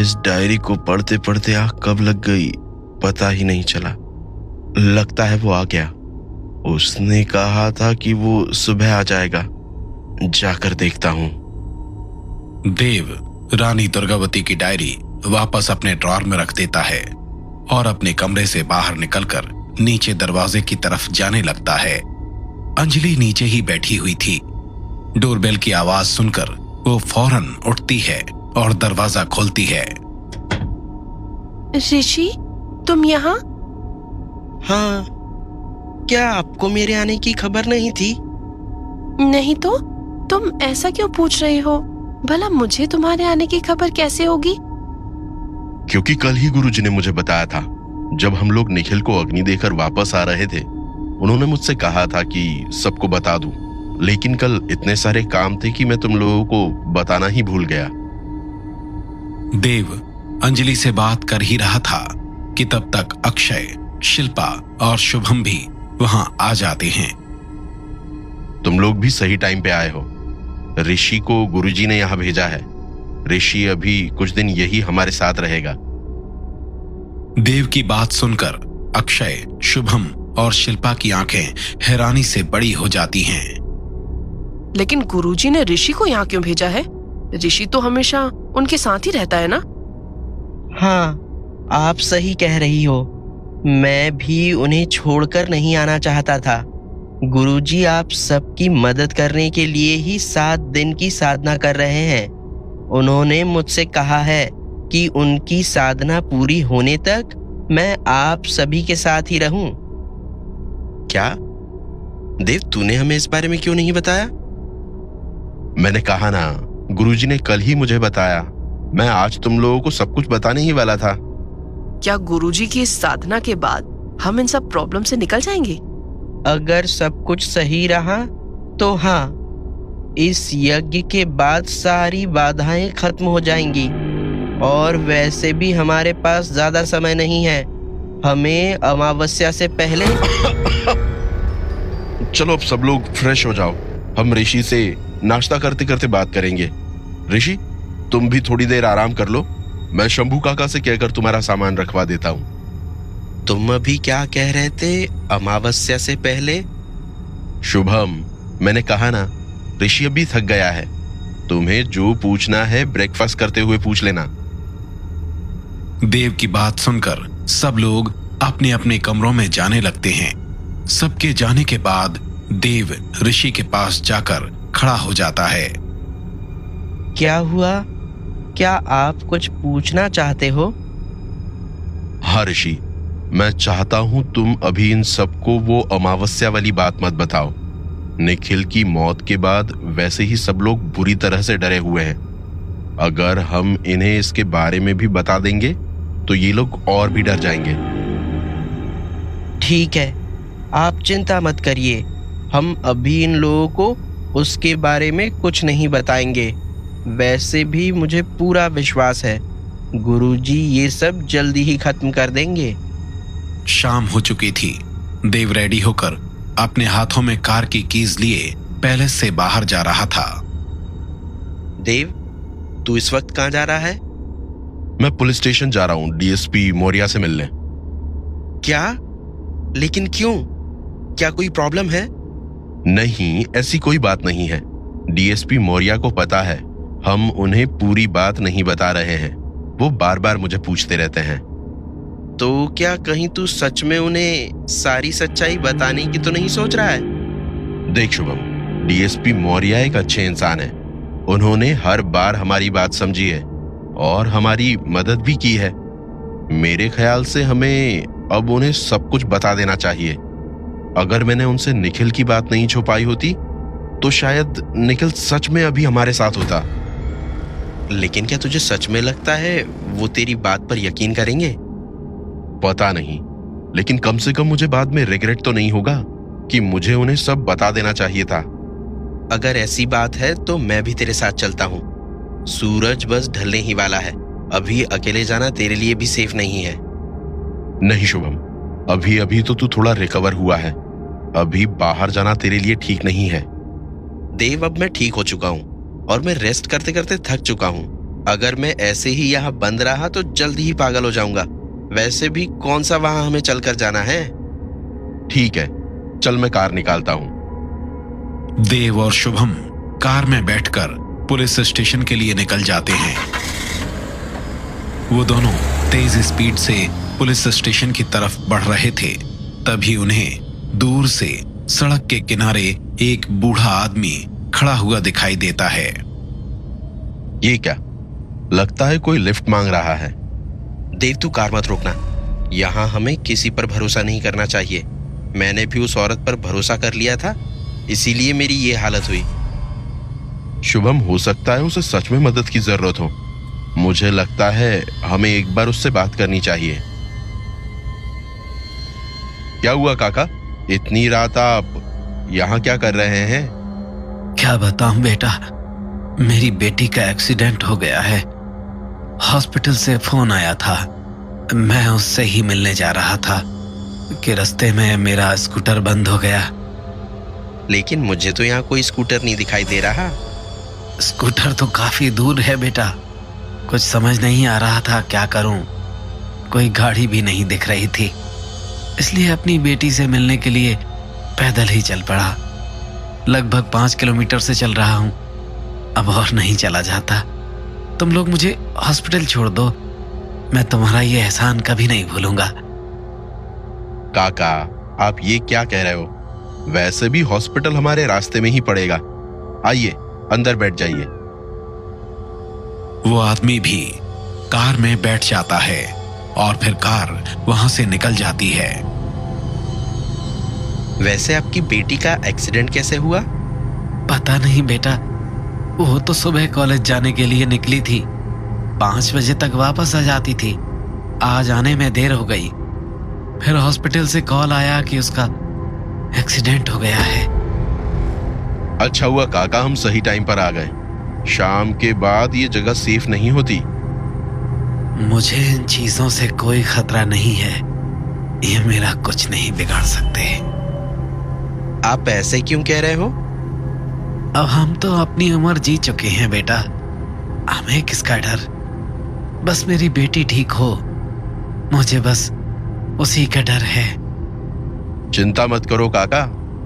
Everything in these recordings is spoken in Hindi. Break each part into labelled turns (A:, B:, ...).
A: इस डायरी को पढ़ते पढ़ते आंख कब लग गई पता ही नहीं चला। लगता है वो आ गया। उसने कहा था कि वो सुबह आ जाएगा। जाकर देखता हूं।
B: देव रानी दुर्गावती की डायरी वापस अपने ड्रॉर में रख देता है और अपने कमरे से बाहर निकलकर नीचे दरवाजे की तरफ जाने लगता है। अंजलि नीचे ही बैठी हुई थी। डोरबेल की आवाज सुनकर वो फौरन उठती है और दरवाजा खोलती है।
C: ऋषि, तुम यहाँ?
D: हाँ, क्या आपको मेरे आने की खबर नहीं थी?
C: नहीं तो तुम ऐसा क्यों पूछ रहे हो? भला मुझे तुम्हारे आने की खबर कैसे होगी?
A: क्योंकि कल ही गुरुजी ने मुझे बताया था। जब हम लोग निखिल को अग्नि देकर वापस आ रहे थे, उन्होंने मुझसे कहा था कि सबको बता दूं, लेकिन कल इतने सारे काम थे कि मैं तुम लोगों को बताना ही भूल गया।
B: देव अंजलि से बात कर ही रहा था कि तब तक अक्षय, शिल्पा और शुभम भी वहां आ जाते हैं।
A: तुम लोग भी सही टाइम पे आए हो। ऋषि को गुरुजी ने यहां भेजा है। ऋषि अभी कुछ दिन यही हमारे साथ रहेगा।
B: देव की बात सुनकर अक्षय, शुभम और शिल्पा की आंखें हैरानी से बड़ी हो जाती हैं।
C: लेकिन गुरुजी ने ऋषि को यहाँ क्यों भेजा है? ऋषि तो हमेशा उनके साथ ही रहता है ना?
D: हाँ, आप सही कह रही हो। मैं भी उन्हें छोड़कर नहीं आना चाहता था। गुरुजी आप सबकी मदद करने के लिए ही 7 दिन की साधना कर रहे हैं। उन्होंने मुझसे कहा है कि उनकी साधना पूरी होने तक मैं आप सभी के साथ ही रहूं।
A: क्या देव, तूने हमें इस बारे में क्यों नहीं बताया? मैंने कहा ना, गुरुजी ने कल ही मुझे बताया। मैं आज तुम लोगों को सब कुछ बताने ही वाला था।
C: क्या गुरुजी की इस साधना के बाद हम इन सब प्रॉब्लम से निकल जाएंगे?
D: अगर सब कुछ सही रहा तो हाँ, इस यज्ञ के बाद सारी बाधाएं खत्म हो जाएंगी। और वैसे भी हमारे पास ज्यादा समय नहीं है। हमें अमावस्या से पहले
A: चलो अब सब लोग फ्रेश हो जाओ। हम ऋषि से नाश्ता करते करते बात करेंगे। ऋषि, तुम भी थोड़ी देर आराम कर लो। मैं शंभू काका से कहकर तुम्हारा सामान रखवा देता हूँ।
D: तुम अभी क्या कह रहे थे? अमावस्या से पहले?
A: शुभम, मैंने कहा ना, ऋषि अभी थक गया है। तुम्हें जो पूछना है ब्रेकफास्ट करते हुए पूछ लेना।
B: देव की बात सुनकर सब लोग अपने अपने कमरों में जाने लगते हैं। सबके जाने के बाद देव ऋषि के पास जाकर खड़ा हो जाता है।
D: क्या हुआ? क्या आप कुछ पूछना चाहते हो?
A: हाँ ऋषि, मैं चाहता हूं तुम अभी इन सबको वो अमावस्या वाली बात मत बताओ। निखिल की मौत के बाद वैसे ही सब लोग बुरी तरह से डरे हुए हैं। अगर हम इन्हें इसके बारे में भी बता देंगे तो ये लोग और भी डर जाएंगे।
D: ठीक है, आप चिंता मत करिए। हम अभी इन लोगों को उसके बारे में कुछ नहीं बताएंगे। वैसे भी मुझे पूरा विश्वास है गुरुजी ये सब जल्दी ही खत्म कर देंगे।
B: शाम हो चुकी थी। देव रेडी होकर अपने हाथों में कार की कीज लिए पैलेस से बाहर जा रहा था।
D: देव, तू इस वक्त कहाँ जा रहा है?
A: मैं पुलिस स्टेशन जा रहा हूँ, डीएसपी मौर्या से मिलने।
D: क्या? लेकिन क्यों? क्या कोई प्रॉब्लम है?
A: नहीं, ऐसी कोई बात नहीं है। डीएसपी मौर्या को पता है हम उन्हें पूरी बात नहीं बता रहे हैं। वो बार बार मुझे पूछते रहते हैं।
D: तो क्या कहीं तू सच में उन्हें सारी सच्चाई बताने की तो नहीं सोच रहा है?
A: देख शुभम, डीएसपी मौर्या एक अच्छे इंसान है। उन्होंने हर बार हमारी बात समझी है और हमारी मदद भी की है। मेरे ख्याल से हमें अब उन्हें सब कुछ बता देना चाहिए। अगर मैंने उनसे निखिल की बात नहीं छुपाई होती तो शायद निखिल सच में अभी हमारे साथ होता।
D: लेकिन क्या तुझे सच में लगता है वो तेरी बात पर यकीन करेंगे?
A: पता नहीं, लेकिन कम से कम मुझे बाद में रिग्रेट तो नहीं होगा कि मुझे उन्हें सब बता देना चाहिए था।
D: अगर ऐसी बात है तो मैं भी तेरे साथ चलता हूँ। सूरज बस ढलने ही वाला है। अभी अकेले जाना तेरे लिए भी सेफ नहीं है।
A: नहीं शुभम, अभी अभी तो तू थोड़ा रिकवर हुआ है। अभी बाहर जाना तेरे लिए ठीक नहीं है।
D: देव, अब मैं ठीक हो चुका हूँ और मैं रेस्ट करते करते थक चुका हूँ।
A: अगर मैं ऐसे ही यहाँ बंद रहा तो जल्द ही पागल हो जाऊंगा। वैसे भी कौन सा वहां हमें चलकर जाना है। ठीक है, चल मैं कार निकालता हूं।
B: देव और शुभम कार में बैठकर पुलिस स्टेशन के लिए निकल जाते हैं। वो दोनों तेज स्पीड से पुलिस स्टेशन की तरफ बढ़ रहे थे। तभी उन्हें दूर से सड़क के किनारे एक बूढ़ा आदमी खड़ा हुआ दिखाई देता है।
A: ये क्या, लगता है कोई लिफ्ट मांग रहा है। देव तू कार मत रोकना, यहाँ हमें किसी पर भरोसा नहीं करना चाहिए। मैंने भी उस औरत पर भरोसा कर लिया था, इसीलिए मेरी ये हालत हुई। शुभम, हो सकता है उसे सच में मदद की जरूरत हो। मुझे लगता है हमें एक बार उससे बात करनी चाहिए। क्या हुआ काका, इतनी रात आप यहाँ क्या कर रहे हैं?
E: क्या बताऊं बेटा, मेरी बेटी का एक्सीडेंट हो गया है। हॉस्पिटल से फोन आया था, मैं उससे ही मिलने जा रहा था कि रास्ते में मेरा स्कूटर बंद हो गया।
A: लेकिन मुझे तो यहाँ कोई स्कूटर नहीं दिखाई दे रहा।
E: स्कूटर तो काफी दूर है बेटा, कुछ समझ नहीं आ रहा था क्या करूं। कोई गाड़ी भी नहीं दिख रही थी, इसलिए अपनी बेटी से मिलने के लिए पैदल ही चल पड़ा। लगभग 5 किलोमीटर से चल रहा हूं, अब और नहीं चला जाता। तुम लोग मुझे हॉस्पिटल छोड़ दो, मैं तुम्हारा ये एहसान कभी नहीं भूलूंगा।
A: काका, आप ये क्या कह रहे हो? वैसे भी हॉस्पिटल हमारे रास्ते में ही पड़ेगा। आइए अंदर बैठ जाइए।
B: वो आदमी भी कार में बैठ जाता है और फिर कार वहां से निकल जाती है।
A: वैसे आपकी बेटी का एक्सीडेंट कैसे हुआ?
E: पता नहीं बेटा, वो तो सुबह कॉलेज जाने के लिए निकली थी, 5 बजे तक वापस आ जाती थी। आज आने में देर हो गई, फिर हॉस्पिटल से कॉल आया कि उसका एक्सीडेंट हो गया है।
A: अच्छा हुआ काका, हम सही टाइम पर आ गए। शाम के बाद ये जगह सेफ नहीं होती।
E: मुझे इन चीजों से कोई खतरा नहीं है, ये मेरा कुछ नहीं बिगाड़ सकते।
A: आप ऐसे क्यों कह रहे हो?
E: अब हम तो अपनी उम्र जी चुके हैं बेटा, हमें किसका डर। बस मेरी बेटी ठीक हो, मुझे बस उसी का डर है।
A: चिंता मत करो काका,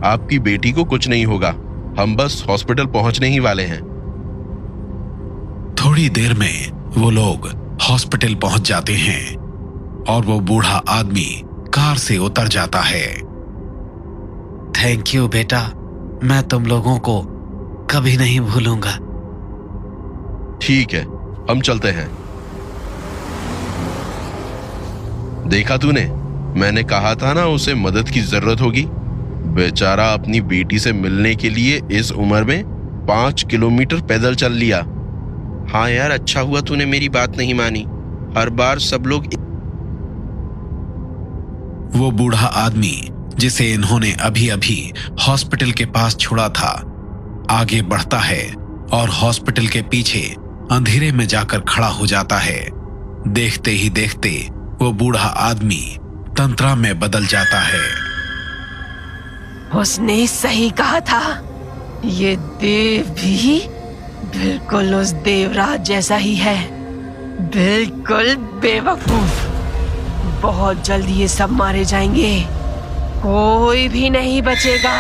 A: आपकी बेटी को कुछ नहीं होगा। हम बस हॉस्पिटल पहुंचने ही वाले हैं।
B: थोड़ी देर में वो लोग हॉस्पिटल पहुंच जाते हैं और वो बूढ़ा आदमी कार से उतर जाता है।
E: थैंक यू बेटा, मैं तुम लोगों को कभी नहीं भूलूंगा।
A: ठीक है, हम चलते हैं। देखा तूने, मैंने कहा था ना उसे मदद की जरूरत होगी। बेचारा अपनी बेटी से मिलने के लिए इस उम्र में 5 किलोमीटर पैदल चल लिया। हाँ यार, अच्छा हुआ तूने मेरी बात नहीं मानी। हर बार सब लोग।
B: वो बूढ़ा आदमी जिसे इन्होंने अभी अभी हॉस्पिटल के पास छोड़ा था, आगे बढ़ता है और हॉस्पिटल के पीछे अंधेरे में जाकर खड़ा हो जाता है। देखते ही देखते वो बूढ़ा आदमी तंत्रा में बदल जाता है।
C: उसने सही कहा था, ये देव भी बिल्कुल उस देवराज जैसा ही है, बिल्कुल बेवकूफ। बहुत जल्दी ये सब मारे जाएंगे, कोई भी नहीं बचेगा।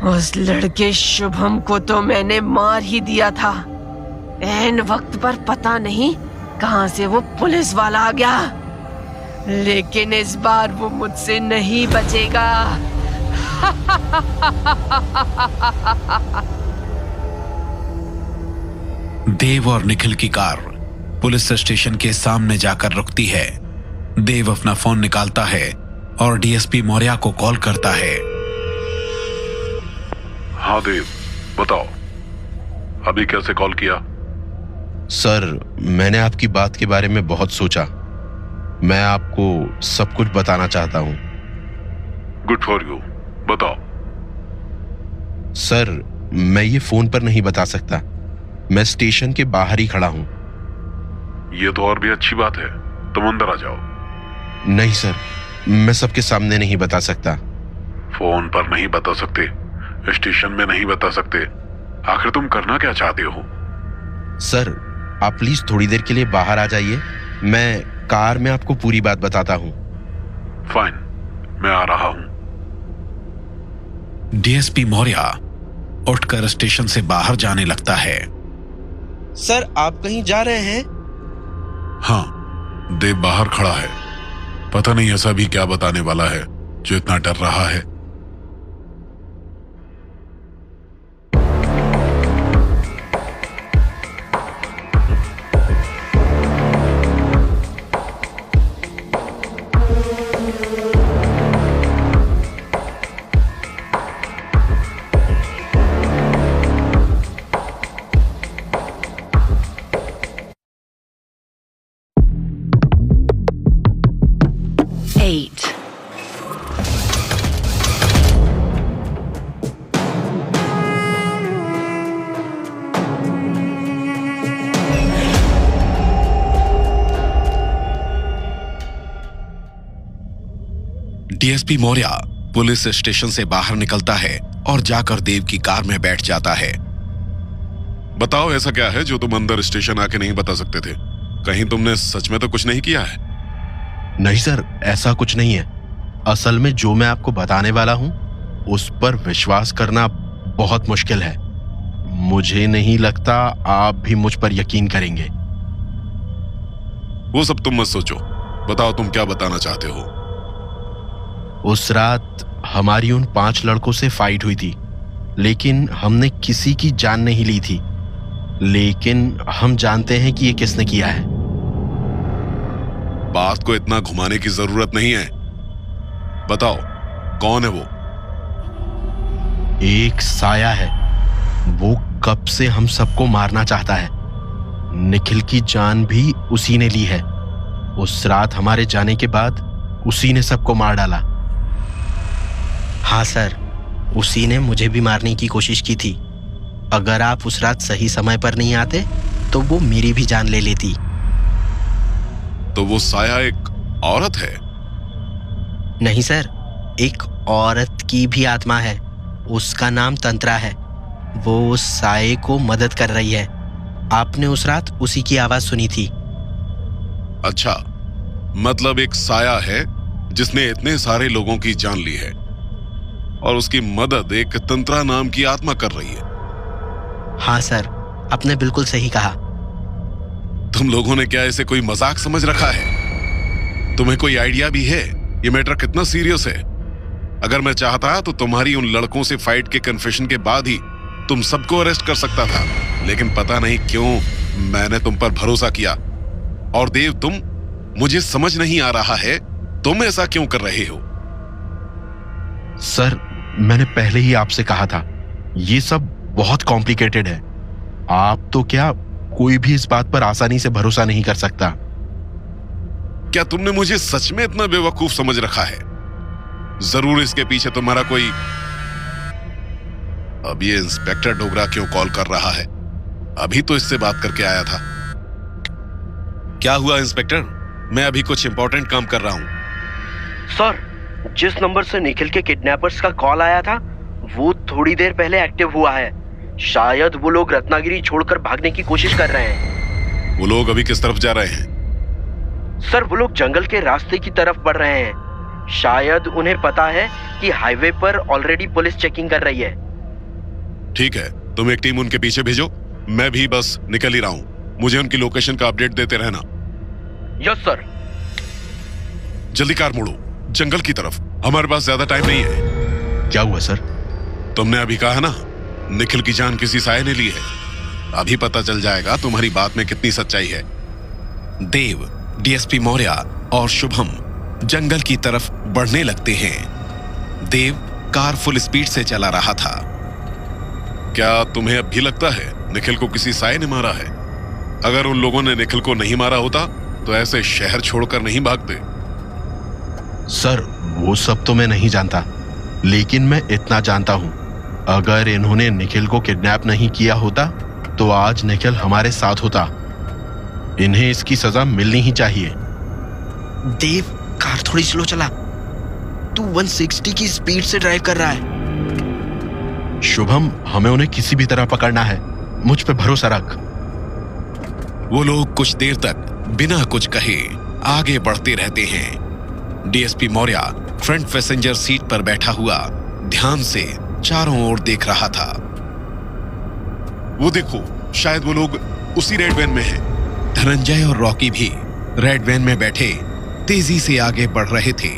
C: उस लड़के शुभम को तो मैंने मार ही दिया था। ऐन वक्त पर पता नहीं कहां से वो पुलिस वाला आ गया, लेकिन इस बार वो मुझसे नहीं बचेगा।
B: देव और निखिल की कार पुलिस स्टेशन के सामने जाकर रुकती है। देव अपना फोन निकालता है और डीएसपी मौर्य को कॉल करता है।
F: हाँ देव, बताओ, अभी कैसे कॉल किया?
A: सर, मैंने आपकी बात के बारे में बहुत सोचा। मैं आपको सब कुछ बताना चाहता हूँ।
F: गुड फॉर यू, बताओ।
A: सर, मैं ये फोन पर नहीं बता सकता। मैं स्टेशन के बाहर ही खड़ा हूँ।
F: ये तो और भी अच्छी बात है, तुम अंदर आ जाओ।
A: नहीं सर, मैं सबके सामने नहीं बता सकता।
F: फोन पर नहीं बता सकते, स्टेशन में नहीं बता सकते, आखिर तुम करना क्या चाहते हो?
A: सर, आप प्लीज थोड़ी देर के लिए बाहर आ जाइए, मैं कार में आपको पूरी बात बताता हूँ।
F: फाइन, मैं आ रहा हूं।
B: डीएसपी मौर्य उठकर स्टेशन से बाहर जाने लगता है।
D: सर, आप कहीं जा रहे हैं?
F: हाँ, देव बाहर खड़ा है। पता नहीं ऐसा भी क्या बताने वाला है जो इतना डर रहा है।
B: डीएसपी मौर्य पुलिस स्टेशन से बाहर निकलता है और जाकर देव की कार में बैठ जाता है।
F: बताओ, ऐसा क्या है जो तुम अंदर स्टेशन आके नहीं बता सकते थे? कहीं तुमने सच में तो कुछ नहीं किया है?
A: नहीं सर, ऐसा कुछ नहीं है। असल में जो मैं आपको बताने वाला हूं उस पर विश्वास करना बहुत मुश्किल है। मुझे नहीं लगता आप भी मुझ पर यकीन करेंगे।
F: वो सब तुम मत सोचो, बताओ तुम क्या बताना चाहते हो।
A: उस रात हमारी उन 5 लड़कों से फाइट हुई थी, लेकिन हमने किसी की जान नहीं ली थी। लेकिन हम जानते हैं कि ये किसने किया है।
F: बात को इतना घुमाने की जरूरत नहीं है, बताओ कौन है वो?
A: एक साया है, वो कब से हम सबको मारना चाहता है। निखिल की जान भी उसी ने ली है। उस रात हमारे जाने के बाद उसी ने सबको मार डाला।
D: हाँ सर, उसी ने मुझे भी मारने की कोशिश की थी। अगर आप उस रात सही समय पर नहीं आते तो वो मेरी भी जान ले लेती।
F: तो वो साया एक औरत है?
D: नहीं सर, एक औरत की भी आत्मा है। उसका नाम तंत्रा है। वो उस साये को मदद कर रही है। आपने उस रात उसी की आवाज सुनी थी।
F: अच्छा, मतलब एक साया है जिसने इतने सारे लोगों की जान ली है और उसकी मदद एक तंत्रा नाम की आत्मा कर रही है।
D: हाँ सर, आपने बिल्कुल सही कहा।
F: तुम लोगों ने क्या इसे कोई मजाक समझ रखा है? तुम्हें कोई आइडिया भी है ये मैटर कितना सीरियस है? अगर मैं चाहता तो तुम्हारी उन लड़कों से फाइट के कन्फेशन के बाद ही तुम सबको अरेस्ट कर सकता था, लेकिन पता नहीं क्यों मैंने तुम पर भरोसा किया। और देव, तुम, मुझे समझ नहीं आ रहा है तुम ऐसा क्यों कर रहे हो?
A: सर, मैंने पहले ही आपसे कहा था, ये सब बहुत कॉम्प्लिकेटेड है। आप तो क्या, कोई भी इस बात पर आसानी से भरोसा नहीं कर सकता।
F: क्या तुमने मुझे सच में इतना बेवकूफ समझ रखा है? जरूर इसके पीछे तुम्हारा कोई... अब ये इंस्पेक्टर डोगरा क्यों कॉल कर रहा है? अभी तो इससे बात करके आया था। क्या हुआ इंस्पेक्टर? मैं अभी कुछ इंपॉर्टेंट काम कर रहा हूं।
D: सर, जिस नंबर से निखिल के किडनैपर्स का कॉल आया था वो थोड़ी देर पहले एक्टिव हुआ है। शायद वो लोग रत्नागिरी छोड़कर भागने की कोशिश कर रहे हैं।
F: वो लोग अभी किस तरफ जा रहे हैं?
D: सर, वो लोग जंगल के रास्ते की तरफ बढ़ रहे हैं। शायद उन्हें पता है कि हाईवे पर ऑलरेडी पुलिस चेकिंग कर रही है।
F: ठीक है, तुम एक टीम उनके पीछे भेजो। मैं भी बस निकल ही रहा हूं। मुझे उनकी लोकेशन का अपडेट देते रहना।
D: Yes sir.
F: जल्दी कार मोड़ो, जंगल की तरफ। हमारे पास ज्यादा टाइम नहीं है।
A: क्या हुआ सर?
F: तुमने अभी कहा ना निखिल की जान किसी साये ने ली है। अभी पता चल जाएगा तुम्हारी बात में कितनी सच्चाई है।
B: देव, डीएसपी मौर्य और शुभम जंगल की तरफ बढ़ने लगते हैं। देव कार फुल स्पीड से चला रहा था।
F: क्या तुम्हें अब भी लगता है निखिल को किसी साये ने मारा है? अगर उन लोगों ने निखिल को नहीं मारा होता तो ऐसे शहर छोड़कर नहीं भागते।
A: सर, वो सब तो मैं नहीं जानता, लेकिन मैं इतना जानता हूं, अगर इन्होंने निखिल को किडनैप नहीं किया होता तो आज निखिल हमारे साथ होता। इन्हें इसकी सजा मिलनी ही चाहिए।
D: देव, कार थोड़ी स्लो चला। तू 160 की स्पीड से ड्राइव कर रहा है।
A: शुभम, हमें उन्हें किसी भी तरह पकड़ना है। मुझ पे भरोसा रख।
B: वो लोग कुछ देर तक बिना कुछ कहे आगे बढ़ते रहते हैं। DSP Maurya front passenger seat पर बैठा हुआ ध्यान से चारों ओर देख रहा था।
F: वो देखो, शायद वो लोग उसी रेड वैन में हैं।
B: धनंजय और रॉकी भी रेड वैन में बैठे तेजी से आगे बढ़ रहे थे।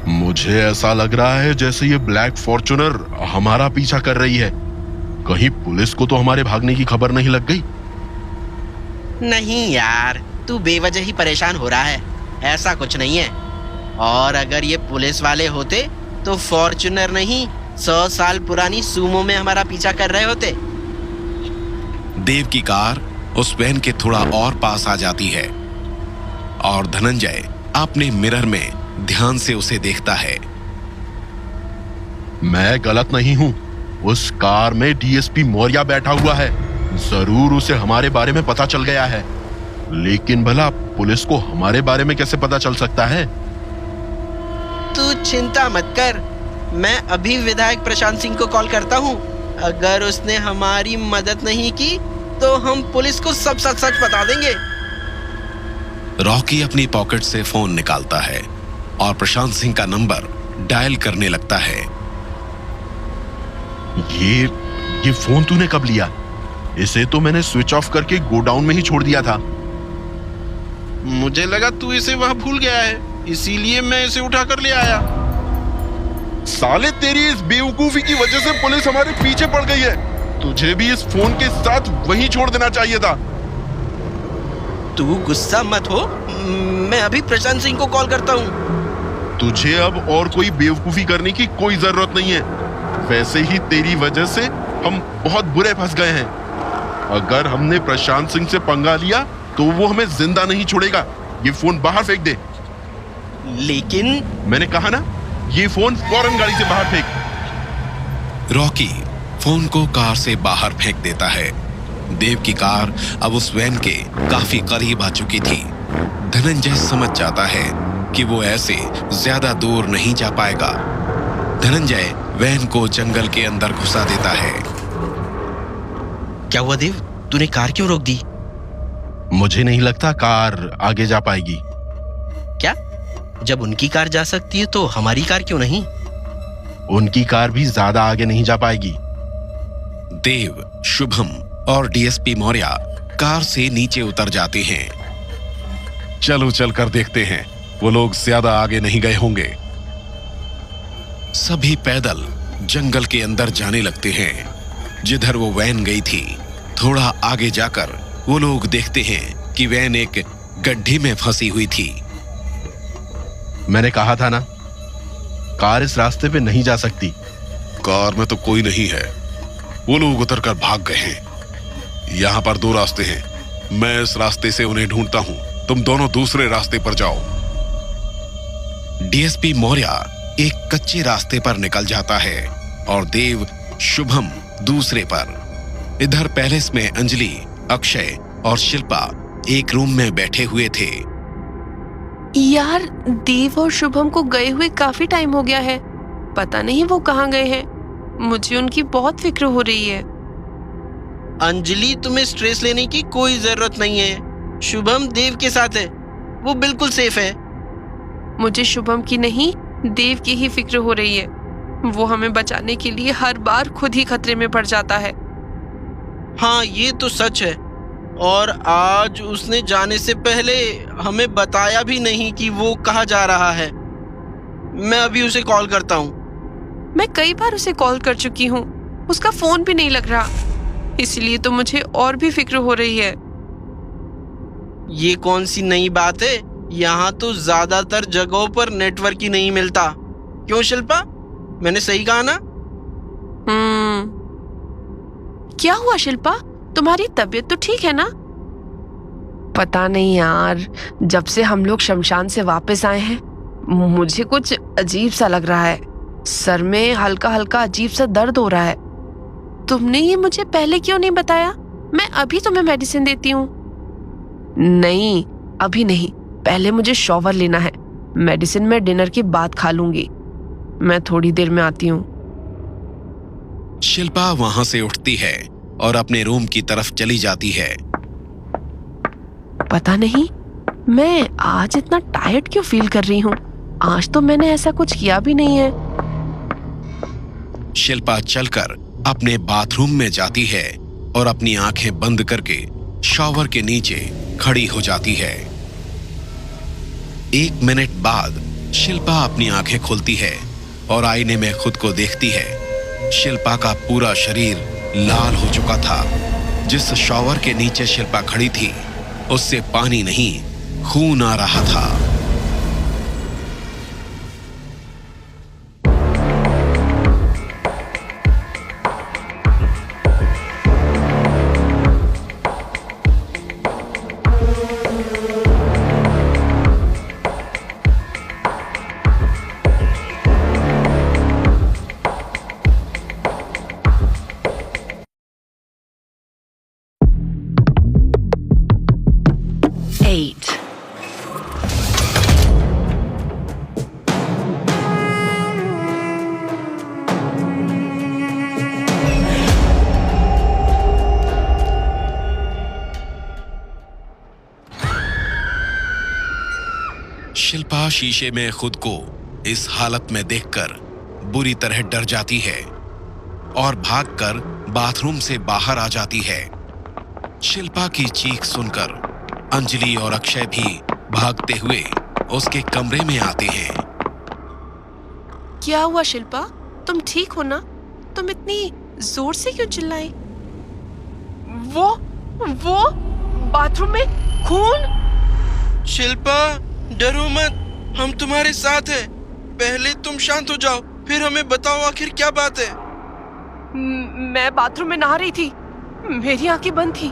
A: मुझे ऐसा लग रहा है जैसे ये ब्लैक फॉर्च्यूनर हमारा पीछा कर रही है। कहीं पुलिस को तो हमारे भागने की खबर नहीं लग गई?
D: नहीं यार, तू बेवजह ही परेशान हो रहा है, ऐसा कुछ नहीं है। और अगर ये पुलिस वाले होते तो फॉर्च्यूनर नहीं 100 साल पुरानी सूमो में हमारा पीछा कर रहे होते।
B: देव की कार उस वैन के थोड़ा और पास आ जाती है और धनंजय अपने मिरर में ध्यान से उसे देखता है।
A: मैं गलत नहीं हूँ, उस कार में डीएसपी मौर्य बैठा हुआ है। जरूर उसे हमारे बारे में पता चल गया है, लेकिन भला पुलिस को हमारे बारे में कैसे पता चल सकता है?
D: तू चिंता मत कर, मैं अभी विधायक प्रशांत सिंह को कॉल करता हूँ। अगर उसने हमारी मदद नहीं की तो हम पुलिस को सब सच सच बता देंगे।
B: रॉकी अपनी पॉकेट से फोन निकालता है और प्रशांत सिंह का नंबर डायल करने लगता है।
A: ये फोन तूने कब लिया? इसे तो मैंने स्विच ऑफ करके गोडाउन में ही छोड़ दिया था।
G: मुझे लगा तू इसे वहां भूल गया है, इसीलिए मैं इसे उठा कर ले आया।
A: साले, तेरी इस बेवकूफी की वजह से पुलिस हमारे पीछे पड़ गई है। तुझे भी इस फोन के साथ वहीं छोड़ देना चाहिए था।
D: तू गुस्सा मत हो, मैं अभी प्रशांत सिंह को कॉल करता हूँ।
A: तुझे अब और कोई बेवकूफी करने की कोई जरूरत नहीं है। वैसे ही तेरी वजह से हम बहुत बुरे फंस गए हैं। अगर हमने प्रशांत सिंह से पंगा लिया तो वो हमें जिंदा नहीं छोड़ेगा। ये फोन बाहर फेंक दे।
D: लेकिन
A: मैंने कहा ना, ये फोन फौरन गाड़ी से बाहर फेंक।
B: रॉकी फोन को कार से बाहर फेंक देता है। देव की कार अब उस वैन के काफी करीब आ चुकी थी। धनंजय समझ जाता है कि वो ऐसे ज्यादा दूर नहीं जा पाएगा। धनंजय वैन को जंगल के अंदर घुसा देता है।
D: क्या हुआ देव, तूने कार क्यों रोक दी?
A: मुझे नहीं लगता कार आगे जा पाएगी।
D: क्या? जब उनकी कार जा सकती है तो हमारी कार क्यों नहीं?
A: उनकी कार भी ज्यादा आगे नहीं जा पाएगी।
B: देव, शुभम और डीएसपी मौर्य कार से नीचे उतर जाते हैं।
F: चलो चलकर देखते हैं, वो लोग ज्यादा आगे नहीं गए होंगे।
B: सभी पैदल जंगल के अंदर जाने लगते हैं जिधर वो वैन गई थी। थोड़ा आगे जाकर वो लोग देखते हैं कि वैन एक गड्ढे में फंसी हुई थी।
A: मैंने कहा था ना, कार इस रास्ते पे नहीं जा सकती।
F: कार में तो कोई नहीं है, वो लोग उतरकर भाग गए हैं। यहाँ पर 2 रास्ते हैं, मैं इस रास्ते से उन्हें ढूंढता हूँ, तुम दोनों दूसरे रास्ते पर जाओ।
B: डीएसपी मौर्य एक कच्चे रास्ते पर निकल जाता है और देव, शुभम दूसरे पर। इधर पैलेस में अंजलि, अक्षय और शिल्पा एक रूम में बैठे हुए थे।
H: यार, देव और शुभम को गए हुए काफी टाइम हो गया है, पता नहीं वो कहाँ गए हैं। मुझे उनकी बहुत फिक्र हो रही है।
D: अंजलि, तुम्हें स्ट्रेस लेने की कोई जरूरत नहीं है। शुभम देव के साथ है, वो बिल्कुल सेफ है।
H: मुझे शुभम की नहीं, देव की ही फिक्र हो रही है। वो हमें बचाने के लिए हर बार खुद ही खतरे में पड़ जाता है।
D: हाँ, ये तो सच है। और आज उसने जाने से पहले हमें बताया भी नहीं कि वो कहाँ जा रहा है। मैं अभी उसे कॉल करता हूँ।
H: मैं कई बार उसे कॉल कर चुकी हूँ, उसका फोन भी नहीं लग रहा, इसलिए तो मुझे और भी फिक्र हो रही है।
D: ये कौन सी नई बात है? यहाँ तो ज्यादातर जगहों पर नेटवर्क ही नहीं मिलता। क्यों शिल्पा, मैंने सही कहा ना?
H: क्या हुआ शिल्पा, तुम्हारी तबीयत तो ठीक है ना? पता नहीं यार, जब से हम लोग शमशान से वापस आए हैं मुझे कुछ अजीब सा लग रहा है। सर में हल्का हल्का अजीब सा दर्द हो रहा है। तुमने ये मुझे पहले क्यों नहीं बताया? मैं अभी तुम्हें मेडिसिन देती हूँ। नहीं, अभी नहीं, पहले मुझे शॉवर लेना है। मेडिसिन मैं डिनर के बाद खा लूंगी। मैं थोड़ी देर में आती हूँ।
B: शिल्पा वहां से उठती है और अपने रूम की तरफ चली जाती है।
H: पता नहीं मैं आज इतना टायर्ड क्यों फील कर रही हूँ। आज तो मैंने ऐसा कुछ किया भी नहीं है।
B: शिल्पा चलकर अपने बाथरूम में जाती है और अपनी आंखें बंद करके शॉवर के नीचे खड़ी हो जाती है। 1 मिनट बाद शिल्पा अपनी आंखें खोलती है और आईने में खुद को देखती है। शिल्पा का पूरा शरीर लाल हो चुका था। जिस शॉवर के नीचे शिल्पा खड़ी थी उससे पानी नहीं, खून आ रहा था। शिल्पा शीशे में खुद को इस हालत में देखकर बुरी तरह डर जाती है और भागकर बाथरूम से बाहर आ जाती है। शिल्पा की चीख सुनकर अंजलि और अक्षय भी भागते हुए उसके कमरे में आते हैं।
H: क्या हुआ शिल्पा, तुम ठीक हो ना? तुम इतनी जोर से क्यों चिल्लाई? वो बाथरूम में खून।
G: शिल्पा डरो मत, हम तुम्हारे साथ हैं। पहले तुम शांत हो जाओ, फिर हमें बताओ आखिर क्या बात है।
H: मैं बाथरूम में नहा रही थी, मेरी आंखें बंद थी।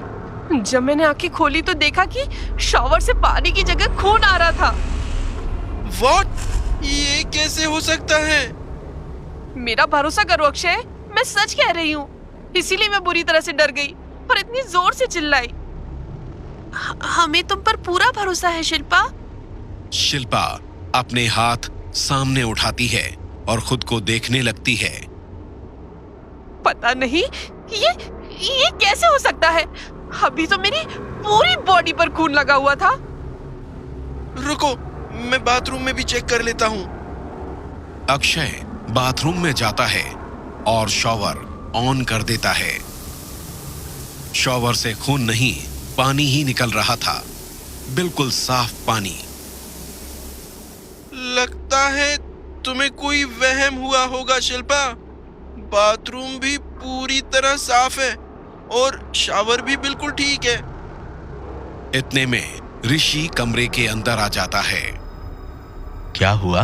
H: जब मैंने आंखें खोली तो देखा कि शॉवर से पानी की जगह खून आ रहा था।
G: What? ये कैसे हो सकता है?
H: मेरा भरोसा करो अक्षय, मैं सच कह रही हूँ। इसीलिए मैं बुरी तरह से डर गई और इतनी जोर से चिल्लाई। हमें तुम पर पूरा भरोसा है शिल्पा।
B: शिल्पा अपने हाथ सामने उठाती है और खुद को देखने लगती है।
H: पता नहीं ये कैसे हो सकता है। अभी तो मेरी पूरी बॉडी पर खून लगा हुआ था।
G: रुको, मैं बाथरूम में भी चेक कर लेता हूँ।
B: अक्षय बाथरूम में जाता है और शॉवर ऑन कर देता है। शॉवर से खून नहीं, पानी ही निकल रहा था, बिल्कुल साफ पानी।
G: लगता है तुम्हें कोई वहम हुआ होगा शिल्पा। बाथरूम भी पूरी तरह साफ है और शॉवर भी बिल्कुल ठीक है।
B: इतने में ऋषि कमरे के अंदर आ जाता है।
D: क्या हुआ?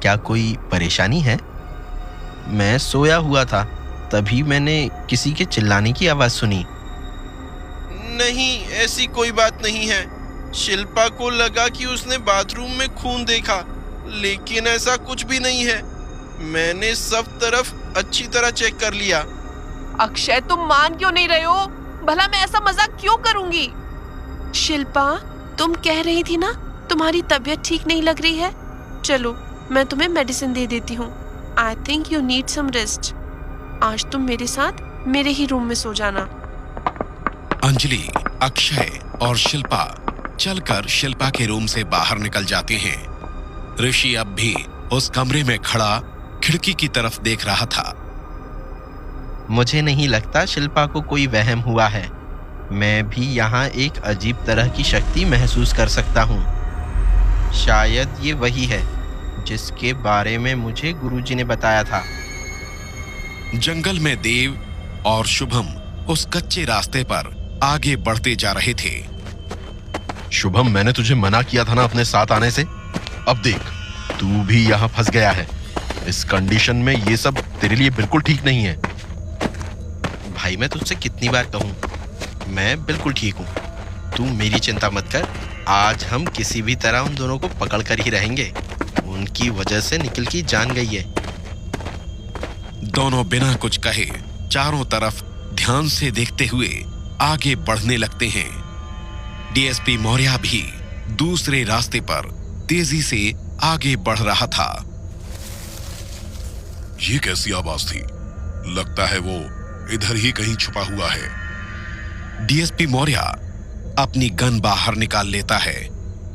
D: क्या कोई परेशानी है? मैं सोया हुआ था, तभी मैंने किसी के चिल्लाने की आवाज सुनी।
G: नहीं, ऐसी कोई बात नहीं है। शिल्पा को लगा कि उसने बाथरूम में खून देखा, लेकिन ऐसा कुछ भी नहीं है। मैंने सब तरफ अच्छी तरह चेक कर लिया।
H: अक्षय तुम मान क्यों नहीं रहे हो? भला मैं ऐसा मजाक क्यों करूंगी? शिल्पा तुम कह रही थी ना तुम्हारी तबीयत ठीक नहीं लग रही है। चलो मैं तुम्हें मेडिसिन दे देती हूँ। I think you need some rest. आज तुम मेरे साथ मेरे ही रूम में सो जाना।
B: अंजलि, अक्षय और शिल्पा चलकर शिल्पा के रूम से बाहर निकल जाते हैं। ऋषि अब भी उस कमरे में खड़ा खिड़की की तरफ देख रहा था।
D: मुझे नहीं लगता शिल्पा को कोई वहम हुआ है। मैं भी यहाँ एक अजीब तरह की शक्ति महसूस कर सकता हूँ। शायद ये वही है जिसके बारे में मुझे गुरुजी ने बताया था।
B: जंगल में देव और शुभम उस कच्चे रास्ते पर आगे बढ़ते जा रहे थे।
A: शुभम, मैंने तुझे मना किया था ना अपने साथ आने से। अब देख, तू भी यहाँ फंस गया है। इस कंडीशन में ये सब तेरे लिए बिल्कुल ठीक नहीं है।
D: भाई मैं तुझसे कितनी बार कहूँ, मैं बिल्कुल ठीक हूँ। तू मेरी चिंता मत कर। आज हम किसी भी तरह उन दोनों को पकड़ कर ही रहेंगे। उनकी वजह से निखिल की जान गई है।
B: दोनों बिना कुछ कहे चारों तरफ ध्यान से देखते हुए आगे बढ़ने लगते हैं। डीएसपी मौर्य भी दूसरे रास्ते पर तेजी से आगे बढ़ रहा था।
F: ये कैसी आवाज थी? लगता है वो इधर ही कहीं छुपा हुआ है।
B: डीएसपी मौर्य अपनी गन बाहर निकाल लेता है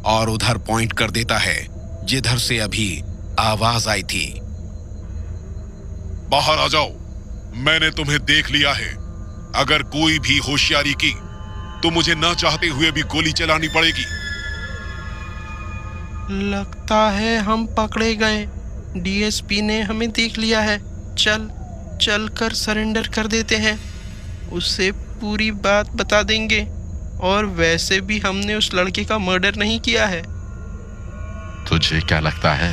B: और उधर पॉइंट कर देता है जिधर से अभी आवाज आई थी।
F: बाहर आ जाओ, मैंने तुम्हें देख लिया है। अगर कोई भी होशियारी की तो मुझे ना चाहते हुए भी गोली चलानी पड़ेगी।
G: लगता है हम पकड़े गए। डीएसपी ने हमें देख लिया है। चल कर सरेंडर कर देते हैं। उससे पूरी बात बता देंगे। और वैसे भी हमने उस लड़के का मर्डर नहीं किया है।
A: तुझे क्या लगता है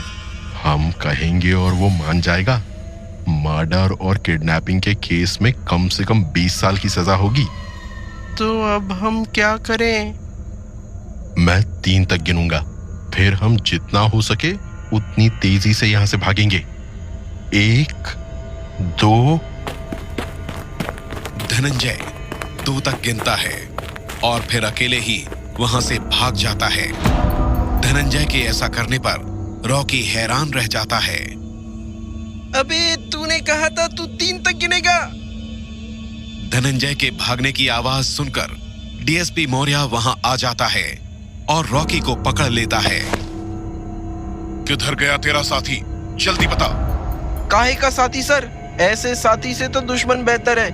A: हम कहेंगे और वो मान जाएगा? मर्डर और किडनैपिंग के केस में कम से कम 20 साल की सजा होगी।
G: तो अब हम क्या करें?
A: मैं 3 तक गिनूंगा, फिर हम जितना हो सके उतनी तेजी से यहां से भागेंगे। 1, 2।
B: धनंजय 2 तक गिनता है और फिर अकेले ही वहां से भाग जाता है। धनंजय के ऐसा करने पर रॉकी हैरान रह जाता है।
G: अबे तूने कहा था तू 3 तक गिनेगा।
B: धनंजय के भागने की आवाज सुनकर डीएसपी मौर्य वहां आ जाता है और रॉकी को पकड़ लेता है।
F: किधर गया तेरा साथी? जल्दी बता।
G: काहे का साथी सर? ऐसे साथी से तो दुश्मन बेहतर है।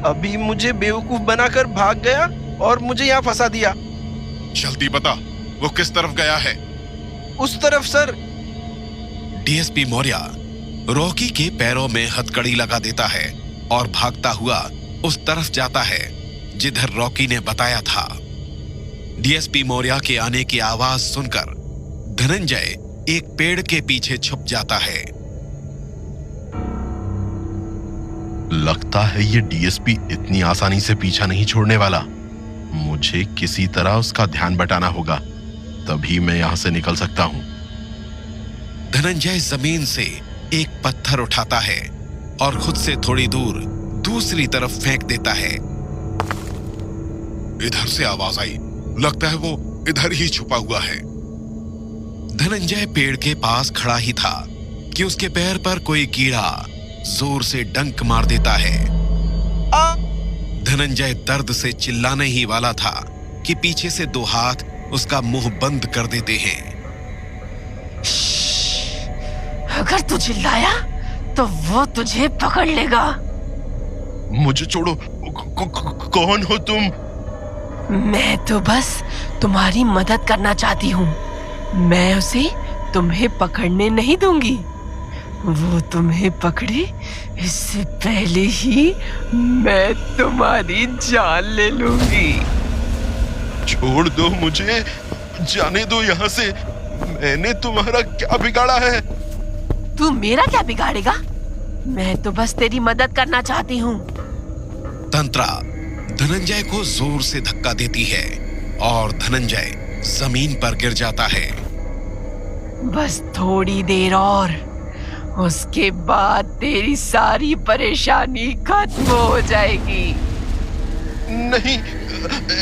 G: अभी मुझे बेवकूफ बनाकर भाग गया और मुझे यहाँ फंसा दिया।
F: जल्दी बता, वो किस तरफ गया है?
G: उस तरफ सर।
B: डीएसपी मौर्य रॉकी के पैरों में हथकड़ी लगा देता है और भागता हुआ उस तरफ जाता है जिधर रॉकी ने बताया था। डीएसपी मौर्य के आने की आवाज सुनकर धनंजय एक पेड़ के पीछे छुप जाता है।
A: लगता है ये डीएसपी इतनी आसानी से पीछा नहीं छोड़ने वाला। मुझे किसी तरह उसका ध्यान बटाना होगा, तभी मैं यहां से निकल सकता हूं।
B: धनंजय जमीन से एक पत्थर उठाता है और खुद से थोड़ी दूर दूसरी तरफ फेंक देता है।
F: इधर से आवाज आई। लगता है वो इधर ही छुपा हुआ है।
B: धनंजय पेड़ के पास खड़ा ही था कि उसके पैर पर कोई कीड़ा जोर से डंक मार देता है। धनंजय दर्द से चिल्लाने ही वाला था कि पीछे से 2 हाथ उसका मुंह बंद कर देते हैं।
C: अगर तू चिल्लाया तो वो तुझे पकड़ लेगा।
A: मुझे छोड़ो। कौन हो तुम?
C: मैं तो बस तुम्हारी मदद करना चाहती हूँ। मैं उसे तुम्हें पकड़ने नहीं दूंगी। वो तुम्हें पकड़े इससे पहले ही मैं तुम्हारी जान ले लूंगी।
A: छोड़ दो मुझे, जाने दो यहाँ से। मैंने तुम्हारा क्या बिगाड़ा है?
C: तू मेरा क्या बिगाड़ेगा? मैं तो बस तेरी मदद करना चाहती हूँ।
B: तंत्रा धनंजय को जोर से धक्का देती है और धनंजय जमीन पर गिर जाता है।
C: बस थोड़ी देर और, उसके बाद तेरी सारी परेशानी खत्म हो जाएगी।
A: नहीं,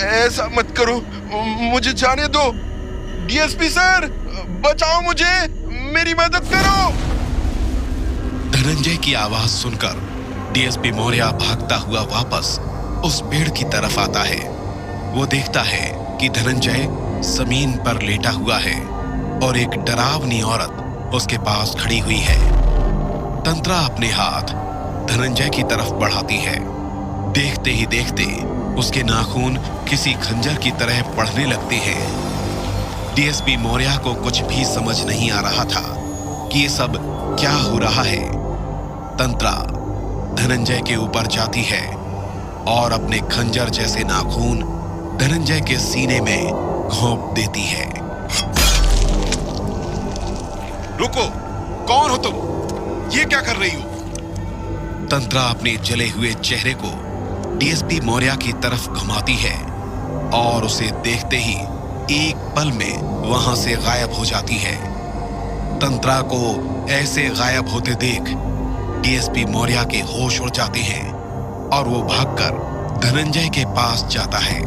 A: ऐसा मत करो, मुझे जाने दो। डीएसपी सर, बचाओ मुझे, मेरी मदद करो।
B: धनंजय की आवाज सुनकर डीएसपी मौर्य भागता हुआ वापस उस पेड़ की तरफ आता है। वो देखता है कि धनंजय जमीन पर लेटा हुआ है और एक डरावनी औरत उसके पास खड़ी हुई है। तंत्रा अपने हाथ धनंजय की तरफ बढ़ाती है। देखते ही देखते उसके नाखून किसी खंजर की तरह बढ़ने लगते हैं। डीएसपी मौर्य को कुछ भी समझ नहीं आ रहा था कि ये सब क्या हो रहा है। तंत्रा धनंजय के ऊपर जाती है और अपने खंजर जैसे नाखून धनंजय के सीने में घोंप देती है।
F: रुको, कौन हो तुम? ये क्या कर रही हो?
B: तंत्रा अपने जले हुए चेहरे को डीएसपी मौर्य की तरफ घुमाती है और उसे देखते ही एक पल में वहां से गायब हो जाती है। तंत्रा को ऐसे गायब होते देख डीएसपी मौर्य के होश उड़ जाते हैं और वो भागकर धनंजय के पास जाता है।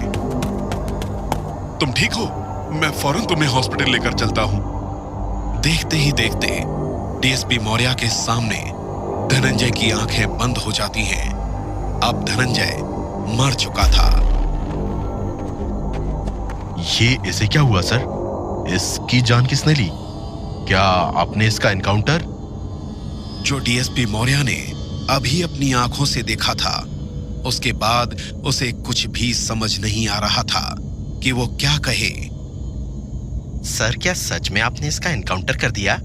F: तुम ठीक हो? मैं फौरन तुम्हें हॉस्पिटल लेकर चलता हूं।
B: देखते ही देखते डीएसपी मौर्य के सामने धनंजय की आंखें बंद हो जाती हैं। अब धनंजय मर चुका था।
A: ये इसे क्या हुआ सर? इसकी जान किसने ली? क्या आपने इसका एनकाउंटर?
B: जो डीएसपी मौर्य ने अभी अपनी आंखों से देखा था, उसके बाद उसे कुछ भी समझ नहीं आ रहा था कि वो क्या कहे।
A: सर, क्या सच में आपने इसका एनकाउंटर कर दिया?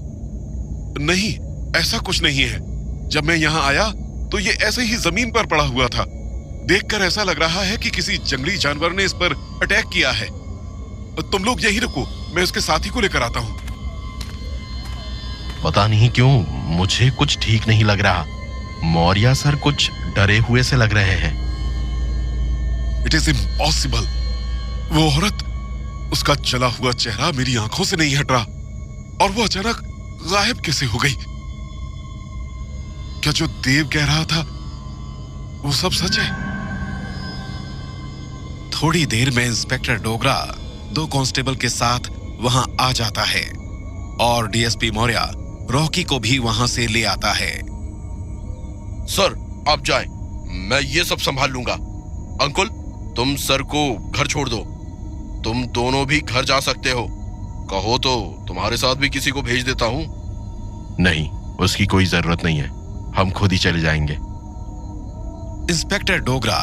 F: नहीं, ऐसा कुछ नहीं है। जब मैं यहाँ आया तो ये ऐसे ही जमीन पर पड़ा हुआ था। देखकर ऐसा लग रहा है कि किसी जंगली जानवर ने इस पर अटैक किया है। तुम लोग यहीं रुको, मैं उसके साथी को लेकर आता हूँ।
A: पता नहीं क्यों मुझे कुछ ठीक नहीं लग रहा। मौर्य सर कुछ डरे हुए से लग रहे हैं।
F: It is impossible. वो औरत, उसका जला हुआ चेहरा मेरी आंखों से नहीं हट रहा, और वो अचानक गायब कैसे हो गई? क्या जो देव कह रहा था वो सब सच है?
B: थोड़ी देर में इंस्पेक्टर डोगरा 2 कांस्टेबल के साथ वहां आ जाता है और डीएसपी मौर्य रॉकी को भी वहां से ले आता है।
G: सर, आप जाएं, मैं ये सब संभाल लूंगा। अंकुल, तुम सर को घर छोड़ दो। तुम दोनों भी घर जा सकते हो। कहो तो तुम्हारे साथ भी किसी को भेज देता हूँ।
A: नहीं, उसकी कोई जरूरत नहीं है, हम खुद ही चले जाएंगे।
B: इंस्पेक्टर डोगरा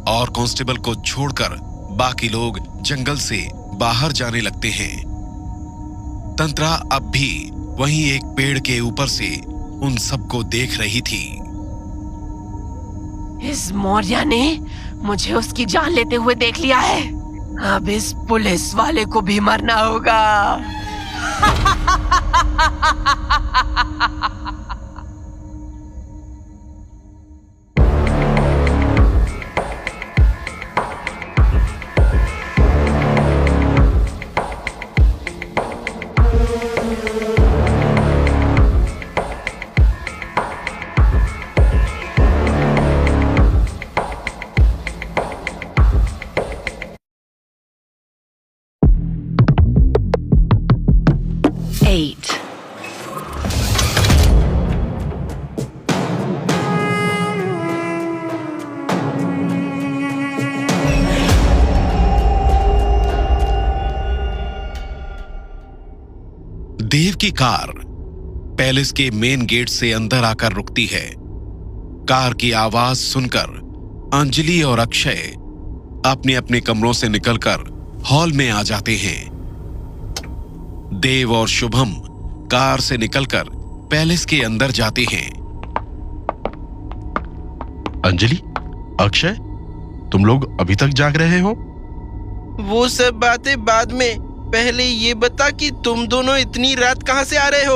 B: और कांस्टेबल को छोड़कर बाकी लोग जंगल से बाहर जाने लगते हैं। तंत्रा अब भी वहीं एक पेड़ के ऊपर से उन सबको देख रही थी।
C: इस मौर्य ने मुझे उसकी जान लेते हुए देख लिया है। अब इस पुलिस वाले को भी मरना होगा।
B: देव की कार पैलेस के मेन गेट से अंदर आकर रुकती है। कार की आवाज सुनकर अंजलि और अक्षय अपने अपने कमरों से निकलकर हॉल में आ जाते हैं। देव और शुभम कार से निकलकर पैलेस के अंदर जाते हैं।
A: अंजलि, अक्षय, तुम लोग अभी तक जाग रहे हो?
G: वो सब बातें बाद में। पहले ये बता कि तुम दोनों इतनी रात कहाँ से आ रहे हो,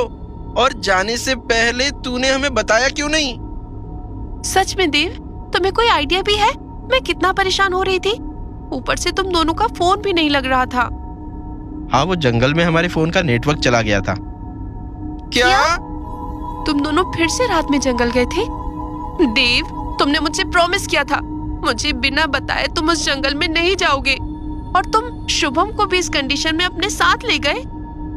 G: और जाने से पहले तूने हमें बताया क्यों नहीं?
H: सच में देव, तुम्हें कोई आइडिया भी है मैं कितना परेशान हो रही थी? ऊपर से तुम दोनों का फोन भी नहीं लग रहा था।
D: हाँ, वो जंगल में हमारे फोन का नेटवर्क चला गया था।
G: क्या?
H: तुम दोनों फिर से रात में जंगल गए थे? देव, तुमने मुझसे प्रॉमिस किया था मुझे बिना बताए तुम उस जंगल में नहीं जाओगे, और तुम शुभम को भी इस कंडीशन में अपने साथ ले गए।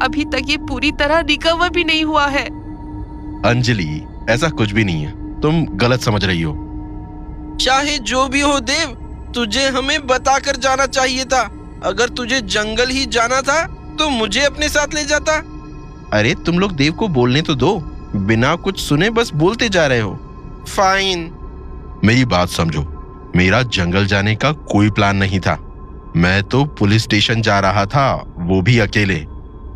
H: अभी तक ये पूरी तरह रिकवर भी नहीं हुआ है।
A: अंजलि, ऐसा कुछ भी नहीं है, तुम गलत समझ रही हो।
G: चाहे जो भी हो देव, तुझे हमें बताकर जाना चाहिए था। अगर तुझे जंगल ही जाना था तो मुझे अपने साथ ले जाता।
D: अरे तुम लोग देव को बोलने तो दो, बिना कुछ सुने बस बोलते जा रहे हो।
G: फाइन।
A: मेरी बात समझो, मेरा जंगल जाने का कोई प्लान नहीं था। मैं तो पुलिस स्टेशन जा रहा था, वो भी अकेले।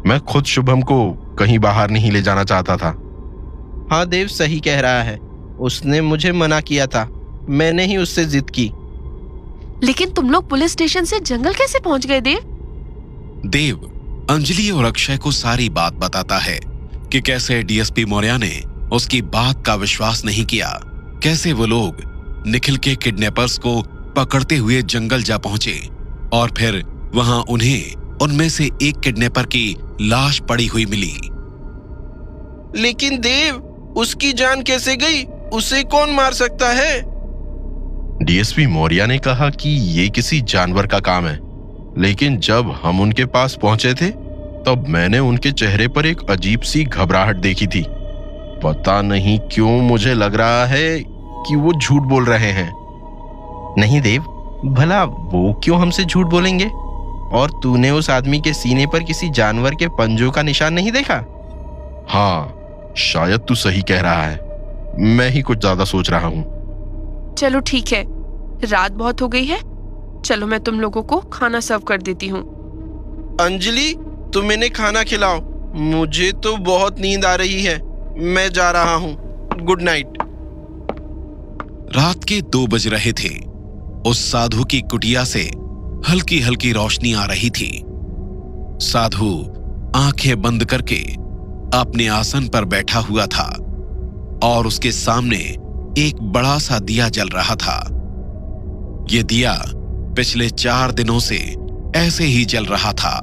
A: मैं खुद शुभम को कहीं बाहर नहीं ले जाना चाहता था।
D: हाँ, देव सही कह रहा है। उसने मुझे मना किया था, मैंने ही उससे जिद की।
H: लेकिन तुम लोग पुलिस स्टेशन से जंगल कैसे पहुंच गए देव?
B: देव अंजलि और अक्षय को सारी बात बताता है कि कैसे डीएसपी मौर्य ने उसकी बात का विश्वास नहीं किया, कैसे वो लोग निखिल के किडनैपर्स को पकड़ते हुए जंगल जा पहुंचे और फिर वहां उन्हें उनमें से एक किडनैपर की लाश पड़ी हुई मिली।
G: लेकिन देव, उसकी जान कैसे गई? उसे कौन मार सकता है?
A: डीएसपी मौर्य ने कहा कि ये किसी जानवर का काम है, लेकिन जब हम उनके पास पहुंचे थे तब मैंने उनके चेहरे पर एक अजीब सी घबराहट देखी थी। पता नहीं क्यों मुझे लग रहा है कि वो झूठ बोल रहे हैं।
D: नहीं देव, भला वो क्यों हमसे झूठ बोलेंगे? और तूने उस आदमी के सीने पर किसी जानवर के पंजों का निशान नहीं देखा?
A: हाँ, शायद तू सही कह रहा है। मैं ही कुछ ज्यादा सोच रहा हूँ।
H: चलो ठीक है, रात बहुत हो गई है, चलो मैं तुम लोगों को खाना सर्व कर देती हूँ।
G: अंजलि, तुम इन्हें खाना खिलाओ, मुझे तो बहुत नींद आ रही है। मैं जा रहा हूँ। Good night.
B: रात के 2 बज रहे थे। उस साधु की कुटिया से हल्की हल्की रोशनी आ रही थी। साधु आंखें बंद करके अपने आसन पर बैठा हुआ था और उसके सामने एक बड़ा सा दिया जल रहा था। यह दिया पिछले 4 दिनों से ऐसे ही जल रहा था।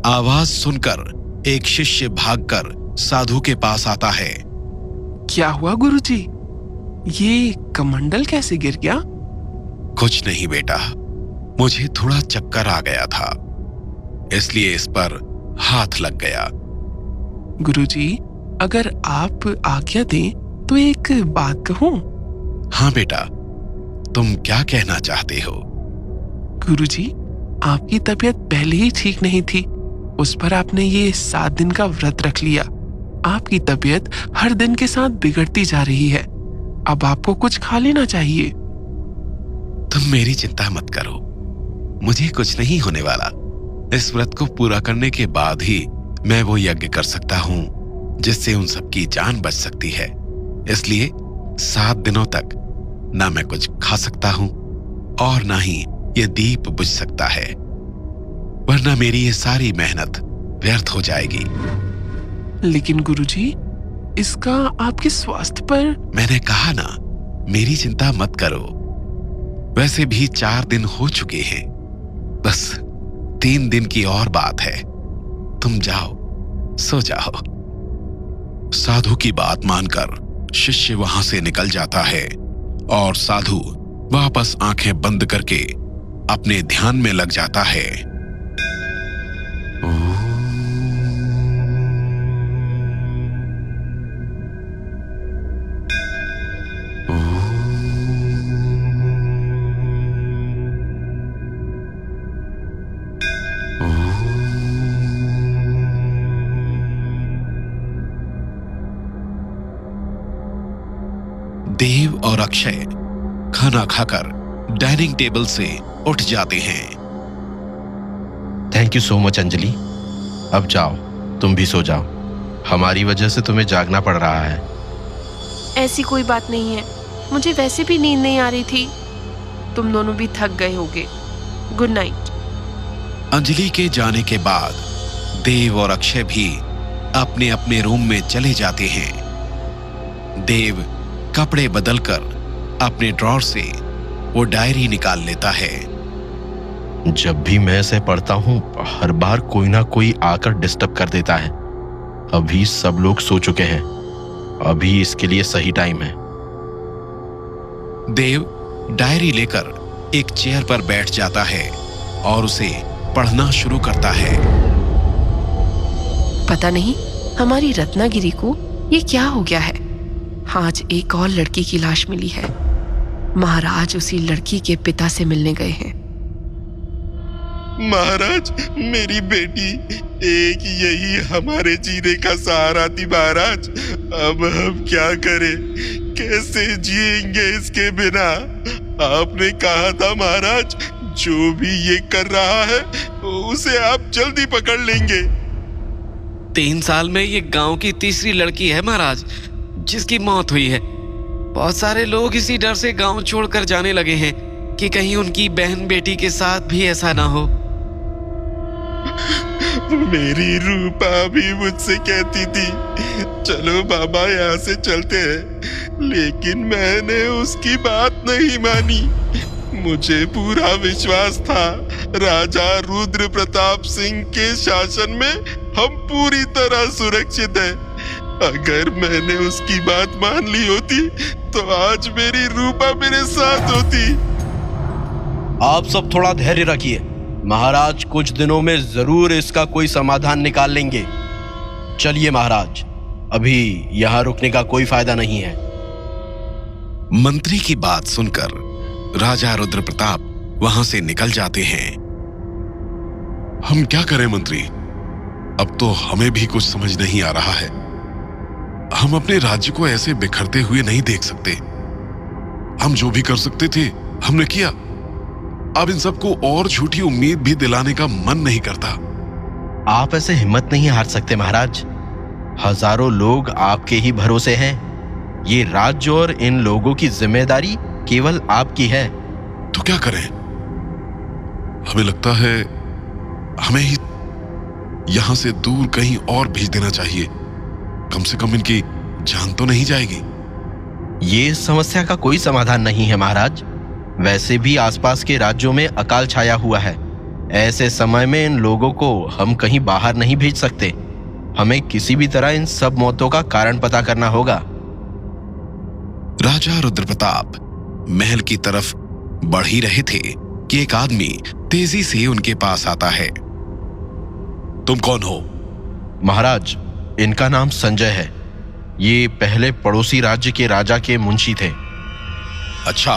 B: आवाज सुनकर एक शिष्य भागकर साधु के पास आता है।
I: क्या हुआ गुरुजी? ये कमंडल कैसे गिर गया?
B: कुछ नहीं बेटा, मुझे थोड़ा चक्कर आ गया था, इसलिए इस पर हाथ लग गया।
I: गुरुजी, अगर आप आज्ञा दें तो एक बात कहूं?
B: हाँ बेटा, तुम क्या कहना चाहते हो?
I: गुरुजी, आपकी तबीयत पहले ही ठीक नहीं थी, उस पर आपने ये 7 दिन का व्रत रख लिया। आपकी तबीयत हर दिन के साथ बिगड़ती जा रही है। अब आपको कुछ खा लेना चाहिए।
B: तुम मेरी चिंता मत करो, मुझे कुछ नहीं होने वाला। इस व्रत को पूरा करने के बाद ही मैं वो यज्ञ कर सकता हूं जिससे उन सबकी जान बच सकती है। इसलिए 7 दिनों तक ना मैं कुछ खा सकता हूं और ना ही ये दीप बुझ सकता है, वरना मेरी ये सारी मेहनत व्यर्थ हो जाएगी।
I: लेकिन गुरुजी, इसका आपके स्वास्थ्य पर?
B: मैंने कहा ना, मेरी चिंता मत करो। वैसे भी 4 दिन हो चुके हैं, बस 3 दिन की और बात है। तुम जाओ, सो जाओ। साधु की बात मानकर शिष्य वहां से निकल जाता है और साधु वापस आंखें बंद करके अपने ध्यान में लग जाता है। देव और अक्षय खाना खाकर डाइनिंग टेबल से उठ जाते हैं।
A: Thank you so much Anjali. अब जाओ, तुम भी सो जाओ। हमारी वजह से तुम्हें जागना पड़ रहा है।
H: ऐसी कोई बात नहीं है, मुझे वैसे भी नींद नहीं आ रही थी। तुम दोनों भी थक गए होगे। Good night.
B: अंजलि के जाने के बाद देव और अक्षय भी अपने अपने रूम में चले जाते हैं। देव कपड़े बदलकर अपने ड्रॉर से वो डायरी निकाल लेता है।
A: जब भी मैं इसे पढ़ता हूँ, हर बार कोई ना कोई आकर डिस्टर्ब कर देता है। अभी सब लोग सो चुके हैं, अभी इसके लिए सही टाइम है।
B: देव डायरी लेकर एक चेयर पर बैठ जाता है और उसे पढ़ना शुरू करता है।
H: पता नहीं हमारी रत्नागिरी को ये क्या हो गया है। आज एक और लड़की की लाश मिली है। महाराज उसी लड़की के पिता से मिलने गए हैं।
G: महाराज, मेरी बेटी एक यही हमारे जीने का सहारा थी महाराज। अब हम क्या करें, कैसे जिएंगे इसके बिना? आपने कहा था महाराज, जो भी ये कर रहा है उसे आप जल्दी पकड़ लेंगे।
E: 3 साल में ये गांव की तीसरी लड़की है महाराज जिसकी मौत हुई है। बहुत सारे लोग इसी डर से गांव छोड़कर जाने लगे हैं कि कहीं उनकी बहन बेटी के साथ भी ऐसा ना हो।
G: मेरी रूपा भी मुझसे कहती थी चलो बाबा यहाँ से चलते हैं, लेकिन मैंने उसकी बात नहीं मानी। मुझे पूरा विश्वास था राजा रुद्र प्रताप सिंह के शासन में हम पूरी तरह सुरक्षित हैं। अगर मैंने उसकी बात मान ली होती तो आज मेरी रूपा मेरे साथ होती।
D: आप सब थोड़ा धैर्य रखिए, महाराज कुछ दिनों में जरूर इसका कोई समाधान निकाल लेंगे। चलिए महाराज, अभी यहाँ रुकने का कोई फायदा नहीं है।
B: मंत्री की बात सुनकर राजा रुद्र प्रताप वहां से निकल जाते हैं।
F: हम क्या करें मंत्री? अब तो हमें भी कुछ समझ नहीं आ रहा है। हम अपने राज्य को ऐसे बिखरते हुए नहीं देख सकते। हम जो भी कर सकते थे हमने किया। अब इन सबको और झूठी उम्मीद भी दिलाने का मन नहीं करता।
D: आप ऐसे हिम्मत नहीं हार सकते महाराज। हजारों लोग आपके ही भरोसे हैं। ये राज्य और इन लोगों की जिम्मेदारी केवल आपकी है।
F: तो क्या करें? हमें लगता है हमें ही यहां से दूर कहीं और भेज देना चाहिए। कम से कम इनकी जान तो नहीं जाएगी।
D: ये समस्या का कोई समाधान नहीं है महाराज। वैसे भी आसपास के राज्यों में अकाल छाया हुआ है। ऐसे समय में इन लोगों को हम कहीं बाहर नहीं भेज सकते। हमें किसी भी तरह इन सब मौतों का कारण पता करना होगा।
B: राजा रुद्रप्रताप महल की तरफ बढ़ ही रहे थे कि एक आदमी तेजी से उनके पास आता है। तुम कौन हो?
A: महाराज, इनका नाम संजय है। ये पहले पड़ोसी राज्य के राजा के मुंशी थे।
B: अच्छा,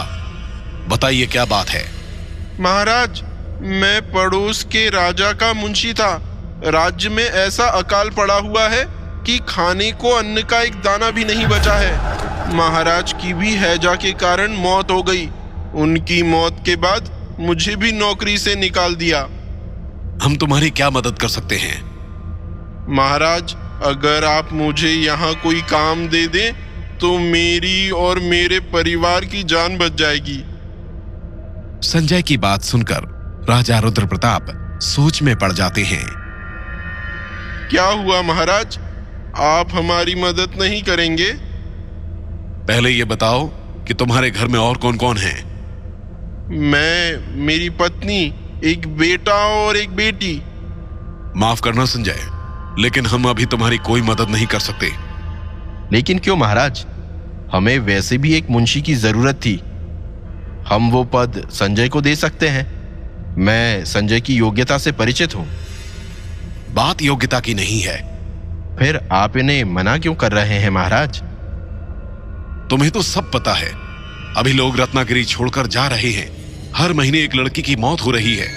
B: बताइए क्या बात है?
G: महाराज, मैं पड़ोस के राजा का मुंशी था। राज्य में ऐसा अकाल पड़ा हुआ है कि खाने को अन्न का एक दाना भी नहीं बचा है। महाराज की भी हैजा के कारण मौत हो गई। उनकी मौत के बाद मुझे भी नौकरी से निकाल दिया।
B: हम तुम्हारी क्या मदद कर सकते हैं?
G: महाराज, अगर आप मुझे यहाँ कोई काम दे दें तो मेरी और मेरे परिवार की जान बच जाएगी।
B: संजय की बात सुनकर राजा रुद्रप्रताप सोच में पड़ जाते हैं।
G: क्या हुआ महाराज? आप हमारी मदद नहीं करेंगे?
B: पहले ये बताओ कि तुम्हारे घर में और कौन कौन है?
G: मैं, मेरी पत्नी, एक बेटा और एक बेटी।
B: माफ करना संजय, लेकिन हम अभी तुम्हारी कोई मदद नहीं कर सकते।
A: लेकिन क्यों महाराज? हमें वैसे भी एक मुंशी की जरूरत थी। हम वो पद संजय को दे सकते हैं। मैं संजय की योग्यता से परिचित हूं।
B: बात योग्यता की नहीं है।
A: फिर आप इन्हें मना क्यों कर रहे हैं महाराज?
B: तुम्हें तो सब पता है। अभी लोग रत्नागिरी छोड़कर जा रहे हैं। हर महीने एक लड़की की मौत हो रही है।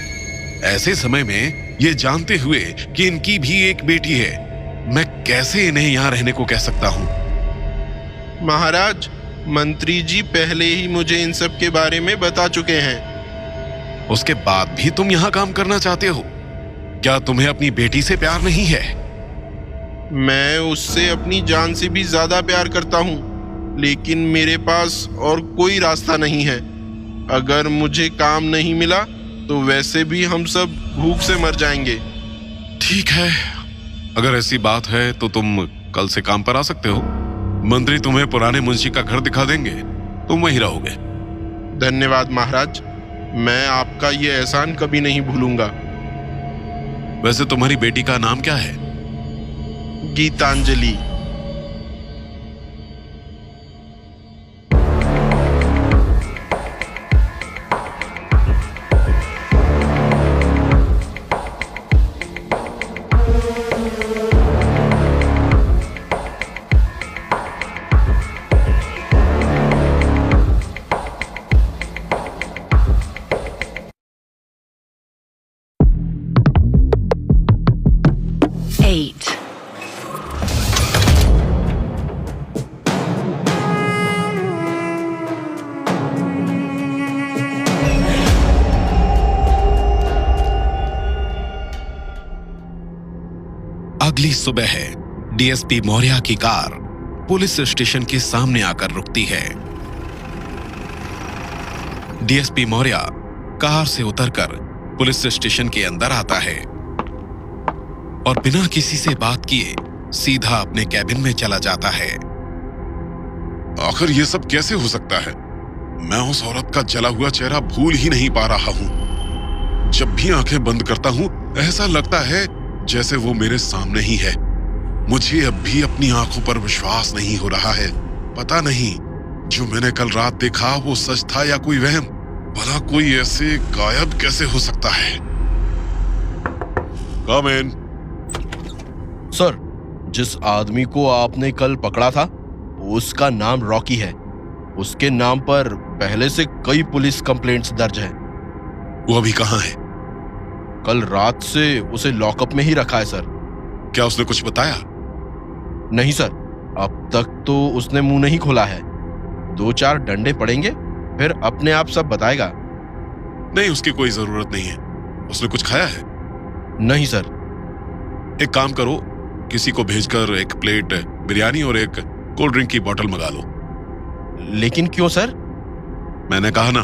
B: ऐसे समय में ये जानते हुए कि इनकी भी एक बेटी है, मैं कैसे इन्हें यहां रहने को कह सकता हूं?
G: महाराज, मंत्री जी पहले ही मुझे इन सब के बारे में बता चुके हैं।
B: उसके बाद भी तुम यहां काम करना चाहते हो? क्या तुम्हें अपनी बेटी से प्यार नहीं है?
G: मैं उससे अपनी जान से भी ज्यादा प्यार करता हूँ, लेकिन मेरे पास और कोई रास्ता नहीं है। अगर मुझे काम नहीं मिला तो वैसे भी हम सब भूख से मर जाएंगे।
F: ठीक है, अगर ऐसी बात है तो तुम कल से काम पर आ सकते हो। मंत्री तुम्हें पुराने मुंशी का घर दिखा देंगे, तुम वहीं रहोगे।
G: धन्यवाद महाराज, मैं आपका ये एहसान कभी नहीं भूलूंगा।
F: वैसे तुम्हारी बेटी का नाम क्या है?
G: गीतांजलि।
B: अगली सुबह है। डीएसपी मौर्य की कार पुलिस स्टेशन के सामने आकर रुकती है। डीएसपी मौर्य कार से उतरकर पुलिस स्टेशन के अंदर आता है और बिना किसी से बात किए सीधा अपने कैबिन में चला जाता है।
F: आखिर ये सब कैसे हो सकता है? मैं उस औरत का जला हुआ चेहरा भूल ही नहीं पा रहा हूं। जब भी आंखें बंद करता हूं ऐसा लगता है जैसे वो मेरे सामने ही है। मुझे अब भी अपनी आंखों पर विश्वास नहीं हो रहा है। पता नहीं जो मैंने कल रात देखा वो सच था या कोई वहम। भला कोई ऐसे गायब कैसे हो सकता है? कम इन।
A: सर, जिस आदमी को आपने कल पकड़ा था उसका नाम रॉकी है। उसके नाम पर पहले से कई पुलिस कंप्लेंट्स दर्ज हैं।
F: वो अभी कहाँ है?
A: कल रात से उसे लॉकअप में ही रखा है सर।
F: क्या उसने कुछ बताया?
A: नहीं सर, अब तक तो उसने मुंह नहीं खोला है। 2-4 डंडे पड़ेंगे फिर अपने आप सब बताएगा।
F: नहीं, उसकी कोई जरूरत नहीं है। उसने कुछ खाया है?
A: नहीं सर।
F: एक काम करो, किसी को भेजकर एक प्लेट बिरयानी और एक कोल्ड ड्रिंक की बोतल मंगा लो।
A: लेकिन क्यों सर?
F: मैंने कहा ना,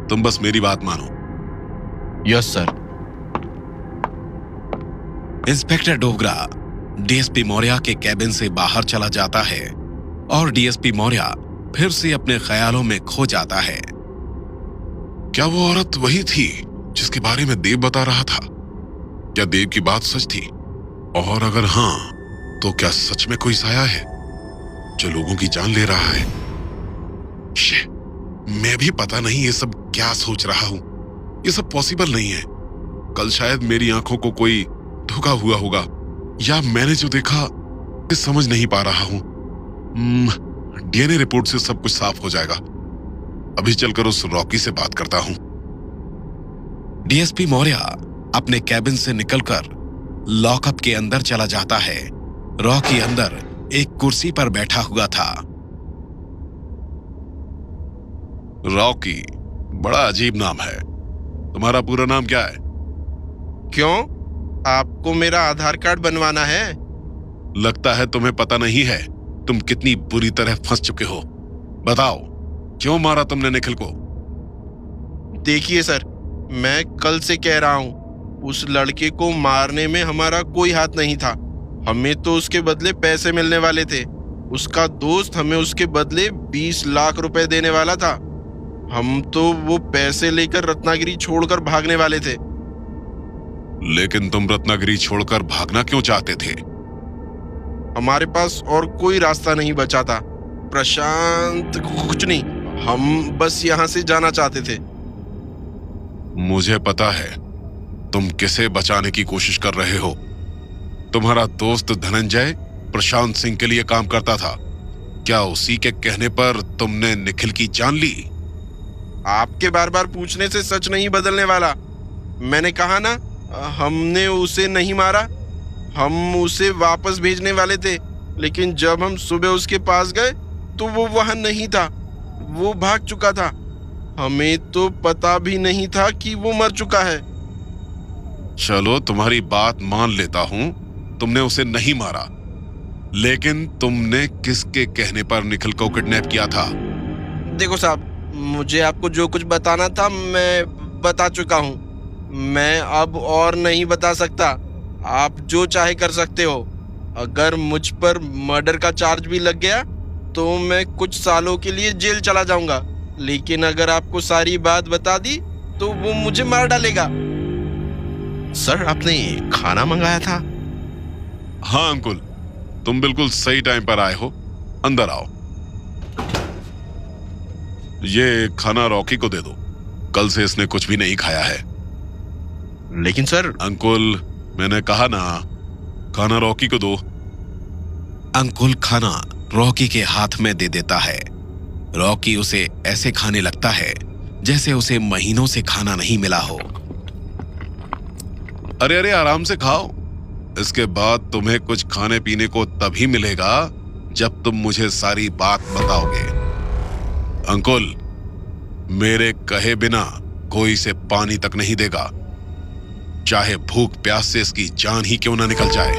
F: तुम बस मेरी बात मानो।
A: Yes sir.
B: Inspector Dogra DSP Maurya के कैबिन से बाहर चला जाता है और डीएसपी मौर्य फिर से अपने ख्यालों में खो जाता है।
F: क्या वो औरत वही थी जिसके बारे में देव बता रहा था? क्या देव की बात सच थी? और अगर हां, तो क्या सच में कोई साया है जो लोगों की जान ले रहा है? मैं भी पता नहीं ये सब क्या सोच रहा हूं। ये सब पॉसिबल नहीं है। कल शायद मेरी आंखों को कोई धोखा हुआ होगा, या मैंने जो देखा मैं समझ नहीं पा रहा हूं। डीएनए रिपोर्ट से सब कुछ साफ हो जाएगा। अभी चलकर उस रॉकी से बात करता हूं।
B: डीएसपी मौर्य अपने कैबिन से निकलकर लॉकअप के अंदर चला जाता है। रॉकी अंदर एक कुर्सी पर बैठा हुआ था।
F: रॉकी बड़ा अजीब नाम है। तुम्हारा पूरा नाम क्या है?
G: क्यों, आपको मेरा आधार कार्ड बनवाना है?
F: लगता है तुम्हें पता नहीं है तुम कितनी बुरी तरह फंस चुके हो। बताओ, क्यों मारा तुमने निखिल को?
G: देखिए सर, मैं कल से कह रहा हूं, उस लड़के को मारने में हमारा कोई हाथ नहीं था। हमें तो उसके बदले पैसे मिलने वाले थे। उसका दोस्त हमें उसके बदले 20 लाख रुपए देने वाला था। हम तो वो पैसे लेकर रत्नागिरी छोड़कर भागने वाले थे।
F: लेकिन तुम रत्नागिरी छोड़कर भागना क्यों चाहते थे?
G: हमारे पास और कोई रास्ता नहीं बचा था प्रशांत, कुछ नहीं, हम बस यहाँ से जाना चाहते थे।
F: मुझे पता है तुम किसे बचाने की कोशिश कर रहे हो। तुम्हारा दोस्त धनंजय प्रशांत सिंह के लिए काम करता था। क्या उसी के कहने पर तुमने निखिल की जान ली?
G: आपके बार बार पूछने से सच नहीं बदलने वाला। मैंने कहा ना, हमने उसे नहीं मारा। हम उसे वापस भेजने वाले थे, लेकिन जब हम सुबह उसके पास गए तो वो वहां नहीं था। वो भाग चुका था। हमें तो पता भी नहीं था कि वो मर चुका है।
F: चलो, तुम्हारी बात मान लेता हूं, तुमने उसे नहीं मारा, लेकिन तुमने किसके कहने पर निखिल को किडनैप किया था?
G: देखो साहब, मुझे आपको जो कुछ बताना था मैं बता चुका हूँ। मैं अब और नहीं बता सकता। आप जो चाहे कर सकते हो। अगर मुझ पर मर्डर का चार्ज भी लग गया तो मैं कुछ सालों के लिए जेल चला जाऊंगा, लेकिन अगर आपको सारी बात बता दी तो वो मुझे मार डालेगा।
A: सर, आपने खाना मंगाया था?
F: हाँ अंकुल, तुम बिल्कुल सही टाइम पर आए हो। अंदर आओ। ये खाना रॉकी को दे दो। कल से इसने कुछ भी नहीं खाया है।
A: लेकिन सर।
F: अंकुल, मैंने कहा ना, खाना रॉकी को दो।
B: अंकुल खाना रॉकी के हाथ में दे देता है। रॉकी उसे ऐसे खाने लगता है जैसे उसे महीनों से खाना नहीं मिला हो।
F: अरे अरे, आराम से खाओ। इसके बाद तुम्हें कुछ खाने पीने को तभी मिलेगा जब तुम मुझे सारी बात बताओगे। अंकुल, मेरे कहे बिना कोई से पानी तक नहीं देगा, चाहे भूख प्यास से इसकी जान ही क्यों ना निकल जाए।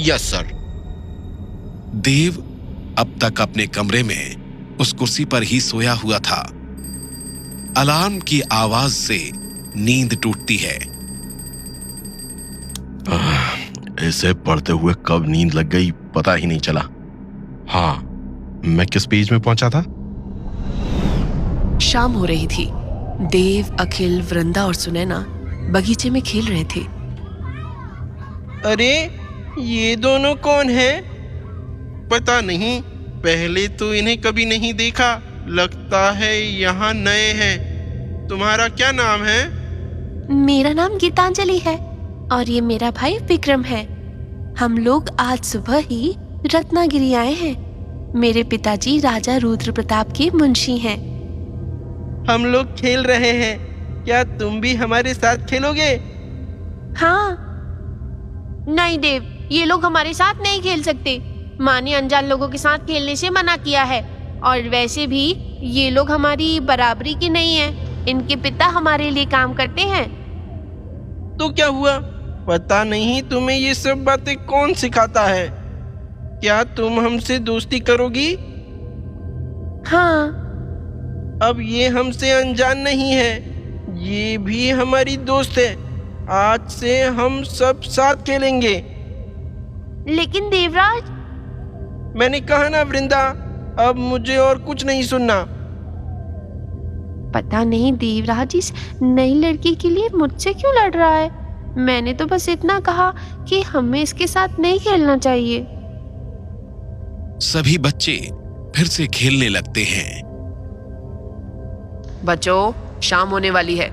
A: Yes sir.
B: देव अब तक अपने कमरे में उस कुर्सी पर ही सोया हुआ था। अलार्म की आवाज से नींद टूटती है।
A: इसे पढ़ते हुए कब नींद लग गई पता ही नहीं चला। हाँ, मैं किस पेज में पहुंचा था?
H: शाम हो रही थी। देव, अखिल, वृंदा और सुनैना बगीचे में खेल रहे थे।
G: अरे, ये दोनों कौन हैं? पता नहीं, पहले तो इन्हें कभी नहीं देखा। लगता है यहाँ नए हैं। तुम्हारा क्या नाम है?
J: मेरा नाम गीतांजलि है और ये मेरा भाई विक्रम है। हम लोग आज सुबह ही रत्नागिरी आए हैं। मेरे पिताजी राजा रुद्र प्रताप के मुंशी हैं।
G: हम लोग खेल रहे हैं।
D: क्या तुम भी हमारे साथ खेलोगे?
J: हाँ। नहीं देव, ये लोग हमारे साथ नहीं खेल सकते। माँ ने अनजान लोगों के साथ खेलने से मना किया है, और वैसे भी ये लोग हमारी बराबरी के नहीं है। इनके पिता हमारे लिए काम करते हैं।
D: तो क्या हुआ? पता नहीं तुम्हें ये सब बातें कौन सिखाता है। क्या तुम हमसे दोस्ती करोगी?
J: हाँ।
D: अब ये हमसे अनजान नहीं है, ये भी हमारी दोस्त है। आज से हम सब साथ खेलेंगे।
J: लेकिन देवराज।
D: मैंने कहा ना वृंदा, अब मुझे और कुछ नहीं सुनना।
J: पता नहीं देवराज इस नई लड़की के लिए मुझसे क्यों लड़ रहा है। मैंने तो बस इतना कहा कि हमें इसके साथ नहीं खेलना चाहिए।
B: सभी बच्चे फिर से खेलने लगते हैं।
H: बच्चों, शाम होने वाली है।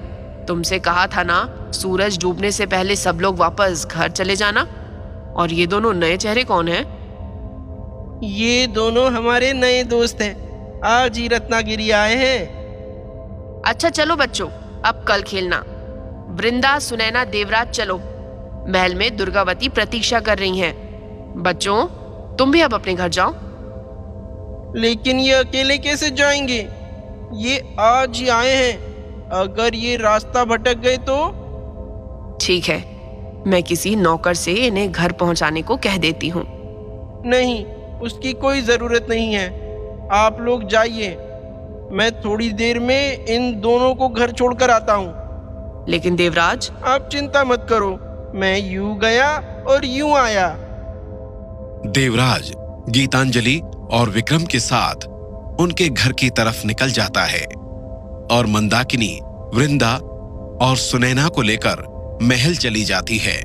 H: तुमसे कहा था ना, सूरज डूबने से पहले सब लोग वापस घर चले जाना। और ये दोनों नए चेहरे कौन हैं?
D: ये दोनों हमारे नए दोस्त हैं, आज ही रत्नागिरी आए हैं।
H: अच्छा चलो बच्चों, अब कल खेलना। वृंदा, सुनैना, देवराज, चलो। महल में दुर्गावती प्रतीक्षा कर रही हैं। बच्चों, तुम भी अब अपने घर जाओ।
D: लेकिन ये अकेले कैसे जाएंगे? ये आज ही आए हैं। अगर ये रास्ता भटक गए तो?
H: ठीक है, मैं किसी नौकर से इन्हें घर पहुंचाने को कह देती हूँ।
D: नहीं, उसकी कोई जरूरत नहीं है। आप लोग जाइए, मैं थोड़ी देर में इन दोनों को घर छोड़कर आता हूँ।
H: लेकिन देवराज।
D: आप चिंता मत करो, मैं यूं गया और यूं आया।
B: देवराज गीतांजलि और विक्रम के साथ उनके घर की तरफ निकल जाता है और मंदाकिनी, वृंदा और सुनैना को लेकर महल चली जाती है।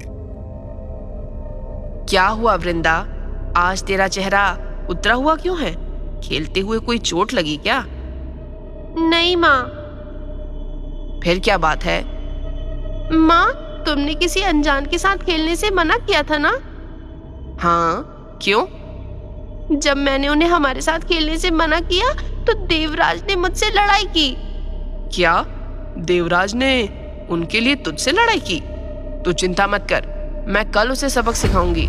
H: क्या हुआ वृंदा, आज तेरा चेहरा उतरा हुआ क्यों है? खेलते हुए कोई चोट लगी क्या?
J: नहीं माँ।
H: फिर क्या बात है?
J: माँ, तुमने किसी अनजान के साथ खेलने से मना किया था ना?
H: हाँ, क्यों?
J: जब मैंने उन्हें हमारे साथ खेलने से मना किया तो देवराज ने मुझसे लड़ाई की।
H: क्या देवराज ने उनके लिए तुझसे लड़ाई की? तू चिंता मत कर, मैं कल उसे सबक सिखाऊंगी।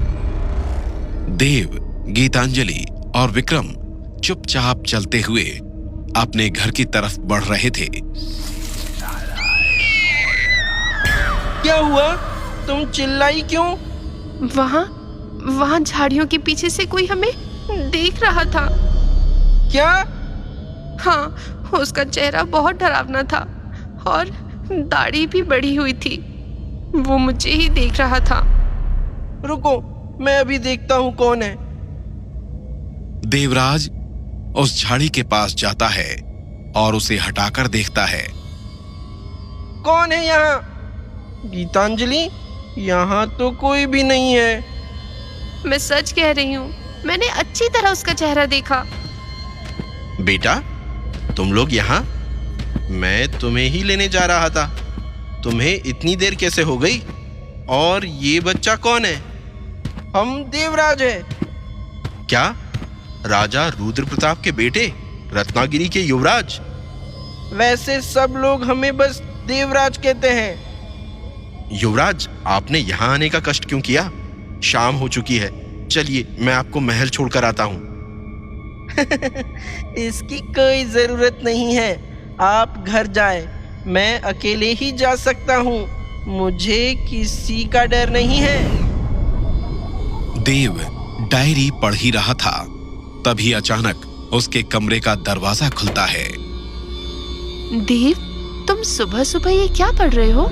B: देव, गीतांजलि और विक्रम चुपचाप चलते हुए अपने घर की तरफ बढ़ रहे थे।
D: क्या हुआ? तुम चिल्लाई क्यों?
J: वहाँ झाड़ियों के पीछे से कोई हमें देख रहा था।
D: क्या?
J: हाँ, उसका चेहरा बहुत डरावना था और दाढ़ी भी बढ़ी हुई थी। वो मुझे ही देख रहा था।
D: रुको, मैं अभी देखता हूँ कौन है।
B: देवराज उस झाड़ी के पास जाता है और उसे हटाकर देखता है।
D: कौन है यहाँ? गीतांजलि, यहाँ तो कोई भी नहीं है।
J: मैं सच कह रही हूँ, मैंने अच्छी तरह उसका चेहरा देखा।
A: बेटा, तुम लोग यहाँ? मैं तुम्हें ही लेने जा रहा था। तुम्हें इतनी देर कैसे हो गई? और ये बच्चा कौन है?
D: हम देवराज हैं।
A: क्या? राजा रुद्र प्रताप के बेटे, रत्नागिरी के युवराज?
D: वैसे सब लोग हमें बस देवराज कहते हैं।
A: युवराज, आपने यहाँ आने का कष्ट क्यों किया? शाम हो चुकी है, चलिए मैं आपको महल छोड़कर आता हूँ।
D: इसकी कोई जरूरत नहीं है, आप घर जाएं। मैं अकेले ही जा सकता हूँ, मुझे किसी का डर नहीं है।
B: देव डायरी पढ़ ही रहा था, तभी अचानक उसके कमरे का दरवाजा खुलता है।
J: देव, तुम सुबह सुबह ये क्या पढ़ रहे हो?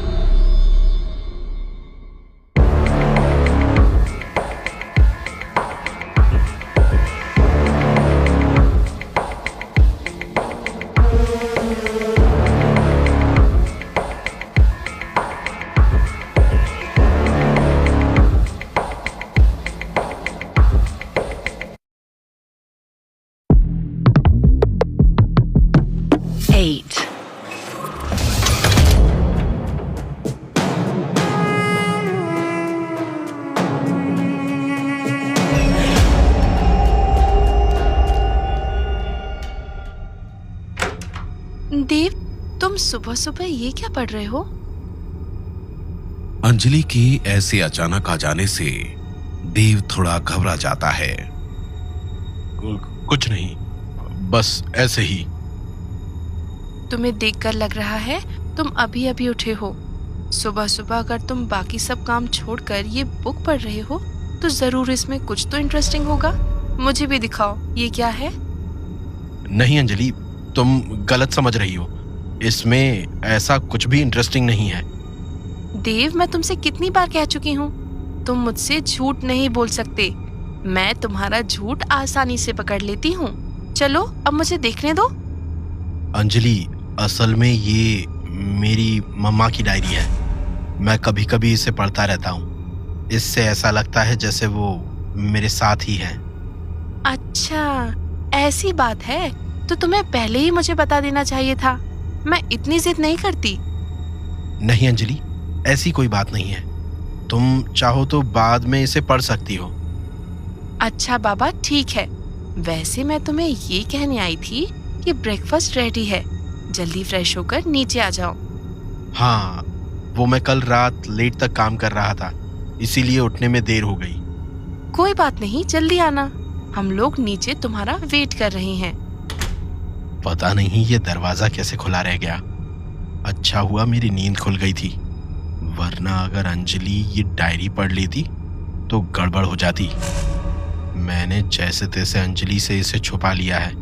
H: तुम सुबह सुबह ये क्या पढ़ रहे हो?
B: अंजलि की ऐसे अचानक आ जाने से देव थोड़ा घबरा जाता है।
A: कुछ नहीं, बस ऐसे ही।
H: तुम्हें देखकर लग रहा है तुम अभी अभी उठे हो। सुबह सुबह अगर तुम बाकी सब काम छोड़कर ये बुक पढ़ रहे हो तो जरूर इसमें कुछ तो इंटरेस्टिंग होगा। मुझे भी दिखाओ, ये क्या है?
A: नहीं अंजलि, तुम गलत समझ रही हो। इसमें ऐसा कुछ भी इंटरेस्टिंग नहीं है।
H: देव, मैं तुमसे कितनी बार कह चुकी हूँ, तुम मुझसे झूठ नहीं बोल सकते। मैं तुम्हारा झूठ आसानी से पकड़ लेती हूँ। चलो अब मुझे देखने दो।
A: अंजलि, असल में ये मेरी मम्मा की डायरी है। मैं कभी कभी इसे पढ़ता रहता हूँ। इससे ऐसा लगता है जैसे वो मेरे साथ ही है।
H: अच्छा, ऐसी बात है तो तुम्हें पहले ही मुझे बता देना चाहिए था। मैं इतनी जिद नहीं करती।
A: नहीं अंजलि, ऐसी कोई बात नहीं है। तुम चाहो तो बाद में इसे पढ़ सकती हो।
H: अच्छा बाबा, ठीक है। वैसे मैं तुम्हें ये कहने आई थी कि ब्रेकफास्ट रेडी है, जल्दी फ्रेश होकर नीचे आ जाओ।
A: हाँ, वो मैं कल रात लेट तक काम कर रहा था, इसीलिए उठने में देर हो गई।
H: कोई बात नहीं, जल्दी आना। हम लोग नीचे तुम्हारा वेट कर रहे हैं।
A: पता नहीं ये दरवाजा कैसे खुला रह गया। अच्छा हुआ मेरी नींद खुल गई थी, वरना अगर अंजलि ये डायरी पढ़ लेती तो गड़बड़ हो जाती। मैंने जैसे तैसे अंजलि से इसे छुपा लिया है।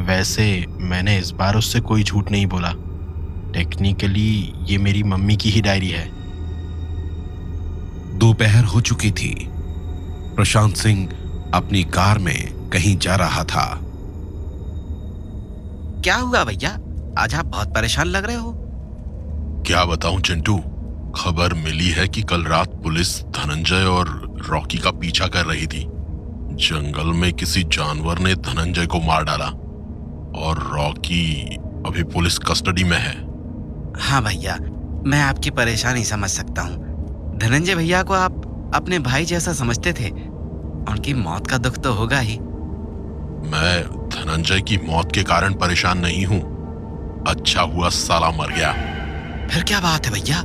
A: वैसे मैंने इस बार उससे कोई झूठ नहीं बोला। टेक्निकली ये मेरी मम्मी की ही डायरी है।
B: दोपहर हो चुकी थी। प्रशांत सिंह अपनी कार में कहीं जा रहा था।
E: क्या हुआ भैया, आज आप बहुत परेशान लग रहे हो।
F: क्या बताऊं चिंटू, खबर मिली है कि कल रात पुलिस धनंजय और रॉकी का पीछा कर रही थी। जंगल में किसी जानवर ने धनंजय को मार डाला और रॉकी अभी पुलिस कस्टडी में है।
E: हाँ भैया, मैं आपकी परेशानी समझ सकता हूँ। धनंजय भैया को आप अपने भाई जैसा समझते थे, उनकी मौत का दुख तो होगा ही।
F: मैं धनंजय की मौत के कारण परेशान नहीं हूँ। अच्छा हुआ साला मर गया।
E: फिर क्या बात है भैया?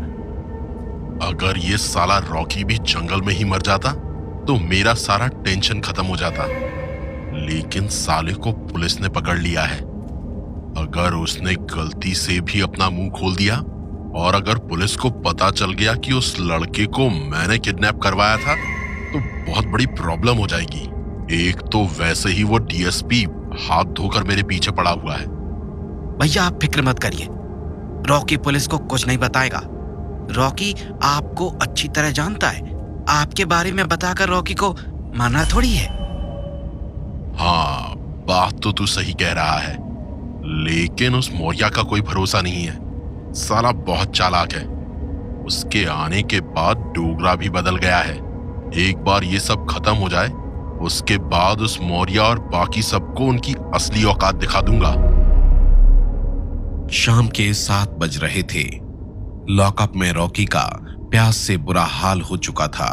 F: अगर ये साला रॉकी भी जंगल में ही मर जाता तो मेरा सारा टेंशन खत्म हो जाता। लेकिन साले को पुलिस ने पकड़ लिया है। अगर उसने गलती से भी अपना मुंह खोल दिया और अगर पुलिस को पता चल गया कि उस लड़के को मैंने किडनैप करवाया था तो बहुत बड़ी प्रॉब्लम हो जाएगी। एक तो वैसे ही वो डीएसपी हाथ धोकर मेरे पीछे पड़ा हुआ है।
E: भैया आप फिक्र मत करिए, रॉकी पुलिस को कुछ नहीं बताएगा। रॉकी आपको अच्छी तरह जानता है। आपके बारे में बताकर रॉकी को मारना थोड़ी है।
F: हाँ, बात तो तू सही कह रहा है, लेकिन उस मौर्या का कोई भरोसा नहीं है। साला बहुत चालाक है। उसके आने के बाद डोगरा भी बदल गया है। एक बार ये सब खत्म हो जाए, उसके बाद उस मौर्या और बाकी सबको उनकी असली औकात दिखा दूंगा।
B: शाम के 7 बज रहे थे। लॉकअप में रॉकी का प्यास से बुरा हाल हो चुका था।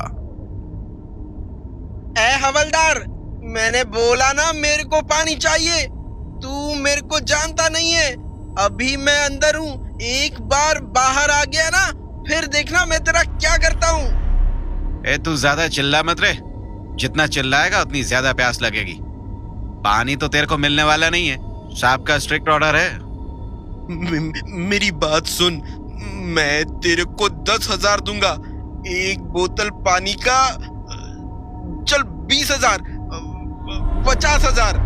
G: ए हवलदार, मैंने बोला ना मेरे को पानी चाहिए। तू मेरे को जानता नहीं है। अभी मैं अंदर हूँ, एक बार बाहर आ गया ना फिर देखना मैं तेरा क्या करता हूँ।
E: ए तू ज्यादा चिल्ला मत रे। जितना चिल्लाएगा उतनी ज्यादा प्यास लगेगी। पानी तो तेरे को मिलने वाला नहीं है, साहब का स्ट्रिक्ट ऑर्डर है।
G: मेरी बात सुन, मैं तेरे को 10,000 दूंगा एक बोतल पानी का। चल 20,000, 50,000।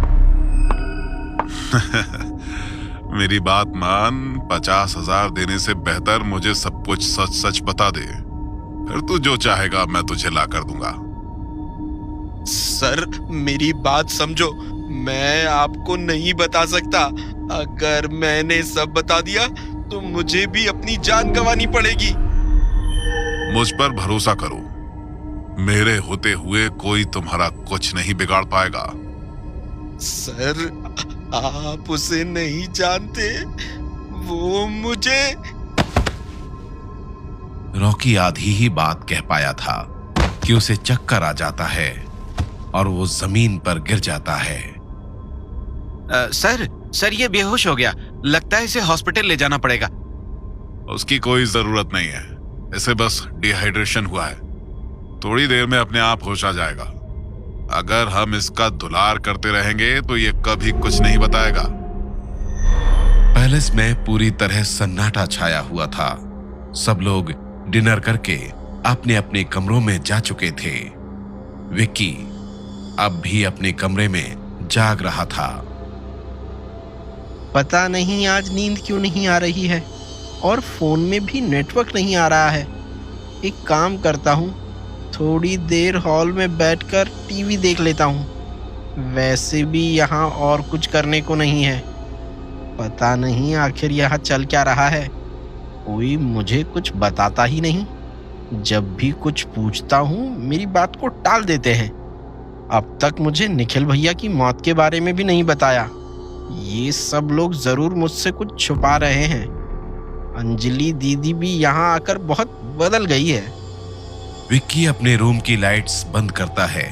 F: मेरी बात मान, 50,000 देने से बेहतर मुझे सब कुछ सच सच बता दे, फिर तू जो चाहेगा मैं तुझे ला कर दूंगा।
G: सर मेरी बात समझो, मैं आपको नहीं बता सकता। अगर मैंने सब बता दिया तो मुझे भी अपनी जान गंवानी पड़ेगी।
F: मुझ पर भरोसा करो, मेरे होते हुए कोई तुम्हारा कुछ नहीं बिगाड़ पाएगा।
G: सर आप उसे नहीं जानते, वो मुझे।
B: रॉकी आधी ही बात कह पाया था कि उसे चक्कर आ जाता है और वो जमीन पर गिर जाता है।
E: सर सर ये बेहोश हो गया, लगता है इसे हॉस्पिटल ले जाना पड़ेगा।
F: उसकी कोई जरूरत नहीं है, इसे बस डिहाइड्रेशन हुआ है, थोड़ी देर में अपने आप होश आ जाएगा। अगर हम इसका दुलार करते रहेंगे तो ये कभी कुछ नहीं बताएगा।
B: पैलेस में पूरी तरह सन्नाटा छाया हुआ था। सब लोग डिनर करके अपने अपने कमरों में जा चुके थे। विक्की अब भी अपने कमरे में जाग रहा था।
D: पता नहीं आज नींद क्यों नहीं आ रही है और फोन में भी नेटवर्क नहीं आ रहा है। एक काम करता हूँ, थोड़ी देर हॉल में बैठकर टीवी देख लेता हूँ। वैसे भी यहाँ और कुछ करने को नहीं है। पता नहीं आखिर यहाँ चल क्या रहा है, कोई मुझे कुछ बताता ही नहीं। जब भी कुछ पूछता हूँ मेरी बात को टाल देते हैं। अब तक मुझे निखिल भैया की मौत के बारे में भी नहीं बताया। ये सब लोग जरूर मुझसे कुछ छुपा रहे हैं। अंजलि दीदी भी यहाँ आकर बहुत बदल गई है।
B: विक्की अपने रूम की लाइट्स बंद करता है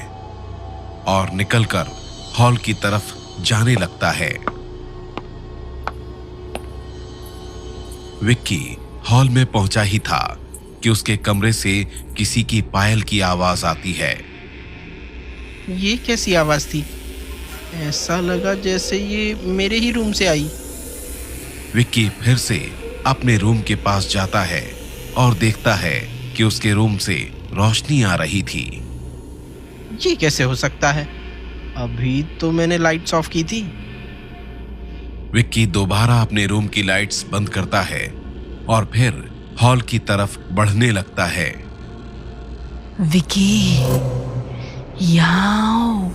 B: और निकलकर हॉल की तरफ जाने लगता है। विक्की हॉल में पहुंचा ही था कि उसके कमरे से किसी की पायल की आवाज आती है।
D: ये कैसी आवाज थी? ऐसा लगा जैसे ये मेरे ही रूम से आई।
B: विक्की फिर से अपने रूम के पास जाता है और देखता है कि उसके रूम से रोशनी आ रही थी।
D: ये कैसे हो सकता है? अभी तो मैंने लाइट्स ऑफ की थी।
B: विक्की दोबारा अपने रूम की लाइट्स बंद करता है और फिर हॉल की तरफ बढ़ने लगता है।
C: विकी, यहाँ आओ।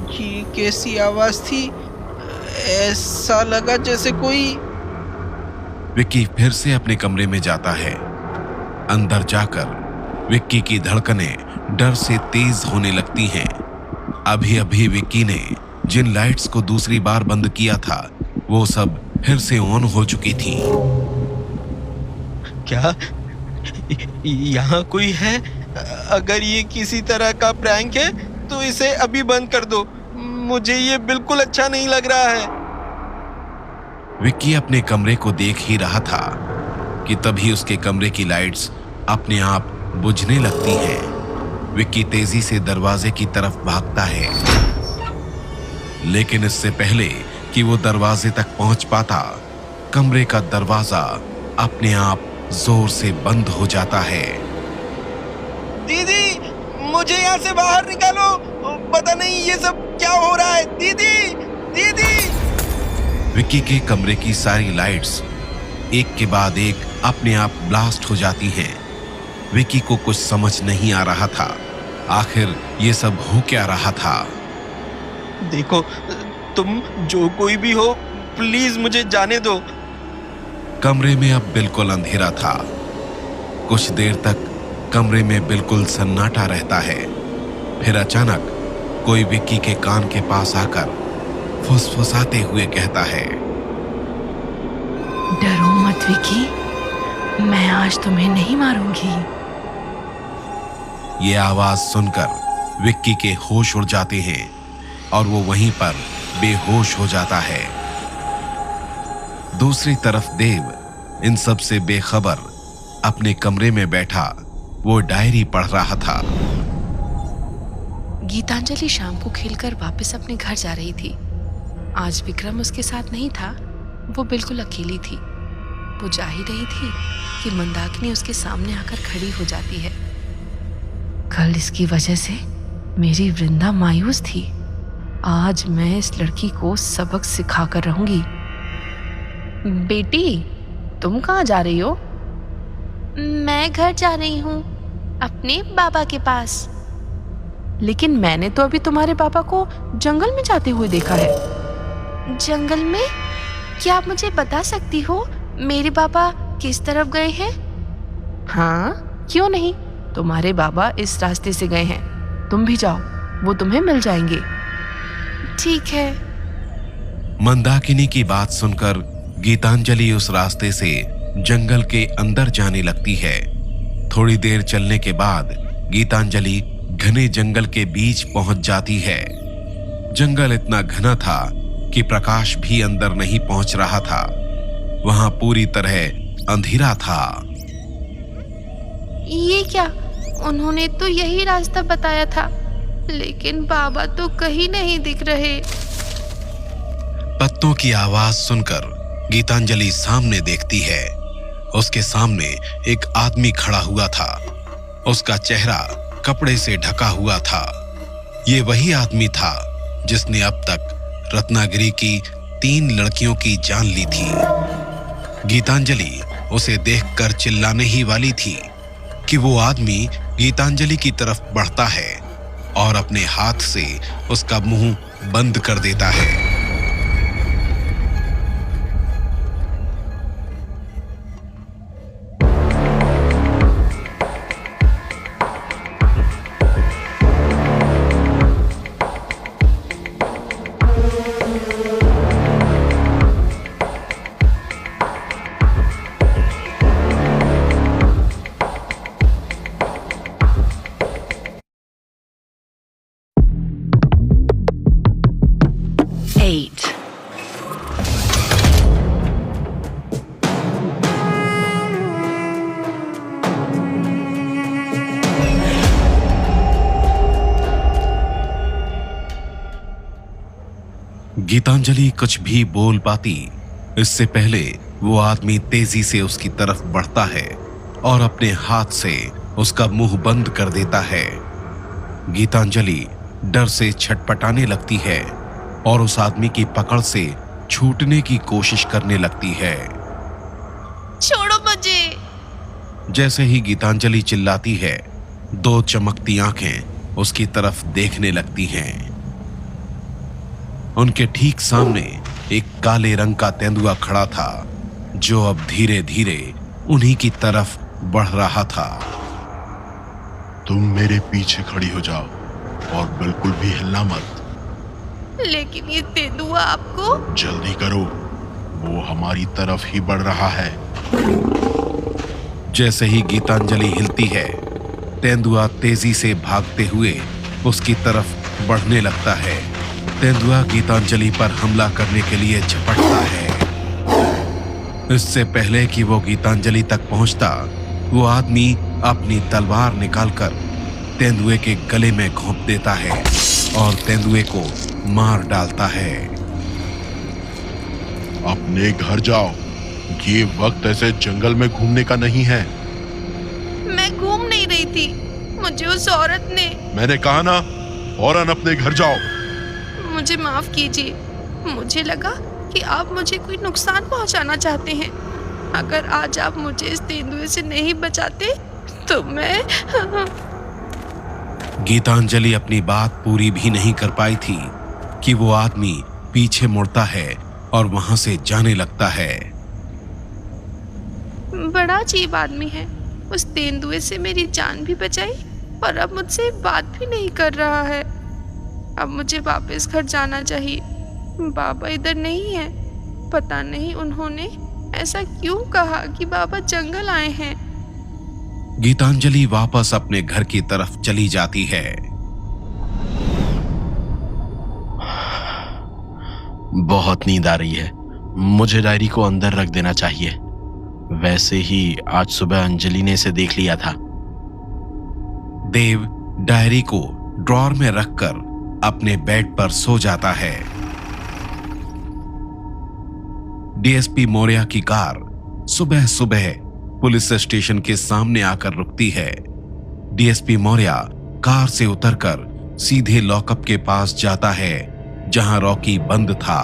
D: ये कैसी आवाज थी? ऐसा लगा जैसे कोई।
B: विक्की फिर से अपने कमरे में जाता है। अंदर जाकर विक्की की धड़कनें डर से तेज होने लगती हैं। अभी अभी विक्की ने जिन लाइट्स को दूसरी बार बंद किया था वो सब फिर से ऑन हो चुकी थी।
D: क्या यहाँ कोई है? अगर ये किसी तरह का प्रैंक है तो इसे अभी बंद कर दो। मुझे ये बिल्कुल अच्छा नहीं लग रहा है।
B: विक्की अपने कमरे को देख ही रहा था कि तभी उसके कमरे की लाइट्स अपने आप बुझने लगती हैं। विक्की तेजी से दरवाजे की तरफ भागता है, लेकिन इससे पहले कि वो दरवाजे तक पहुंच पाता, कमरे का दरवाजा अपने आप जोर से बंद हो जाता है।
D: दीदी, मुझे यहाँ से बाहर निकालो। पता नहीं ये सब क्या हो रहा है। दीदी, दीदी।
B: विक्की के कमरे की सारी लाइट्स एक के बाद एक अपने आप ब्लास्ट हो जाती हैं। विक्की को कुछ समझ नहीं आ रहा था, आखिर ये सब हो क्या रहा था।
D: देखो, तुम जो कोई भी हो, प्लीज मुझे जाने दो।
B: कमरे में अब बिल्कुल अंधेरा था। कुछ देर तक कमरे में बिल्कुल सन्नाटा रहता है। फिर अचानक कोई विक्की के कान के पास आकर फुसफुसाते हुए कहता है,
C: डरो मत विकी, मैं आज तुम्हें नहीं मारूंगी।
B: ये आवाज सुनकर विक्की के होश उड़ जाते हैं और वो वहीं पर बेहोश हो जाता है। दूसरी तरफ देव इन सब से बेखबर अपने कमरे में बैठा वो डायरी पढ़ रहा था।
H: गीतांजलि शाम को खेलकर वापस अपने घर जा रही थी। आज विक्रम उसके साथ नहीं था, वो बिल्कुल अकेली थी। वो जा ही रही थी कि मंदाकिनी उसके सामने आकर खड़ी हो जाती है। कल इसकी वजह से मेरी वृंदा मायूस थी। आज मैं इस लड़की को सबक सिखा कर रहूंगी। बेटी, तुम कहाँ जा रही हो?
J: मैं घर जा रही हूँ, अपने बाबा के पास।
H: लेकिन मैंने तो अभी तुम्हारे पापा को जंगल में जाते हुए देखा है।
J: जंगल में? क्या आप मुझे बता सकती हो मेरे बाबा किस तरफ गए हैं?
H: हाँ, क्यों नहीं, तुम्हारे बाबा इस रास्ते से गए हैं। तुम भी जाओ, वो तुम्हें मिल जाएंगे।
J: ठीक है।
B: मंदाकिनी की बात सुनकर गीतांजलि उस रास्ते से जंगल के अंदर जाने लगती है। थोड़ी देर चलने के बाद गीतांजलि घने जंगल के बीच पहुंच जाती है। जंगल इतना घना था कि प्रकाश भी अंदर नहीं पहुंच रहा था। वहां पूरी तरह अंधेरा था।
J: ये क्या? उन्होंने तो यही रास्ता बताया था, लेकिन बाबा तो कहीं नहीं दिख रहे।
B: पत्तों की आवाज सुनकर गीतांजलि सामने देखती है। उसके सामने एक आदमी खड़ा हुआ था। उसका चेहरा कपड़े से ढका हुआ था। ये वही आदमी था जिसने अब तक रत्नागिरी की 3 लड़कियों की जान ली थी। गीतांजलि उसे देखकर चिल्लाने ही वाली थी कि वो आदमी गीतांजलि की तरफ बढ़ता है और अपने हाथ से उसका मुंह बंद कर देता है। गीतांजलि कुछ भी बोल पाती इससे पहले वो आदमी तेजी से उसकी तरफ बढ़ता है और अपने हाथ से उसका मुंह बंद कर देता है। गीतांजलि डर से छटपटाने लगती है और उस आदमी की पकड़ से छूटने की कोशिश करने लगती है।
J: छोड़ो मुझे।
B: जैसे ही गीतांजलि चिल्लाती है, 2 चमकती आंखें उसकी तरफ देखने लगती हैं। उनके ठीक सामने एक काले रंग का तेंदुआ खड़ा था जो अब धीरे धीरे उन्हीं की तरफ बढ़ रहा था।
A: तुम मेरे पीछे खड़ी हो जाओ और बिल्कुल भी हिलना मत।
J: लेकिन ये तेंदुआ आपको।
A: जल्दी करो, वो हमारी तरफ ही बढ़ रहा है।
B: जैसे ही गीतांजलि हिलती है, तेंदुआ तेजी से भागते हुए उसकी तरफ बढ़ने लगता है। तेंदुआ गीतांजलि पर हमला करने के लिए झपटता है। इससे पहले कि वो गीतांजलि तक पहुंचता, वो आदमी अपनी तलवार निकालकर तेंदुए के गले में घोंप देता है और तेंदुए को मार डालता है।
A: अपने घर जाओ, ये वक्त ऐसे जंगल में घूमने का नहीं है।
J: मैं घूम नहीं रही थी, मुझे उस औरत ने।
A: मैंने कहा ना, फौरन अपने घर जाओ।
J: मुझे माफ कीजिए, मुझे लगा कि आप मुझे कोई नुकसान पहुंचाना चाहते हैं। अगर आज आप मुझे इस तेंदुए से नहीं बचाते तो मैं।
B: गीतांजलि अपनी बात पूरी भी नहीं कर पाई थी कि वो आदमी पीछे मुड़ता है और वहां से जाने लगता है।
J: बड़ा अजीब आदमी है, उस तेंदुए से मेरी जान भी बचाई और अब मुझसे बात भी नहीं कर रहा है। अब मुझे वापस घर जाना चाहिए। बाबा इधर नहीं है। पता नहीं उन्होंने ऐसा क्यों कहा कि बाबा जंगल आए हैं।
B: गीतांजलि वापस अपने घर की तरफ चली जाती है।
A: बहुत नींद आ रही है, मुझे डायरी को अंदर रख देना चाहिए। वैसे ही आज सुबह अंजलि ने इसे देख लिया था।
B: देव डायरी को ड्रॉर में रखकर अपने बेड पर सो जाता है। डीएसपी मौर्य की कार सुबह सुबह पुलिस स्टेशन के सामने आकर रुकती है। डीएसपी मौर्य कार से उतरकर सीधे लॉकअप के पास जाता है जहां रॉकी बंद था।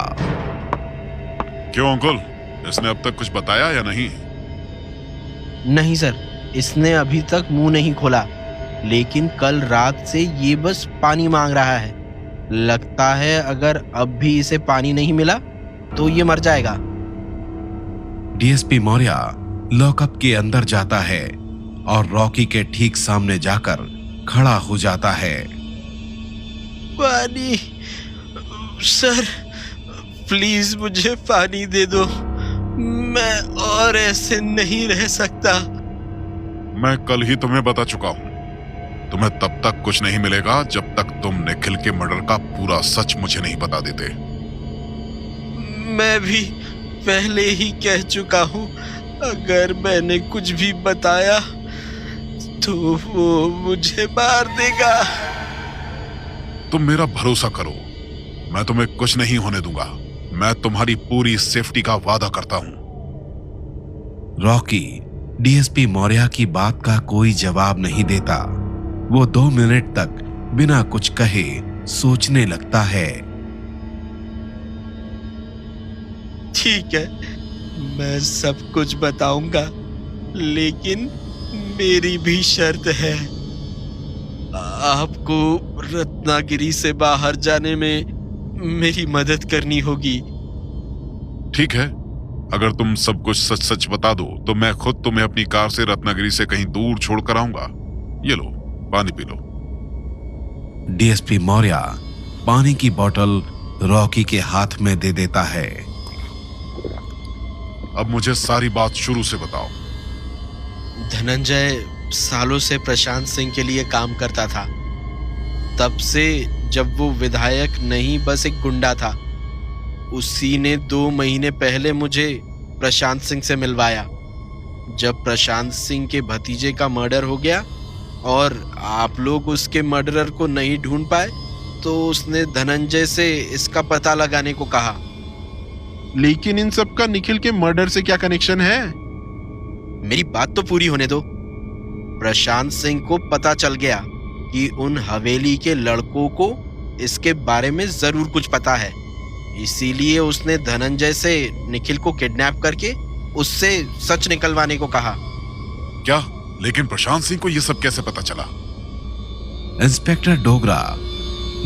F: क्यों अंकुल, इसने अब तक कुछ बताया या नहीं?
D: नहीं सर, इसने अभी तक मुंह नहीं खोला, लेकिन कल रात से ये बस पानी मांग रहा है। लगता है अगर अब भी इसे पानी नहीं मिला तो ये मर जाएगा।
B: डीएसपी मौर्य लॉकअप के अंदर जाता है और रॉकी के ठीक सामने जाकर खड़ा हो जाता है।
D: पानी सर, प्लीज मुझे पानी दे दो, मैं और ऐसे नहीं रह सकता।
F: मैं कल ही तुम्हें बता चुका हूं, तुम्हें तब तक कुछ नहीं मिलेगा जब तक तुम निखिल के मर्डर का पूरा सच मुझे नहीं बता देते।
G: मैं भी पहले ही कह चुका हूँ, अगर मैंने कुछ भी बताया तो वो मुझे मार देगा।
F: तुम मेरा भरोसा करो, मैं तुम्हें कुछ नहीं होने दूंगा। मैं तुम्हारी पूरी सेफ्टी का वादा करता हूं।
B: रॉकी डीएसपी मौर्य की बात का कोई जवाब नहीं देता। वो 2 मिनट तक बिना कुछ कहे सोचने लगता है।
G: ठीक है, मैं सब कुछ बताऊंगा, लेकिन मेरी भी शर्त है। आपको रत्नागिरी से बाहर जाने में मेरी मदद करनी होगी।
F: ठीक है, अगर तुम सब कुछ सच सच बता दो तो मैं खुद तुम्हें अपनी कार से रत्नागिरी से कहीं दूर छोड़कर आऊंगा। ये लो, पानी पी लो।
B: डीएसपी मौर्य पानी की बोतल रॉकी के हाथ में दे देता है।
F: अब मुझे सारी बात शुरू से बताओ।
G: धनंजय सालों से प्रशांत सिंह के लिए काम करता था। तब से जब वो विधायक नहीं बस एक गुंडा था, उसी ने 2 महीने पहले मुझे प्रशांत सिंह से मिलवाया। जब प्रशांत सिंह के भतीजे का मर्डर हो गया और आप लोग उसके मर्डरर को नहीं ढूंढ पाए, तो उसने धनंजय से इसका पता लगाने को कहा।
A: लेकिन इन सब का निखिल के मर्डर से क्या कनेक्शन है?
G: मेरी बात तो पूरी होने दो। प्रशांत सिंह को पता चल गया कि उन हवेली के लड़कों को इसके बारे में जरूर कुछ पता है, इसीलिए उसने धनंजय से निखिल को किडनैप करके उससे सच निकलवाने को कहा।
F: क्या? लेकिन प्रशांत सिंह को यह सब कैसे पता चला?
B: इंस्पेक्टर डोगरा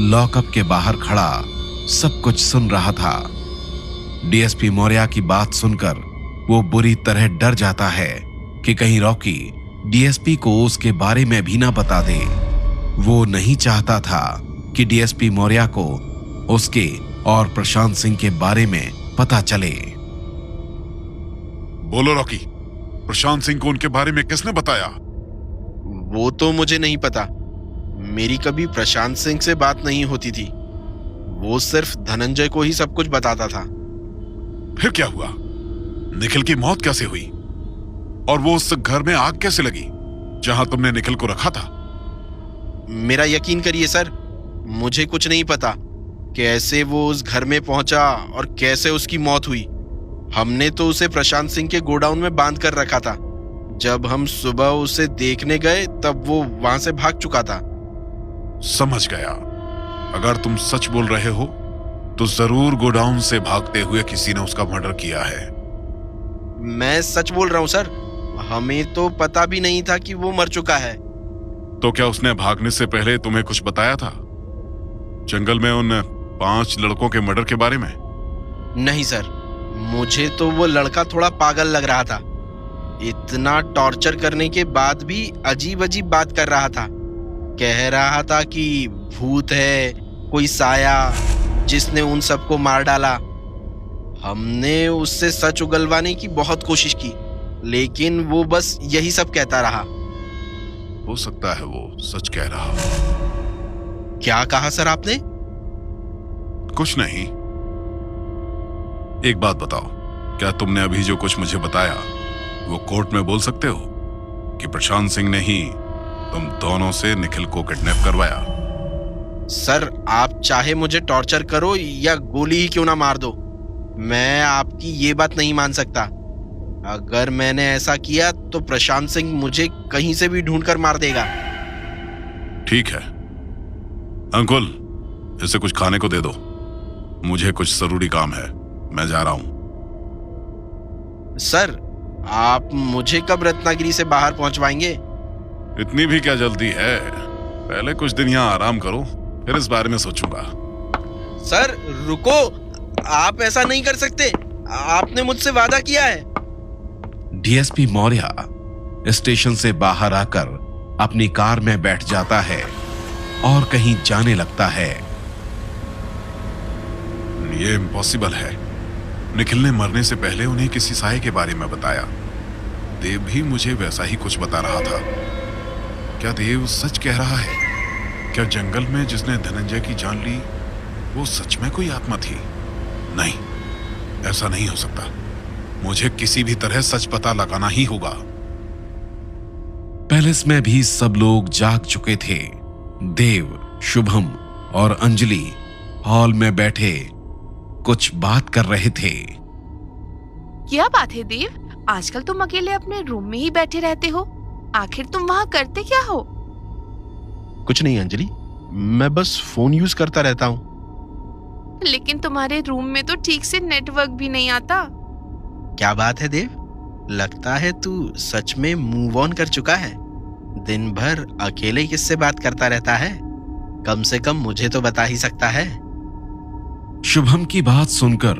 B: लॉकअप के बाहर खड़ा सब कुछ सुन रहा था। डीएसपी मौर्य की बात सुनकर वो बुरी तरह डर जाता है कि कहीं रॉकी डीएसपी को उसके बारे में भी ना बता दे। वो नहीं चाहता था कि डीएसपी मौर्य को उसके और प्रशांत सिंह के बारे में पता चले।
F: बोलो रॉकी, प्रशांत सिंह को उनके बारे में किसने बताया?
G: वो तो मुझे नहीं पता। मेरी कभी प्रशांत सिंह से बात नहीं होती थी। वो सिर्फ धनंजय को ही सब कुछ बताता था।
F: फिर क्या हुआ? निखिल की मौत कैसे हुई? और वो उस घर में आग कैसे लगी जहां तुमने निखिल को रखा था?
G: मेरा यकीन करिए सर, मुझे कुछ नहीं पता कैसे वो उस घर में पहुंचा और कैसे उसकी मौत हुई। हमने तो उसे प्रशांत सिंह के गोडाउन में बांध कर रखा था। जब हम सुबह उसे देखने गए तब वो वहां से भाग चुका था।
F: समझ गया। अगर तुम सच बोल रहे हो तो जरूर गोडाउन से भागते हुए किसी ने उसका मर्डर किया है।
G: मैं सच बोल रहा हूं सर, हमें तो पता भी नहीं था कि वो मर चुका है।
F: तो क्या उसने भागने से पहले तुम्हें कुछ बताया था जंगल में उन 5 लड़कों के मर्डर के बारे में?
G: नहीं सर, मुझे तो वो लड़का थोड़ा पागल लग रहा था। इतना टॉर्चर करने के बाद भी अजीब अजीब बात कर रहा था। कह रहा था कि भूत है, कोई साया जिसने उन सबको मार डाला। हमने उससे सच उगलवाने की बहुत कोशिश की, लेकिन वो बस यही सब कहता रहा।
F: हो सकता है वो सच कह रहा।
G: क्या कहा सर आपने?
F: कुछ नहीं। एक बात बताओ, क्या तुमने अभी जो कुछ मुझे बताया वो कोर्ट में बोल सकते हो कि प्रशांत सिंह ने ही तुम दोनों से निखिल को किडनैप करवाया?
G: सर, आप चाहे मुझे टॉर्चर करो या गोली ही क्यों ना मार दो, मैं आपकी ये बात नहीं मान सकता। अगर मैंने ऐसा किया तो प्रशांत सिंह मुझे कहीं से भी ढूंढकर मार देगा।
F: ठीक है अंकुल, इसे कुछ खाने को दे दो। मुझे कुछ जरूरी काम है, मैं जा रहा हूं।
G: सर, आप मुझे कब रत्नागिरी से बाहर पहुंचवाएंगे?
F: इतनी भी क्या जल्दी है? पहले कुछ दिन यहां आराम करो, फिर इस बारे में सोचूंगा।
G: सर रुको, आप ऐसा नहीं कर सकते। आपने मुझसे वादा किया है।
B: डीएसपी मौर्य स्टेशन से बाहर आकर अपनी कार में बैठ जाता है और कहीं जाने लगता है।
F: ये इम्पॉसिबल है। निखिल ने मरने से पहले उन्हें किसी साये के बारे में बताया। देव भी मुझे वैसा ही कुछ बता रहा था। क्या देव सच कह रहा है? क्या जंगल में जिसने धनंजय की जान ली वो सच में कोई आत्मा थी? नहीं, ऐसा नहीं हो सकता। मुझे किसी भी तरह सच पता लगाना ही होगा।
B: पैलेस में भी सब लोग जाग चुके थे। देव, शुभम और अंजलि हॉल में बैठे कुछ बात कर रहे थे।
H: क्या बात है देव, आजकल तुम अकेले अपने रूम में ही बैठे रहते हो। आखिर तुम वहां करते क्या हो?
A: कुछ नहीं अंजलि, मैं बस फोन यूज करता रहता हूँ।
H: लेकिन तुम्हारे रूम में तो ठीक से नेटवर्क भी नहीं आता।
D: क्या बात है देव, लगता है तू सच में मूव ऑन कर चुका है। दिन भर अकेले किससे बात करता रहता है? कम से कम मुझे तो बता ही सकता है।
B: शुभम की बात सुनकर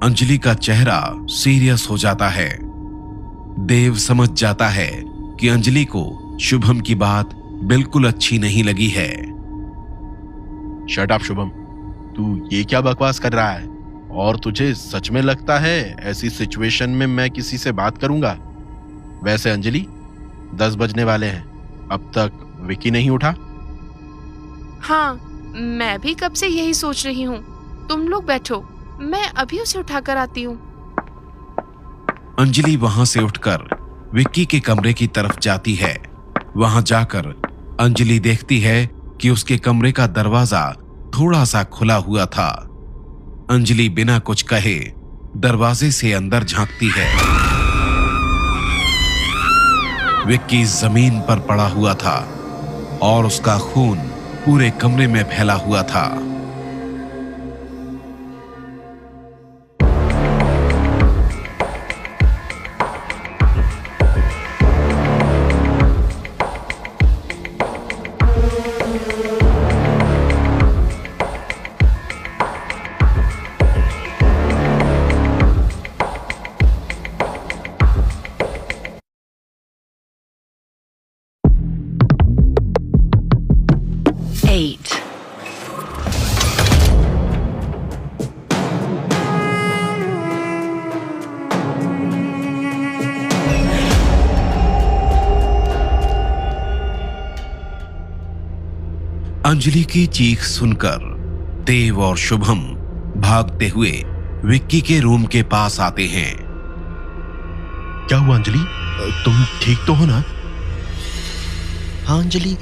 B: अंजलि का चेहरा सीरियस हो जाता है। देव समझ जाता है कि अंजलि को शुभम की बात बिल्कुल अच्छी नहीं लगी है।
A: शट अप शुभम, तू ये क्या बकवास कर रहा है? और तुझे सच में लगता है ऐसी सिचुएशन में मैं किसी से बात करूंगा? वैसे अंजलि, 10 बजने वाले हैं, अब तक विकी नहीं उठा?
H: हाँ, मैं भी कब से यही सोच रही हूँ। तुम लोग बैठो, मैं अभी उसे उठाकर आती हूँ।
B: अंजलि वहां से उठकर विक्की के कमरे की तरफ जाती है। वहां जाकर अंजलि देखती है कि उसके कमरे का दरवाजा थोड़ा सा खुला हुआ था। अंजलि बिना कुछ कहे दरवाजे से अंदर झांकती है। विक्की जमीन पर पड़ा हुआ था और उसका खून पूरे कमरे में फैला हुआ था। अंजलि की चीख सुनकर देव और शुभम भागते हुए विक्की के रूम के पास आते हैं।
A: क्या हुआ अंजलि, तुम ठीक तो हो ना?
D: हाँ अंजलि,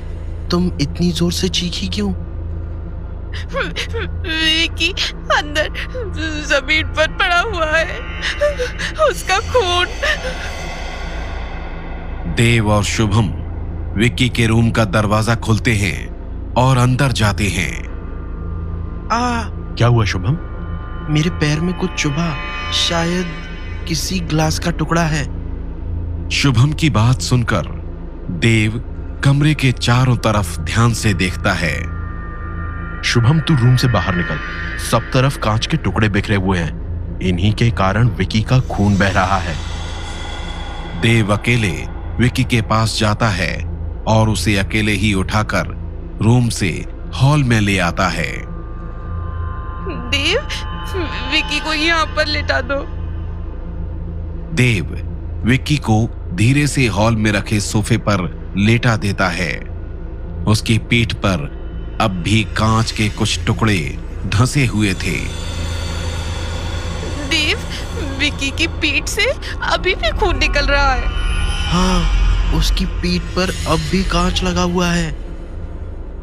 D: तुम इतनी जोर से चीखी क्यों?
C: विकी अंदर जमीन पर पड़ा हुआ है, उसका खून।
B: देव और शुभम विक्की के रूम का दरवाजा खोलते हैं और अंदर जाते हैं।
A: क्या हुआ शुभम?
D: मेरे पैर में कुछ चुभा, शायद किसी ग्लास का टुकड़ा है।
B: शुभम की बात सुनकर देव कमरे के चारों तरफ ध्यान से देखता है।
A: शुभम, तू रूम से बाहर निकल। सब तरफ कांच के टुकड़े बिखरे हुए हैं, इन्हीं के कारण विकी का खून बह रहा है।
B: देव अकेले विकी के पास जाता है और उसे अकेले ही उठाकर रूम से हॉल में ले आता है।
C: देव, विकी को यहाँ पर लेटा दो।
B: देव विक्की को धीरे से हॉल में रखे सोफे पर लेटा देता है। उसकी पीठ पर अब भी कांच के कुछ टुकड़े धंसे हुए थे।
C: देव, विकी की पीठ से अभी भी खून निकल रहा है।
D: हाँ, उसकी पीठ पर अब भी कांच लगा हुआ है।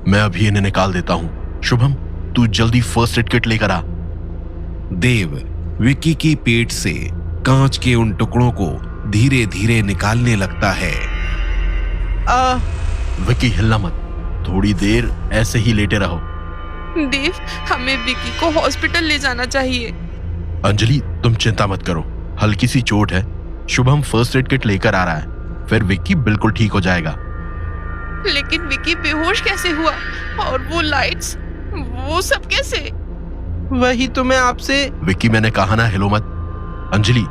A: मैं अभी इन्हें निकाल देता हूँ। शुभम, तू जल्दी फर्स्ट एड किट लेकर आ।
B: देव विक्की की पीठ से कांच के उन टुकड़ों को धीरे धीरे निकालने लगता है।
A: विक्की, हिलना मत, थोड़ी देर ऐसे ही लेटे रहो।
C: देव, हमें विकी को हॉस्पिटल ले जाना चाहिए।
A: अंजलि, तुम चिंता मत करो, हल्की सी चोट है। शुभम फर्स्ट एड किट लेकर आ रहा है, फिर विक्की बिल्कुल ठीक हो जाएगा।
C: लेकिन विकी बेहोश कैसे हुआ? और वो लाइट्स, वो सब कैसे?
D: वही तो मैं आपसे।
A: विक्की, मैंने कहा ना हिलो मत। अंजलि,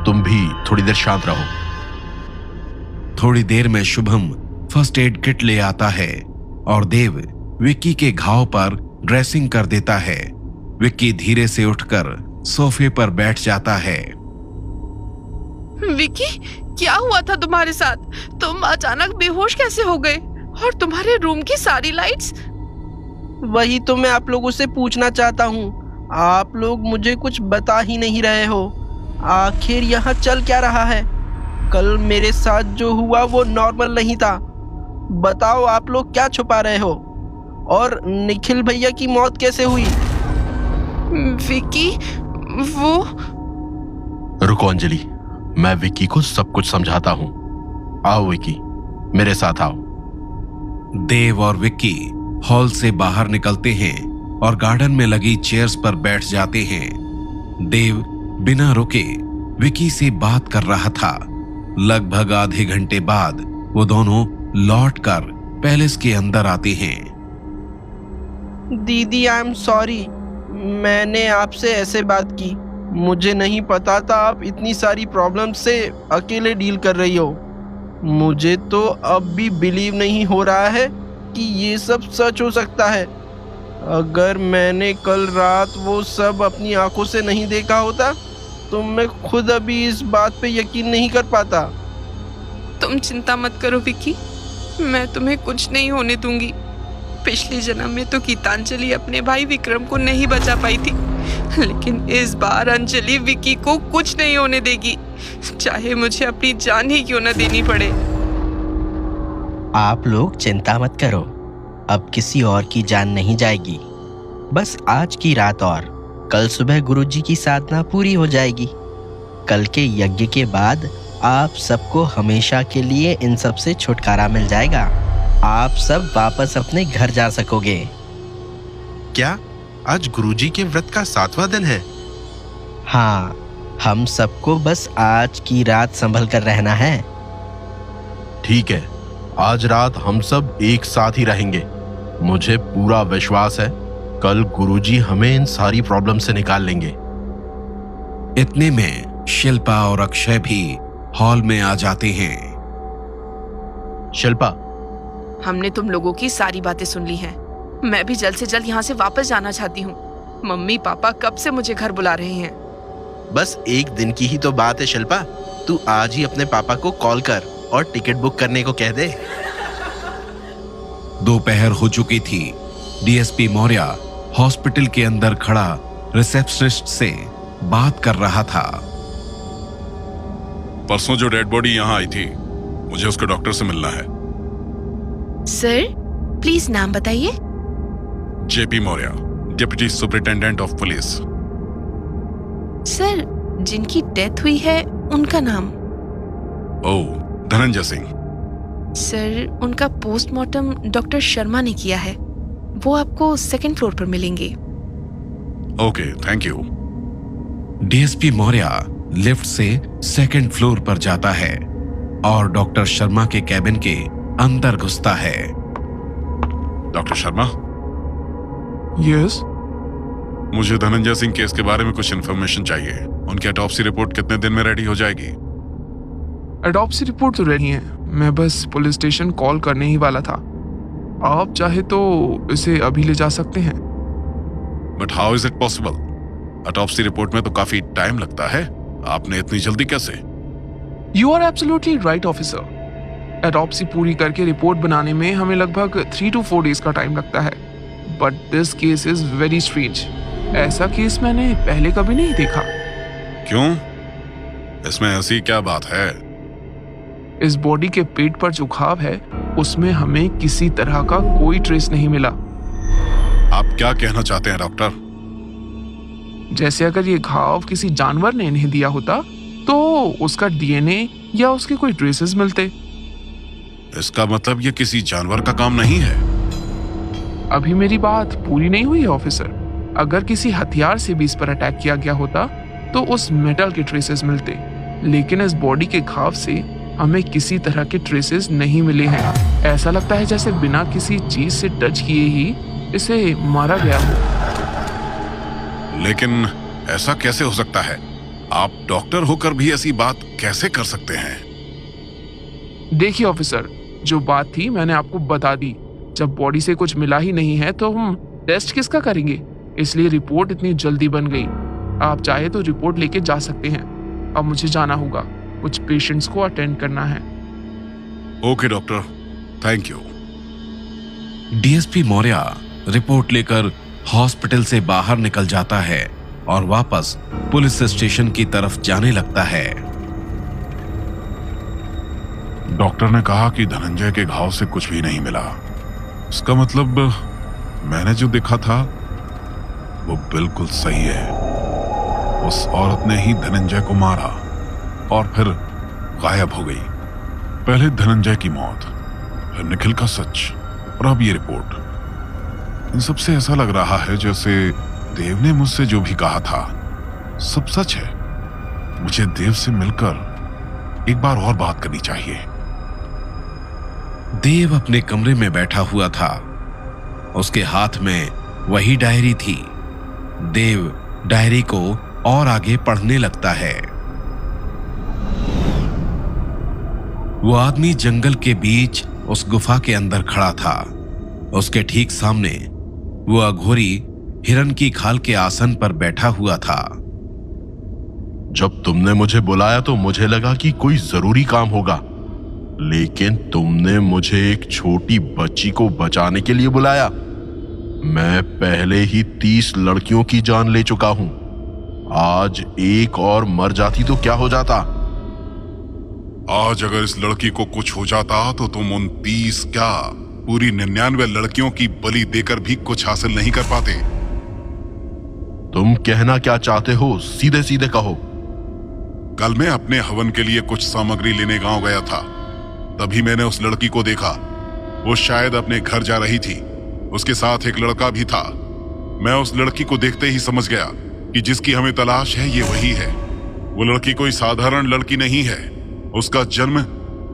A: तुम भी थोड़ी देर शांत रहो।
B: थोड़ी देर में शुभम फर्स्ट एड किट ले आता है और देव विक्की के घाव पर ड्रेसिंग कर देता है। विक्की धीरे से उठकर सोफे पर बैठ जाता है।
C: विकी, क्या हुआ था तुम्हारे साथ? तुम अचानक बेहोश कैसे हो गए? और तुम्हारे रूम की सारी लाइट्स?
D: वही तो मैं आप लोगों से पूछना चाहता हूँ। आप लोग मुझे कुछ बता ही नहीं रहे हो। आखिर यहाँ चल क्या रहा है? कल मेरे साथ जो हुआ वो नॉर्मल नहीं था। बताओ आप लोग क्या छुपा रहे हो? और निखिल भैया की मौत कैसे हुई?
H: विकी, वो
A: रुको अंजलि, मैं विक्की को सब कुछ समझाता हूँ। आओ विक्की, मेरे साथ आओ।
B: देव और विक्की हॉल से बाहर निकलते हैं और गार्डन में लगी चेयर्स पर बैठ जाते हैं। देव बिना रुके विक्की से बात कर रहा था। लगभग आधे घंटे बाद वो दोनों लौटकर पैलेस के अंदर आते हैं।
D: दीदी, आई एम सॉरी, मैंने आपसे ऐसे बात की। मुझे नहीं पता था आप इतनी सारी प्रॉब्लम से अकेले डील कर रही हो। मुझे तो अब भी बिलीव नहीं हो रहा है कि ये सब सच हो सकता है। अगर मैंने कल रात वो सब अपनी आंखों से नहीं देखा होता तो मैं खुद अभी इस बात पे यकीन नहीं कर पाता।
H: तुम चिंता मत करो विकी, मैं तुम्हें कुछ नहीं होने दूंगी। पिछले जन्म में तो गीतांजलि अपने भाई विक्रम को नहीं बचा पाई थी, लेकिन इस बार अंजलि विकी को कुछ नहीं होने देगी, चाहे मुझे अपनी जान ही क्यों न देनी पड़े।
D: आप लोग चिंता मत करो, अब किसी और की जान नहीं जाएगी। बस आज की रात और कल सुबह गुरुजी की साधना पूरी हो जाएगी। कल के यज्ञ के बाद आप सबको हमेशा के लिए इन सब से छुटकारा मिल जाएगा। आप सब वापस अपने घर जा सकोगे।
A: क्या आज गुरुजी के व्रत का 7वां दिन है?
D: हाँ, हम सबको बस आज की रात संभल कर रहना है।
A: ठीक है, आज रात हम सब एक साथ ही रहेंगे। मुझे पूरा विश्वास है कल गुरुजी हमें इन सारी प्रॉब्लम से निकाल लेंगे।
B: इतने में शिल्पा और अक्षय भी हॉल में आ जाते हैं।
A: शिल्पा,
H: हमने तुम लोगों की सारी बातें सुन ली हैं। मैं भी जल्द से जल्द यहाँ से वापस जाना चाहती हूँ। मम्मी पापा कब से मुझे घर बुला रहे हैं।
A: बस एक दिन की ही तो बात है शिल्पा, तू आज ही अपने पापा को कॉल कर और टिकट बुक करने को कह दे।
B: दोपहर हो चुकी थी। डीएसपी मौर्य हॉस्पिटल के अंदर खड़ा रिसेप्शनिस्ट से बात कर रहा था।
F: परसों जो डेड बॉडी यहाँ आई थी, मुझे उसके डॉक्टर से मिलना है।
H: सर, प्लीज नाम बताइए।
F: JP Maurya, deputy superintendent of police.
H: Sir, जिनकी डेथ हुई है उनका नाम?
F: ओह, धनंजय सिंह।
H: सर, उनका पोस्टमार्टम डॉक्टर शर्मा ने किया है। वो आपको 2nd फ्लोर पर मिलेंगे।
F: Okay, thank you.
B: DSP Maurya lift से 2nd फ्लोर पर जाता है और डॉक्टर शर्मा के कैबिन के अंदर घुसता है।
F: Doctor Sharma,
I: yes.
F: मुझे धनंजय सिंह केस के बारे में कुछ इन्फॉर्मेशन चाहिए। उनकी ऑटोप्सी रिपोर्ट कितने दिन में रेडी हो जाएगी?
I: एडॉप्सी रिपोर्ट तो रेडी है, मैं बस पुलिस स्टेशन कॉल करने ही वाला था। आप चाहे तो इसे अभी ले जा सकते हैं।
F: But how is it possible? Autopsy report में तो काफी टाइम लगता है, आपने इतनी जल्दी कैसे?
I: You are absolutely right officer. Autopsy पूरी करके रिपोर्ट बनाने में हमें लगभग 3 to 4 डेज का टाइम लगता है। But this case is very strange. ऐसा केस मैंने पहले कभी नहीं देखा।
F: क्यों? इसमें ऐसी क्या बात है?
I: इस बॉडी के पेट पर जो घाव है उसमें हमें किसी तरह का कोई ट्रेस नहीं मिला।
F: आप क्या कहना चाहते हैं डॉक्टर?
I: जैसे अगर ये घाव किसी जानवर ने इन्हें दिया होता तो उसका डीएनए या उसके कोई ट्रेसेस मिलते।
F: इसका मतलब ये किसी जानवर का काम नहीं है।
I: अभी मेरी बात पूरी नहीं हुई है ऑफिसर। अगर किसी हथियार से भी इस पर अटैक किया गया होता तो उस मेटल के ट्रेसेस मिलते, लेकिन इस बॉडी के घाव से हमें किसी तरह के ट्रेसेस नहीं मिले हैं। ऐसा लगता है जैसे बिना किसी चीज से टच किए ही इसे मारा गया हो।
F: लेकिन ऐसा कैसे हो सकता है? आप डॉक्टर होकर भी ऐसी बात कैसे कर सकते हैं?
I: देखिए ऑफिसर, जो बात थी मैंने आपको बता दी। जब बॉडी से कुछ मिला ही नहीं है तो हम टेस्ट किसका करेंगे, इसलिए रिपोर्ट इतनी जल्दी बन गई। आप चाहे तो रिपोर्ट लेके जा सकते हैं। अब मुझे जाना होगा, कुछ पेशेंट्स को अटेंड करना है।
F: Okay doctor, thank you.
B: DSP Maurya report लेकर हॉस्पिटल से बाहर निकल जाता है और वापस पुलिस स्टेशन की तरफ जाने लगता है।
F: डॉक्टर ने कहा कि धनंजय के घाव से कुछ भी नहीं मिला। इसका मतलब मैंने जो देखा था वो बिल्कुल सही है। उस औरत ने ही धनंजय को मारा और फिर गायब हो गई। पहले धनंजय की मौत, फिर निखिल का सच और अब ये रिपोर्ट। इन सबसे ऐसा लग रहा है जैसे देव ने मुझसे जो भी कहा था सब सच है। मुझे देव से मिलकर एक बार और बात करनी चाहिए।
B: देव अपने कमरे में बैठा हुआ था। उसके हाथ में वही डायरी थी। देव डायरी को और आगे पढ़ने लगता है। वो आदमी जंगल के बीच उस गुफा के अंदर खड़ा था। उसके ठीक सामने वो अघोरी हिरन की खाल के आसन पर बैठा हुआ था।
A: जब तुमने मुझे बुलाया तो मुझे लगा कि कोई जरूरी काम होगा, लेकिन तुमने मुझे एक छोटी बच्ची को बचाने के लिए बुलाया। मैं पहले ही 30 लड़कियों की जान ले चुका हूं। आज एक और मर जाती तो क्या हो जाता?
F: आज अगर इस लड़की को कुछ हो जाता तो तुम उन 30 क्या पूरी 99 लड़कियों की बलि देकर भी कुछ हासिल नहीं कर पाते।
A: तुम कहना क्या चाहते हो? सीधे सीधे कहो।
F: कल मैं अपने हवन के लिए कुछ सामग्री लेने गांव गया था। तभी मैंने उस लड़की को देखा। वो शायद अपने घर जा रही थी। उसके साथ एक लड़का भी था। मैं उस लड़की को देखते ही समझ गया कि जिसकी हमें तलाश है ये वही है। वो लड़की कोई साधारण लड़की नहीं है। उसका जन्म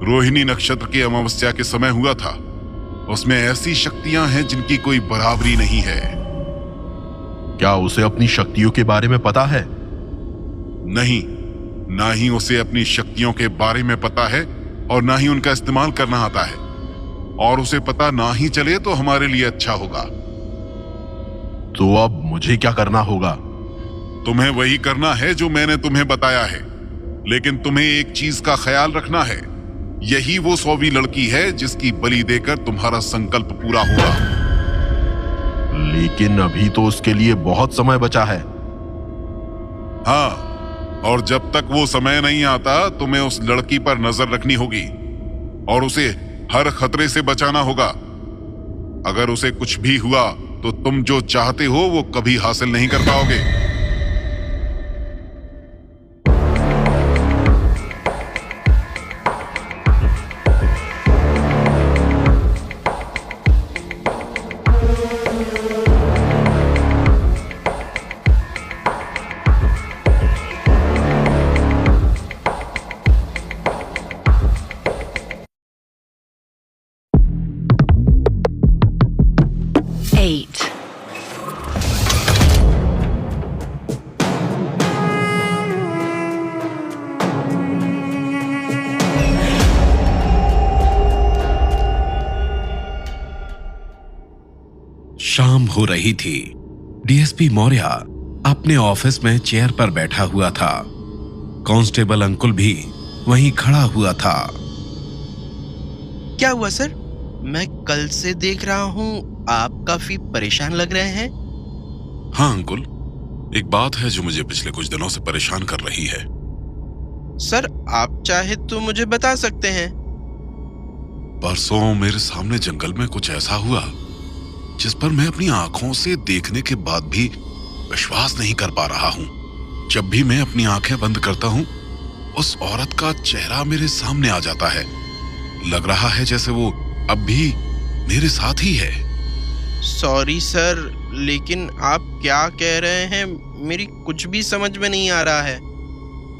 F: रोहिणी नक्षत्र की अमावस्या के समय हुआ था। उसमें ऐसी शक्तियां हैं जिनकी कोई बराबरी नहीं है।
A: क्या उसे अपनी शक्तियों के बारे में पता है?
F: नहीं, ना ही उसे अपनी शक्तियों के बारे में पता है और ना ही उनका इस्तेमाल करना आता है। और उसे पता ना ही चले तो हमारे लिए अच्छा होगा।
A: तो अब मुझे क्या करना होगा?
F: तुम्हें वही करना है जो मैंने तुम्हें बताया है, लेकिन तुम्हें एक चीज का ख्याल रखना है। यही वो 100वीं लड़की है जिसकी बलि देकर तुम्हारा संकल्प पूरा होगा।
A: लेकिन अभी तो उसके लिए बहुत समय बचा है।
F: हाँ, और जब तक वो समय नहीं आता तुम्हें उस लड़की पर नजर रखनी होगी और उसे हर खतरे से बचाना होगा। अगर उसे कुछ भी हुआ तो तुम जो चाहते हो वो कभी हासिल नहीं कर पाओगे।
B: शाम हो रही थी। डीएसपी मौर्य अपने ऑफिस में चेयर पर बैठा हुआ था। कांस्टेबल अंकुल भी वहीं खड़ा हुआ था।
D: क्या हुआ सर? मैं कल से देख रहा हूँ आप काफी परेशान लग रहे हैं।
F: हाँ अंकुल, एक बात है जो मुझे पिछले कुछ दिनों से परेशान कर रही है।
D: सर आप चाहे तो मुझे बता सकते हैं।
F: परसों मेरे सामने जंगल में कुछ ऐसा हुआ जिस पर मैं अपनी आंखों से देखने के बाद भी विश्वास नहीं कर पा रहा हूं। जब भी मैं अपनी आंखें बंद करता हूं, उस औरत का चेहरा मेरे सामने आ जाता है। लग रहा है जैसे वो अब भी मेरे साथ ही है।
D: सॉरी सर, लेकिन आप क्या कह रहे हैं मेरी कुछ भी समझ में नहीं आ रहा है।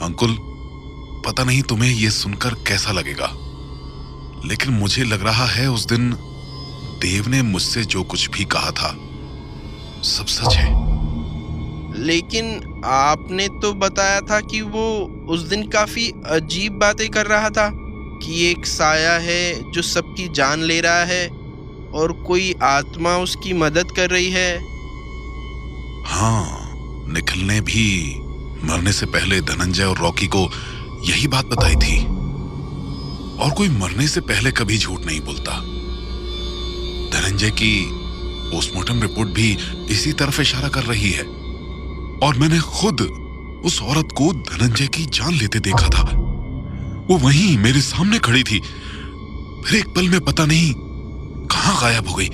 F: अंकुल, पता नहीं तुम्हें यह सुनकर कैसा लगेगा, लेकिन मुझे लग रहा है उस दिन देव ने मुझसे जो कुछ भी कहा था सब सच है।
D: लेकिन आपने तो बताया था कि वो उस दिन काफी अजीब बातें कर रहा था कि एक साया है जो सबकी जान ले रहा है और कोई आत्मा उसकी मदद कर रही है।
F: हाँ, निखिल ने भी मरने से पहले धनंजय और रॉकी को यही बात बताई थी। और कोई मरने से पहले कभी झूठ नहीं बोलता। धनंजय की पोस्टमार्टम रिपोर्ट भी इसी तरफ इशारा कर रही है। और मैंने खुद उस औरत को धनंजय की जान लेते देखा था। वो वहीं मेरे सामने खड़ी थी, फिर एक पल में पता नहीं कहां गायब हो गई।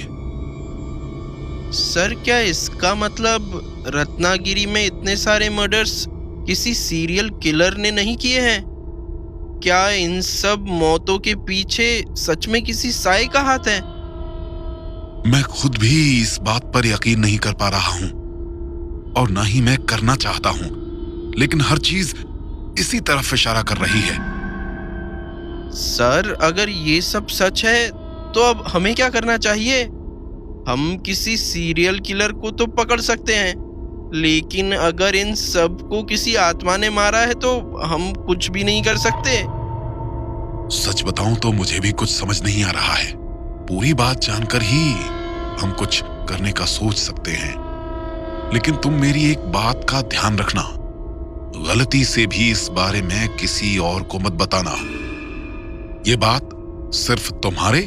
G: सर, क्या इसका मतलब रत्नागिरी में इतने सारे मर्डर्स किसी सीरियल किलर ने नहीं किए हैं? क्या इन सब मौतों के पीछे सच में किसी साए का हाथ है?
F: मैं खुद भी इस बात पर यकीन नहीं कर पा रहा हूं और ना ही मैं करना चाहता हूं, लेकिन हर चीज इसी तरफ इशारा कर रही है।
G: सर, अगर ये सब सच है तो अब हमें क्या करना चाहिए? हम किसी सीरियल किलर को तो पकड़ सकते हैं, लेकिन अगर इन सब को किसी आत्मा ने मारा है तो हम कुछ भी नहीं कर सकते।
F: सच बताऊं तो मुझे भी कुछ समझ नहीं आ रहा है। पूरी बात जानकर ही हम कुछ करने का सोच सकते हैं, लेकिन तुम मेरी एक बात का ध्यान रखना, गलती से भी इस बारे में किसी और को मत बताना। ये बात सिर्फ तुम्हारे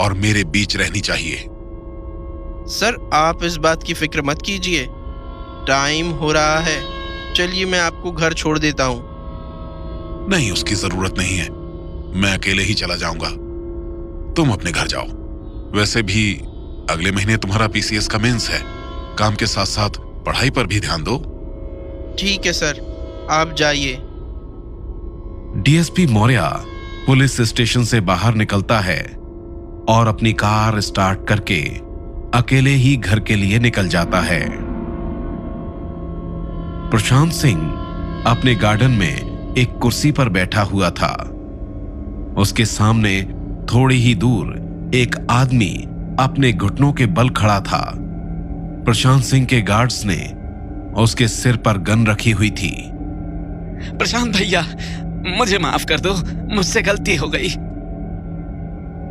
F: और मेरे बीच रहनी चाहिए।
G: सर, आप इस बात की फिक्र मत कीजिए। टाइम हो रहा है, चलिए मैं आपको घर छोड़ देता हूँ।
F: नहीं, उसकी जरूरत नहीं है, मैं अकेले ही चला जाऊंगा। तुम अपने घर जाओ। वैसे भी अगले महीने तुम्हारा पीसीएस का मेंस है, काम के साथ साथ पढ़ाई पर भी ध्यान दो।
G: ठीक है सर, आप जाइए।
B: डीएसपी मौर्य पुलिस स्टेशन से बाहर निकलता है और अपनी कार स्टार्ट करके अकेले ही घर के लिए निकल जाता है। प्रशांत सिंह अपने गार्डन में एक कुर्सी पर बैठा हुआ था। उसके सामने थोड़ी ही दूर एक आदमी अपने घुटनों के बल खड़ा था। प्रशांत सिंह के गार्ड्स ने उसके सिर पर गन रखी हुई थी।
E: प्रशांत भैया, मुझे माफ कर दो, मुझसे गलती हो गई।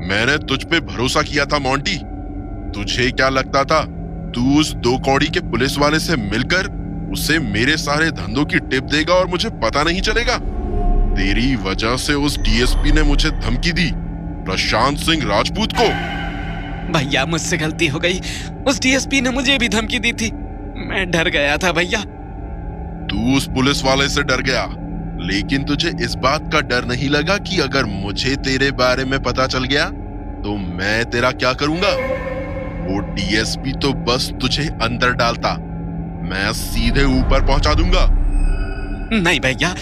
A: मैंने तुझ पे भरोसा किया था मोंटी। तुझे क्या लगता था तू उस 2 कौड़ी के पुलिस वाले से मिलकर उसे मेरे सारे धंधों की टिप देगा और मुझे पता नहीं चलेगा? तेरी वजह से उस डीएसपी ने मुझे धमकी दी, प्रशांत सिंह राजपूत को।
E: भैया, मुझसे गलती हो गई। उस डीएसपी ने मुझे भी धमकी दी थी, मैं डर गया था भैया।
A: तू उस पुलिस वाले से डर गया, लेकिन तुझे इस बात का डर नहीं लगा कि अगर मुझे तेरे बारे में पता चल गया तो मैं तेरा क्या करूंगा? वो डीएसपी तो बस तुझे अंदर डालता, मैं सीधे ऊपर पहुंचा दूंगा।
E: नहीं भैया,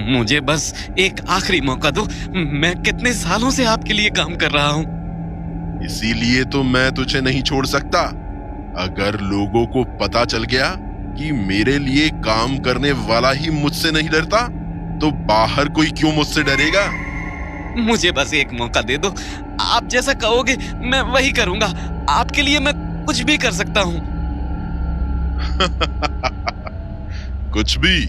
E: मुझे बस एक आखिरी मौका दो। मैं कितने सालों से आपके लिए काम कर रहा हूं।
A: इसीलिए तो मैं तुझे नहीं छोड़ सकता। अगर लोगों को पता चल गया कि मेरे लिए काम करने वाला ही मुझसे नहीं डरता, तो बाहर कोई क्यों मुझसे डरेगा?
E: मुझे बस एक मौका दे दो, आप जैसा कहोगे मैं वही करूंगा। आपके लिए मैं कुछ भी कर सकता हूं।
A: कुछ भी?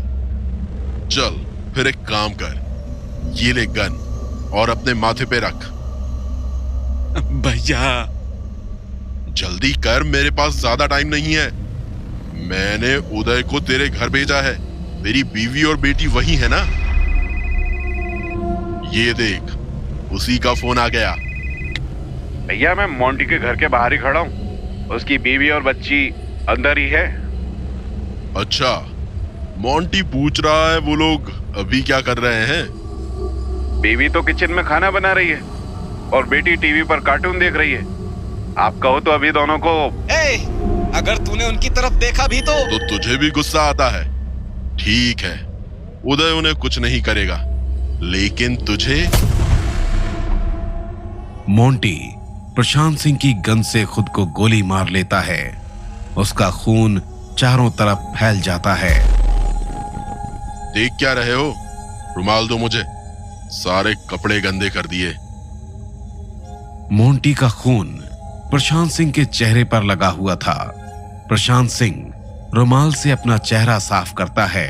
A: चल फिर एक काम कर, ये ले गन और अपने माथे पे रख।
E: भैया
A: जल्दी कर, मेरे पास ज्यादा टाइम नहीं है। मैंने उदय को तेरे घर भेजा है, तेरी बीवी और बेटी वही है ना? ये देख, उसी का फोन आ गया।
K: भैया, मैं मोंटी के घर के बाहर ही खड़ा हूँ, उसकी बीवी और बच्ची अंदर ही है।
A: अच्छा, मोंटी पूछ रहा है वो लोग अभी क्या कर रहे हैं?
K: बीवी तो किचन में खाना बना रही है और बेटी टीवी पर कार्टून देख रही है। आप कहो तो अभी दोनों को।
E: अगर तूने उनकी तरफ देखा भी तो
A: तुझे भी गुस्सा आता है? ठीक है, उदय उन्हें कुछ नहीं करेगा, लेकिन तुझे।
B: मोंटी प्रशांत सिंह की गन से खुद को गोली मार लेता है। उसका खून चारों तरफ फैल जाता है।
A: देख क्या रहे हो? रुमाल दो मुझे, सारे कपड़े गंदे कर दिए।
B: मोंटी का खून प्रशांत सिंह के चेहरे पर लगा हुआ था। प्रशांत सिंह रुमाल से अपना चेहरा साफ करता है।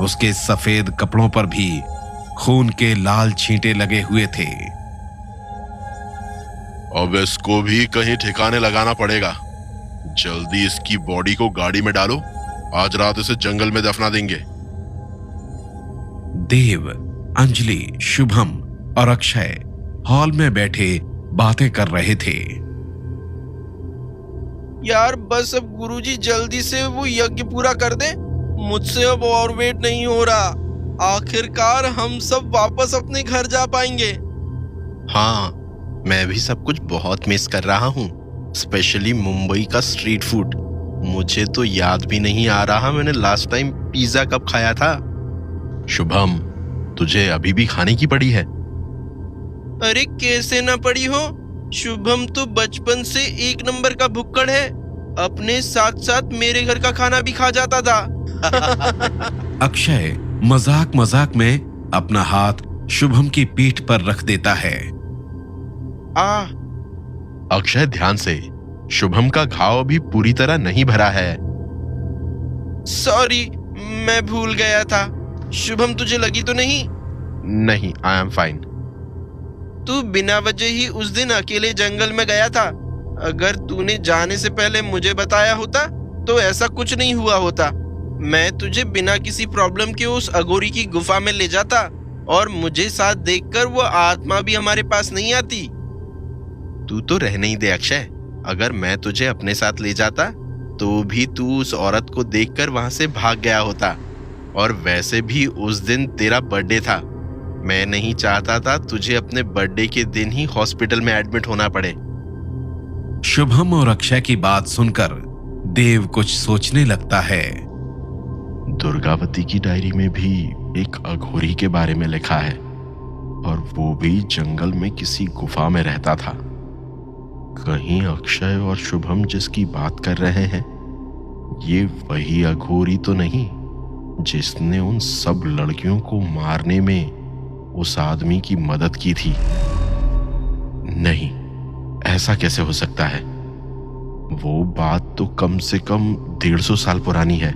B: उसके सफेद कपड़ों पर भी खून के लाल छींटे लगे हुए थे।
A: अब इसको भी कहीं ठिकाने लगाना पड़ेगा। जल्दी इसकी बॉडी को गाड़ी में डालो, आज रात इसे जंगल में दफना देंगे।
B: देव, अंजलि, शुभम और अक्षय हॉल में बैठे बातें कर रहे थे।
G: यार बस अब गुरुजी जल्दी से वो यज्ञ पूरा कर दे, मुझसे अब और वेट नहीं हो रहा। आखिरकार हम सब वापस अपने घर जा पाएंगे।
A: हाँ, मैं भी सब कुछ बहुत मिस कर रहा हूँ, स्पेशली मुंबई का स्ट्रीट फूड। मुझे तो याद भी नहीं आ रहा मैंने लास्ट टाइम पिज्जा कब खाया था। शुभम, तुझे अभी भी खाने की पड़ी है?
G: अरे कैसे ना पड़ी हो, शुभम तो बचपन से एक नंबर का भुक्कड़ है, अपने साथ साथ मेरे घर का खाना भी खा जाता था।
B: अक्षय मजाक मजाक में अपना हाथ शुभम की पीठ पर रख देता है।
A: अक्षय ध्यान से, शुभम का घाव अभी पूरी तरह नहीं भरा है।
G: सॉरी, मैं भूल गया था। शुभम तुझे लगी तो नहीं?
A: नहीं, आई एम फाइन।
G: तू बिना वजह ही उस दिन अकेले जंगल में गया था। अगर तूने जाने से पहले मुझे बताया होता तो ऐसा कुछ नहीं हुआ होता। मैं तुझे बिना किसी प्रॉब्लम के उस अघोरी की गुफा में ले जाता और मुझे साथ देखकर वो आत्मा भी हमारे पास नहीं आती।
A: तू तो रहने ही दे अक्षय। अगर मैं तुझे अपने साथ ले जाता तो भी तू उस औरत को देखकर वहां से भाग गया होता। और वैसे भी उस दिन तेरा बर्थडे था। मैं नहीं चाहता था तुझे अपने बर्थडे के दिन ही हॉस्पिटल में एडमिट होना पड़े।
B: शुभम और अक्षय की बात सुनकर देव कुछ सोचने लगता है।
A: दुर्गावती की डायरी में भी एक अघोरी के बारे में लिखा है, और वो भी जंगल में किसी गुफा में रहता था। कहीं अक्षय और शुभम जिसकी बात कर रहे हैं, ये वही अघोरी तो नहीं जिसने उन सब लड़कियों को मारने में उस आदमी की मदद की थी? नहीं, ऐसा कैसे हो सकता है? वो बात तो कम से कम 150 साल पुरानी है।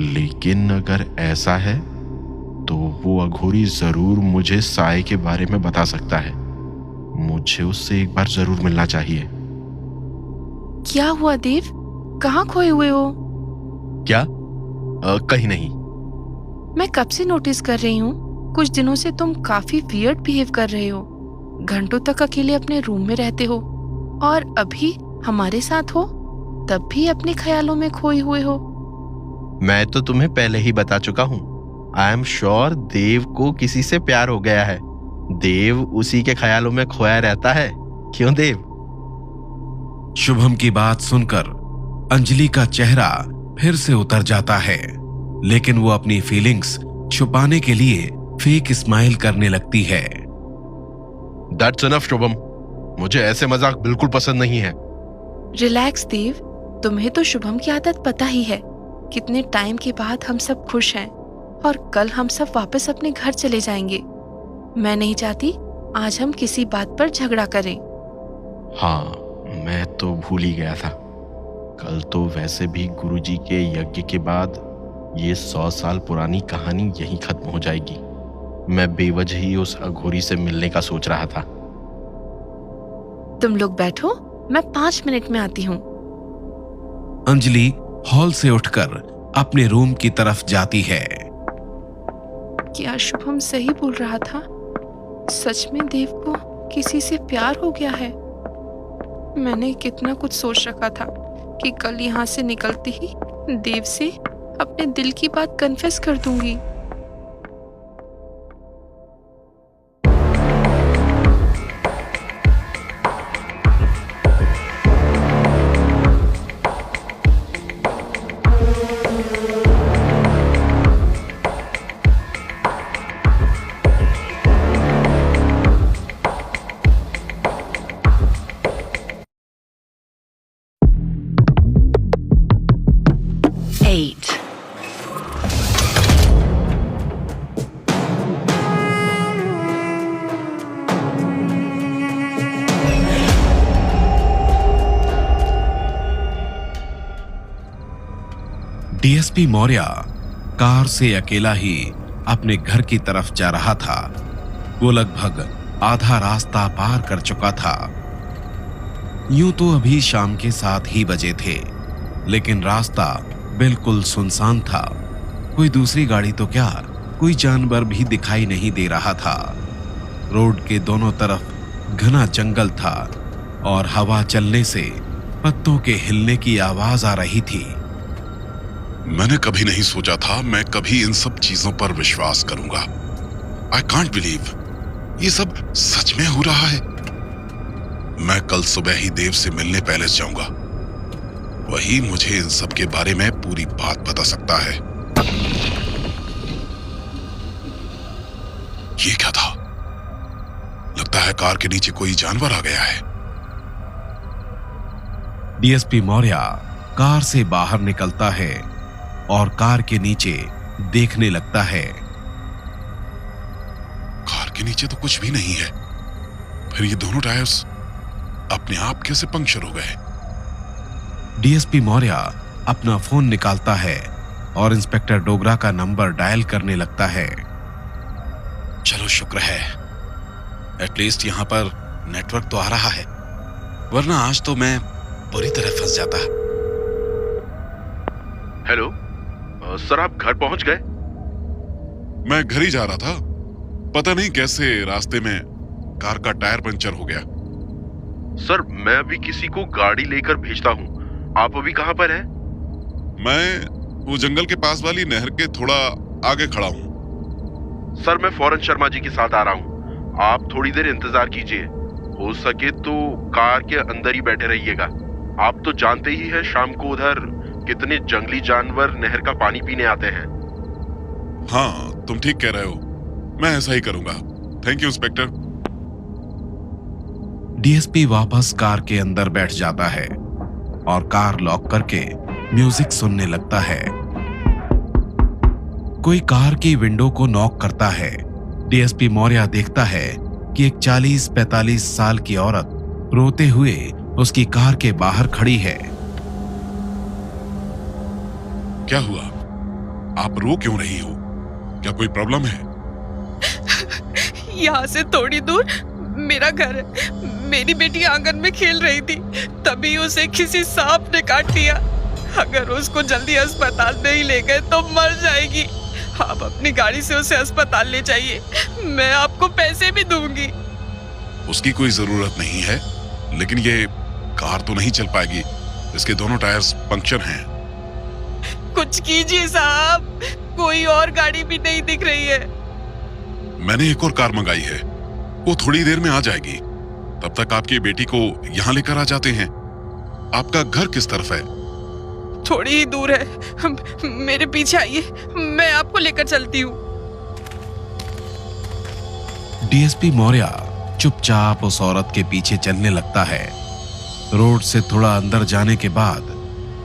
A: लेकिन अगर ऐसा है तो वो अघोरी जरूर मुझे साय के बारे में बता सकता है। मुझे उससे एक बार जरूर मिलना चाहिए।
H: क्या हुआ देव, कहाँ खोए हुए हो?
A: क्या? कहीं नहीं।
H: मैं कब से नोटिस कर रही हूँ, कुछ दिनों से तुम काफी वियर्ड बिहेव कर रहे हो। घंटों तक अकेले अपने रूम में रहते हो और अभी हमारे साथ हो तब भी अपने ख्यालों में खोए हुए हो।
A: मैं तो तुम्हें पहले ही बता चुका हूँ। आई एम श्योर देव को किसी से प्यार हो गया है। देव उसी के ख्यालों में खोया रहता है। क्यों देव?
B: शुभम की बात सुनकर अंजलि का चेहरा फिर से उतर जाता है, लेकिन वो अपनी फीलिंग्स छुपाने के लिए फेक स्माइल करने लगती है।
A: दैट्स इनफ शुभम, मुझे ऐसे मजाक बिल्कुल पसंद नहीं है।
H: रिलैक्स देव, तुम्हें तो शुभम की आदत पता ही है। कितने टाइम के बाद हम सब खुश हैं और कल हम सब वापस अपने घर चले जाएंगे। मैं नहीं चाहती आज हम किसी बात पर झगड़ा करें।
A: हाँ, मैं तो भूल ही गया था। कल तो वैसे भी गुरुजी के यज्ञ के बाद ये 100 साल पुरानी कहानी यहीं खत्म हो जाएगी। मैं बेवजह ही उस अघोरी से मिलने का सोच रहा था।
H: तुम लोग बैठो, मैं 5 मिनट में आती हूँ।
B: अंजलि हॉल से उठकर अपने रूम की तरफ जाती है।
H: क्या शुभम सही बोल रहा था? सच में देव को किसी से प्यार हो गया है। मैंने कितना कुछ सोच रखा था कि कल यहाँ से निकलते ही देव से अपने दिल की बात कन्फेस कर दूंगी।
B: डीएसपी मौर्य कार से अकेला ही अपने घर की तरफ जा रहा था। वो लगभग आधा रास्ता पार कर चुका था। यूं तो अभी शाम के 7 ही बजे थे, लेकिन रास्ता बिल्कुल सुनसान था। कोई दूसरी गाड़ी तो क्या, कोई जानवर भी दिखाई नहीं दे रहा था। रोड के दोनों तरफ घना जंगल था और हवा चलने से पत्तों के हिलने की आवाज आ रही थी।
F: मैंने कभी नहीं सोचा था मैं कभी इन सब चीजों पर विश्वास करूंगा। आई कांट बिलीव ये सब सच में हो रहा है। मैं कल सुबह ही देव से मिलने पैलेस जाऊंगा। वही मुझे इन सब के बारे में पूरी बात बता सकता है। ये क्या था? लगता है कार के नीचे कोई जानवर आ गया है।
B: डीएसपी मौर्य कार से बाहर निकलता है और कार के नीचे देखने लगता है।
F: कार के नीचे तो कुछ भी नहीं है। फिर ये दोनों टायर्स अपने आप कैसे पंक्चर हो गए?
B: डीएसपी मौर्य अपना फोन निकालता है और इंस्पेक्टर डोगरा का नंबर डायल करने लगता है।
E: चलो शुक्र है, एटलीस्ट यहाँ पर नेटवर्क तो आ रहा है, वरना आज तो मैं बुरी तरह फंस जाता।
A: हेलो सर, आप घर पहुंच गए?
F: मैं घर ही जा रहा था। पता नहीं कैसे रास्ते में कार का टायर पंचर हो गया।
A: सर, मैं अभी किसी को गाड़ी लेकर भेजता हूँ। आप अभी कहाँ पर हैं?
F: मैं वो जंगल के पास वाली नहर के थोड़ा आगे खड़ा हूँ।
A: सर, मैं फौरन शर्मा जी के साथ आ रहा हूँ। आप थोड़ी देर इंतजार कीजिए। हो सके तो कार के अंदर ही बैठे रहिएगा। आप तो जानते ही हैं शाम को उधर कितने जंगली जानवर नहर का पानी पीने आते हैं।
F: हाँ, तुम ठीक कह रहे हो। मैं ऐसा ही करूंगा। Thank you inspector.
B: डीएसपी वापस कार के अंदर बैठ जाता है और कार लॉक करके म्यूजिक सुनने लगता है। कोई कार की विंडो को नॉक करता है। डीएसपी मौर्य देखता है कि एक 40-45 साल की औरत रोते हुए उसकी कार के बाहर खड़ी है।
F: क्या हुआ? आप रो क्यों रही हो? क्या कोई प्रॉब्लम है?
C: यहाँ से थोड़ी दूर मेरा घर है। मेरी बेटी आंगन में खेल रही थी, तभी उसे किसी सांप ने काट लिया। अगर उसको जल्दी अस्पताल नहीं ले गए तो मर जाएगी। आप अपनी गाड़ी से उसे अस्पताल ले जाइए, मैं आपको पैसे भी दूंगी।
F: उसकी कोई जरूरत नहीं है, लेकिन ये कार तो नहीं चल पाएगी। इसके दोनों टायर्स पंक्चर हैं।
C: कुछ कीजिए साहब, कोई और गाड़ी भी नहीं दिख रही है।
F: मैंने एक और कार मंगाई है, वो थोड़ी देर में आ जाएगी। तब तक आपकी बेटी को यहाँ लेकर आ जाते हैं। आपका घर किस तरफ है?
C: थोड़ी ही दूर है, मेरे पीछे आइए, मैं आपको लेकर चलती हूँ।
B: डीएसपी मौर्य चुपचाप उस औरत के पीछे चलने लगता है। रोड से थोड़ा अंदर जाने के बाद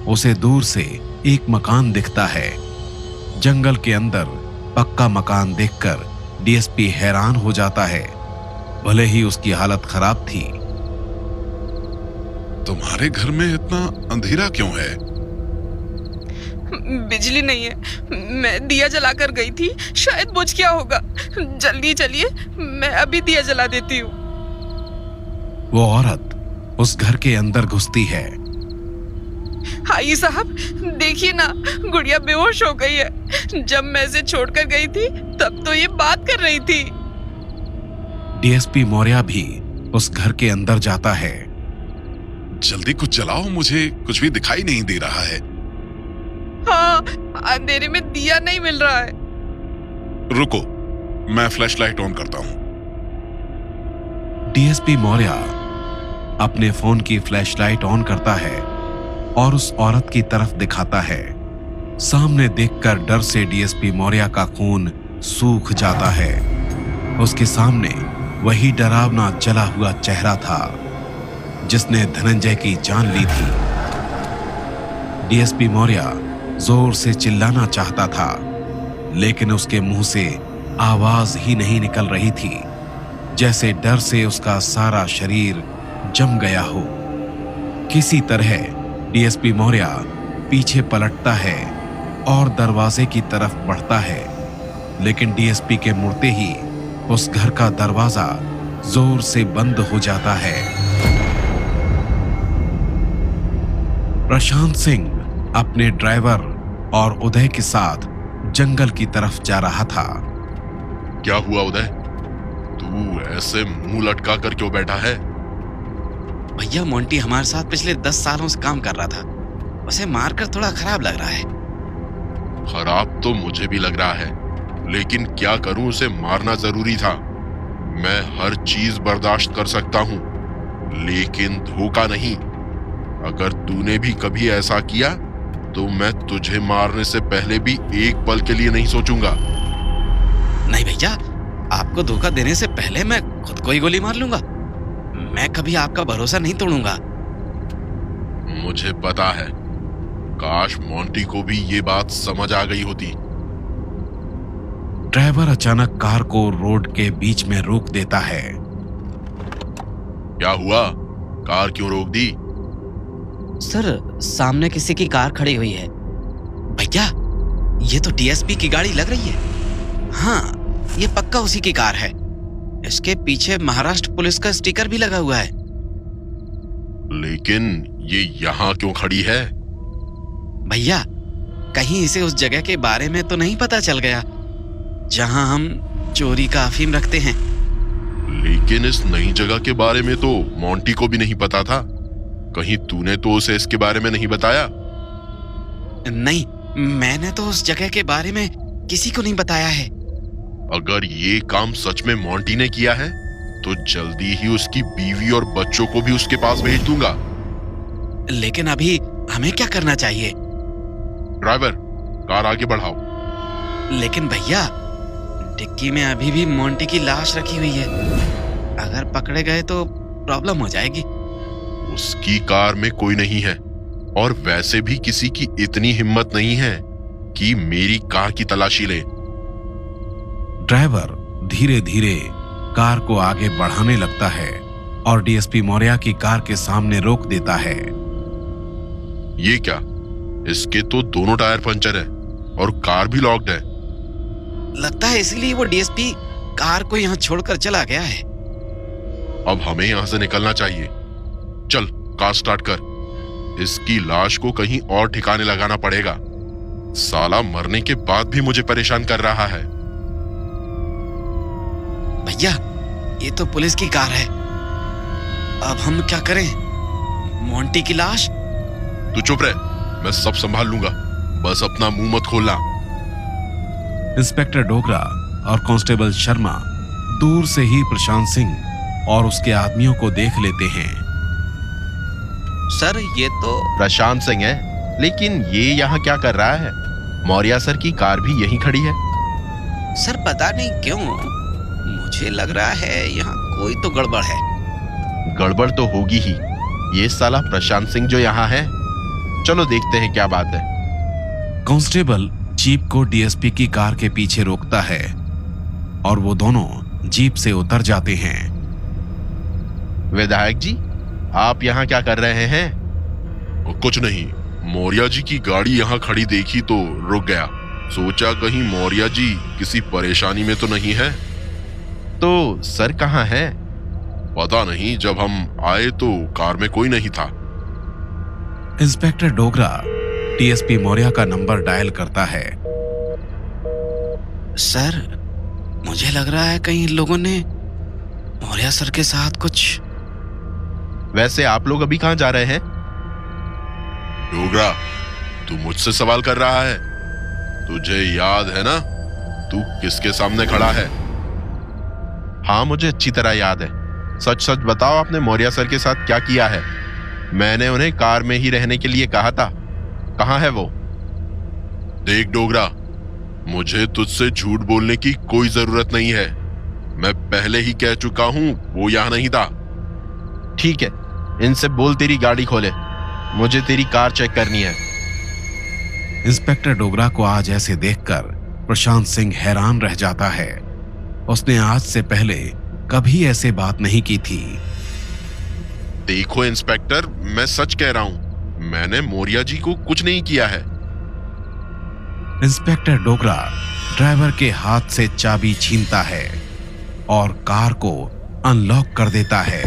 B: उसे दूर से एक मकान दिखता है। जंगल के अंदर पक्का मकान देखकर डीएसपी हैरान हो जाता है। भले ही उसकी हालत खराब थी।
F: तुम्हारे घर में इतना अंधेरा क्यों है?
C: बिजली नहीं है, मैं दिया जलाकर गई थी, शायद बुझ गया होगा। जल्दी चलिए, मैं अभी दिया जला देती हूँ।
B: वो औरत उस घर के अंदर घुसती है।
C: आइए साहब, देखिए ना, गुड़िया बेहोश हो गई है। जब मैं इसे छोड़कर गई थी तब तो ये बात कर रही थी।
B: डीएसपी मौर्य भी उस घर के अंदर जाता है।
F: जल्दी कुछ जलाओ, मुझे कुछ भी दिखाई नहीं दे रहा है।
C: हाँ, अंधेरे में दिया नहीं मिल रहा है।
F: रुको, मैं फ्लैशलाइट ऑन करता हूँ।
B: डीएसपी मौर्य अपने फोन की फ्लैशलाइट ऑन करता है और उस औरत की तरफ दिखाता है। सामने देखकर डर से डीएसपी मौर्य का खून सूख जाता है। उसके सामने वही डरावना जला हुआ चेहरा था जिसने धनंजय की जान ली थी। डीएसपी मौर्य जोर से चिल्लाना चाहता था, लेकिन उसके मुंह से आवाज ही नहीं निकल रही थी, जैसे डर से उसका सारा शरीर जम गया हो। किसी तरह डीएसपी मौर्य पीछे पलटता है और दरवाजे की तरफ बढ़ता है, लेकिन डीएसपी के मुड़ते ही उस घर का दरवाजा जोर से बंद हो जाता है। प्रशांत सिंह अपने ड्राइवर और उदय के साथ जंगल की तरफ जा रहा था।
A: क्या हुआ उदय? तू ऐसे मुंह लटका कर क्यों बैठा है?
E: भैया मोंटी हमारे साथ पिछले 10 सालों से काम कर रहा था। उसे मारकर थोड़ा खराब लग रहा है।
A: खराब तो मुझे भी लग रहा है, लेकिन क्या करूं, उसे मारना जरूरी था। मैं हर चीज बर्दाश्त कर सकता हूं, लेकिन धोखा नहीं। अगर तूने भी कभी ऐसा किया तो मैं तुझे मारने से पहले भी एक पल के लिए नहीं सोचूंगा।
E: नहीं भैया, आपको धोखा देने से पहले मैं खुद को ही गोली मार लूंगा। मैं कभी आपका भरोसा नहीं तोड़ूंगा।
A: मुझे पता है, काश मोंटी को भी ये बात समझ आ गई होती।
B: ड्राइवर अचानक कार को रोड के बीच में रोक देता है।
A: क्या हुआ? कार क्यों रोक दी?
E: सर, सामने किसी की कार खड़ी हुई है। भैया, ये तो डीएसपी की गाड़ी लग रही है। हाँ, ये पक्का उसी की कार है। इसके पीछे महाराष्ट्र पुलिस का स्टिकर भी लगा हुआ है।
A: लेकिन ये यहाँ क्यों खड़ी है?
E: भैया, कहीं इसे उस जगह के बारे में तो नहीं पता चल गया जहां हम चोरी का अफीम रखते हैं।
A: लेकिन इस नई जगह के बारे में तो मोंटी को भी नहीं पता था। कहीं तूने तो उसे इसके बारे में नहीं बताया?
E: नहीं, मैंने तो उस जगह के बारे में किसी को नहीं बताया है।
A: अगर ये काम सच में मोंटी ने किया है तो जल्दी ही उसकी बीवी और बच्चों को भी उसके पास भेज दूंगा।
E: लेकिन अभी हमें क्या करना चाहिए?
A: ड्राइवर, कार आगे बढ़ाओ।
E: लेकिन भैया, डिक्की में अभी भी मोंटी की लाश रखी हुई है। अगर पकड़े गए तो प्रॉब्लम हो जाएगी।
A: उसकी कार में कोई नहीं है, और वैसे भी किसी की इतनी हिम्मत नहीं है कि मेरी कार की तलाशी ले।
B: ड्राइवर धीरे धीरे कार को आगे बढ़ाने लगता है और डीएसपी मौर्य की कार के सामने रोक देता है।
A: ये क्या? इसके तो दोनों टायर पंचर है और कार भी लॉक्ड है।
E: लगता है इसलिए वो डीएसपी कार को यहाँ छोड़कर चला गया है।
A: अब हमें यहाँ से निकलना चाहिए। चल, कार स्टार्ट कर। इसकी लाश को कहीं और ठिकाने लगाना पड़ेगा। साला मरने के बाद भी मुझे परेशान कर रहा है।
E: भैया, ये तो पुलिस की कार है। अब हम क्या करें? मोंटी की लाश?
A: तू चुप रह, मैं सब संभाल लूंगा। बस अपना मुंह मत खोलना।
B: इंस्पेक्टर डोगरा और कांस्टेबल शर्मा दूर से ही प्रशांत सिंह और उसके आदमियों को देख लेते हैं।
E: सर, ये तो
G: प्रशांत सिंह है, लेकिन ये यहाँ क्या कर रहा है? मौर्य सर की कार भी यहीं खड़ी है।
E: सर, पता नहीं क्यों मुझे लग रहा है यहाँ कोई तो गड़बड़ है।
G: गड़बड़ तो होगी ही। ये साला प्रशांत सिंह जो यहाँ है। चलो देखते हैं क्या बात है।
B: कांस्टेबल जीप को डीएसपी की कार के पीछे रोकता है और वो दोनों जीप से उतर जाते हैं।
G: विधायक जी, आप यहाँ क्या कर रहे हैं?
A: कुछ नहीं, मौर्य जी की गाड़ी यहाँ खड़ी देखी तो रुक गया। सोचा कहीं मौर्य जी किसी परेशानी में तो नहीं है।
G: तो सर कहाँ है?
A: पता नहीं, जब हम आए तो कार में कोई नहीं था।
B: इंस्पेक्टर डोगरा डीएसपी मौर्य का नंबर डायल करता है।
E: सर, मुझे लग रहा है कहीं इन लोगों ने मौर्य सर के साथ कुछ।
G: वैसे आप लोग अभी कहाँ जा रहे हैं?
A: डोगरा, तू मुझसे सवाल कर रहा है? तुझे याद है ना तू किसके सामने खड़ा है?
G: हाँ, मुझे अच्छी तरह याद है। सच सच बताओ, आपने मौर्य सर के साथ क्या किया है? मैंने उन्हें कार में ही रहने के लिए कहा था। कहाँ है वो?
A: देख डोगरा, मुझे तुझसे झूठ बोलने की कोई जरूरत नहीं है। मैं पहले ही कह चुका हूं वो यहाँ नहीं था।
G: ठीक है, इनसे बोल तेरी गाड़ी खोले। मुझे तेरी कार चेक करनी है।
B: इंस्पेक्टर डोगरा को आज ऐसे देखकर प्रशांत सिंह हैरान रह जाता है। उसने आज से पहले कभी ऐसे बात नहीं की थी।
A: देखो इंस्पेक्टर, मैं सच कह रहा हूं, मैंने मौर्य जी को कुछ नहीं किया है।
B: इंस्पेक्टर डोगरा ड्राइवर के हाथ से चाबी छीनता है और कार को अनलॉक कर देता है।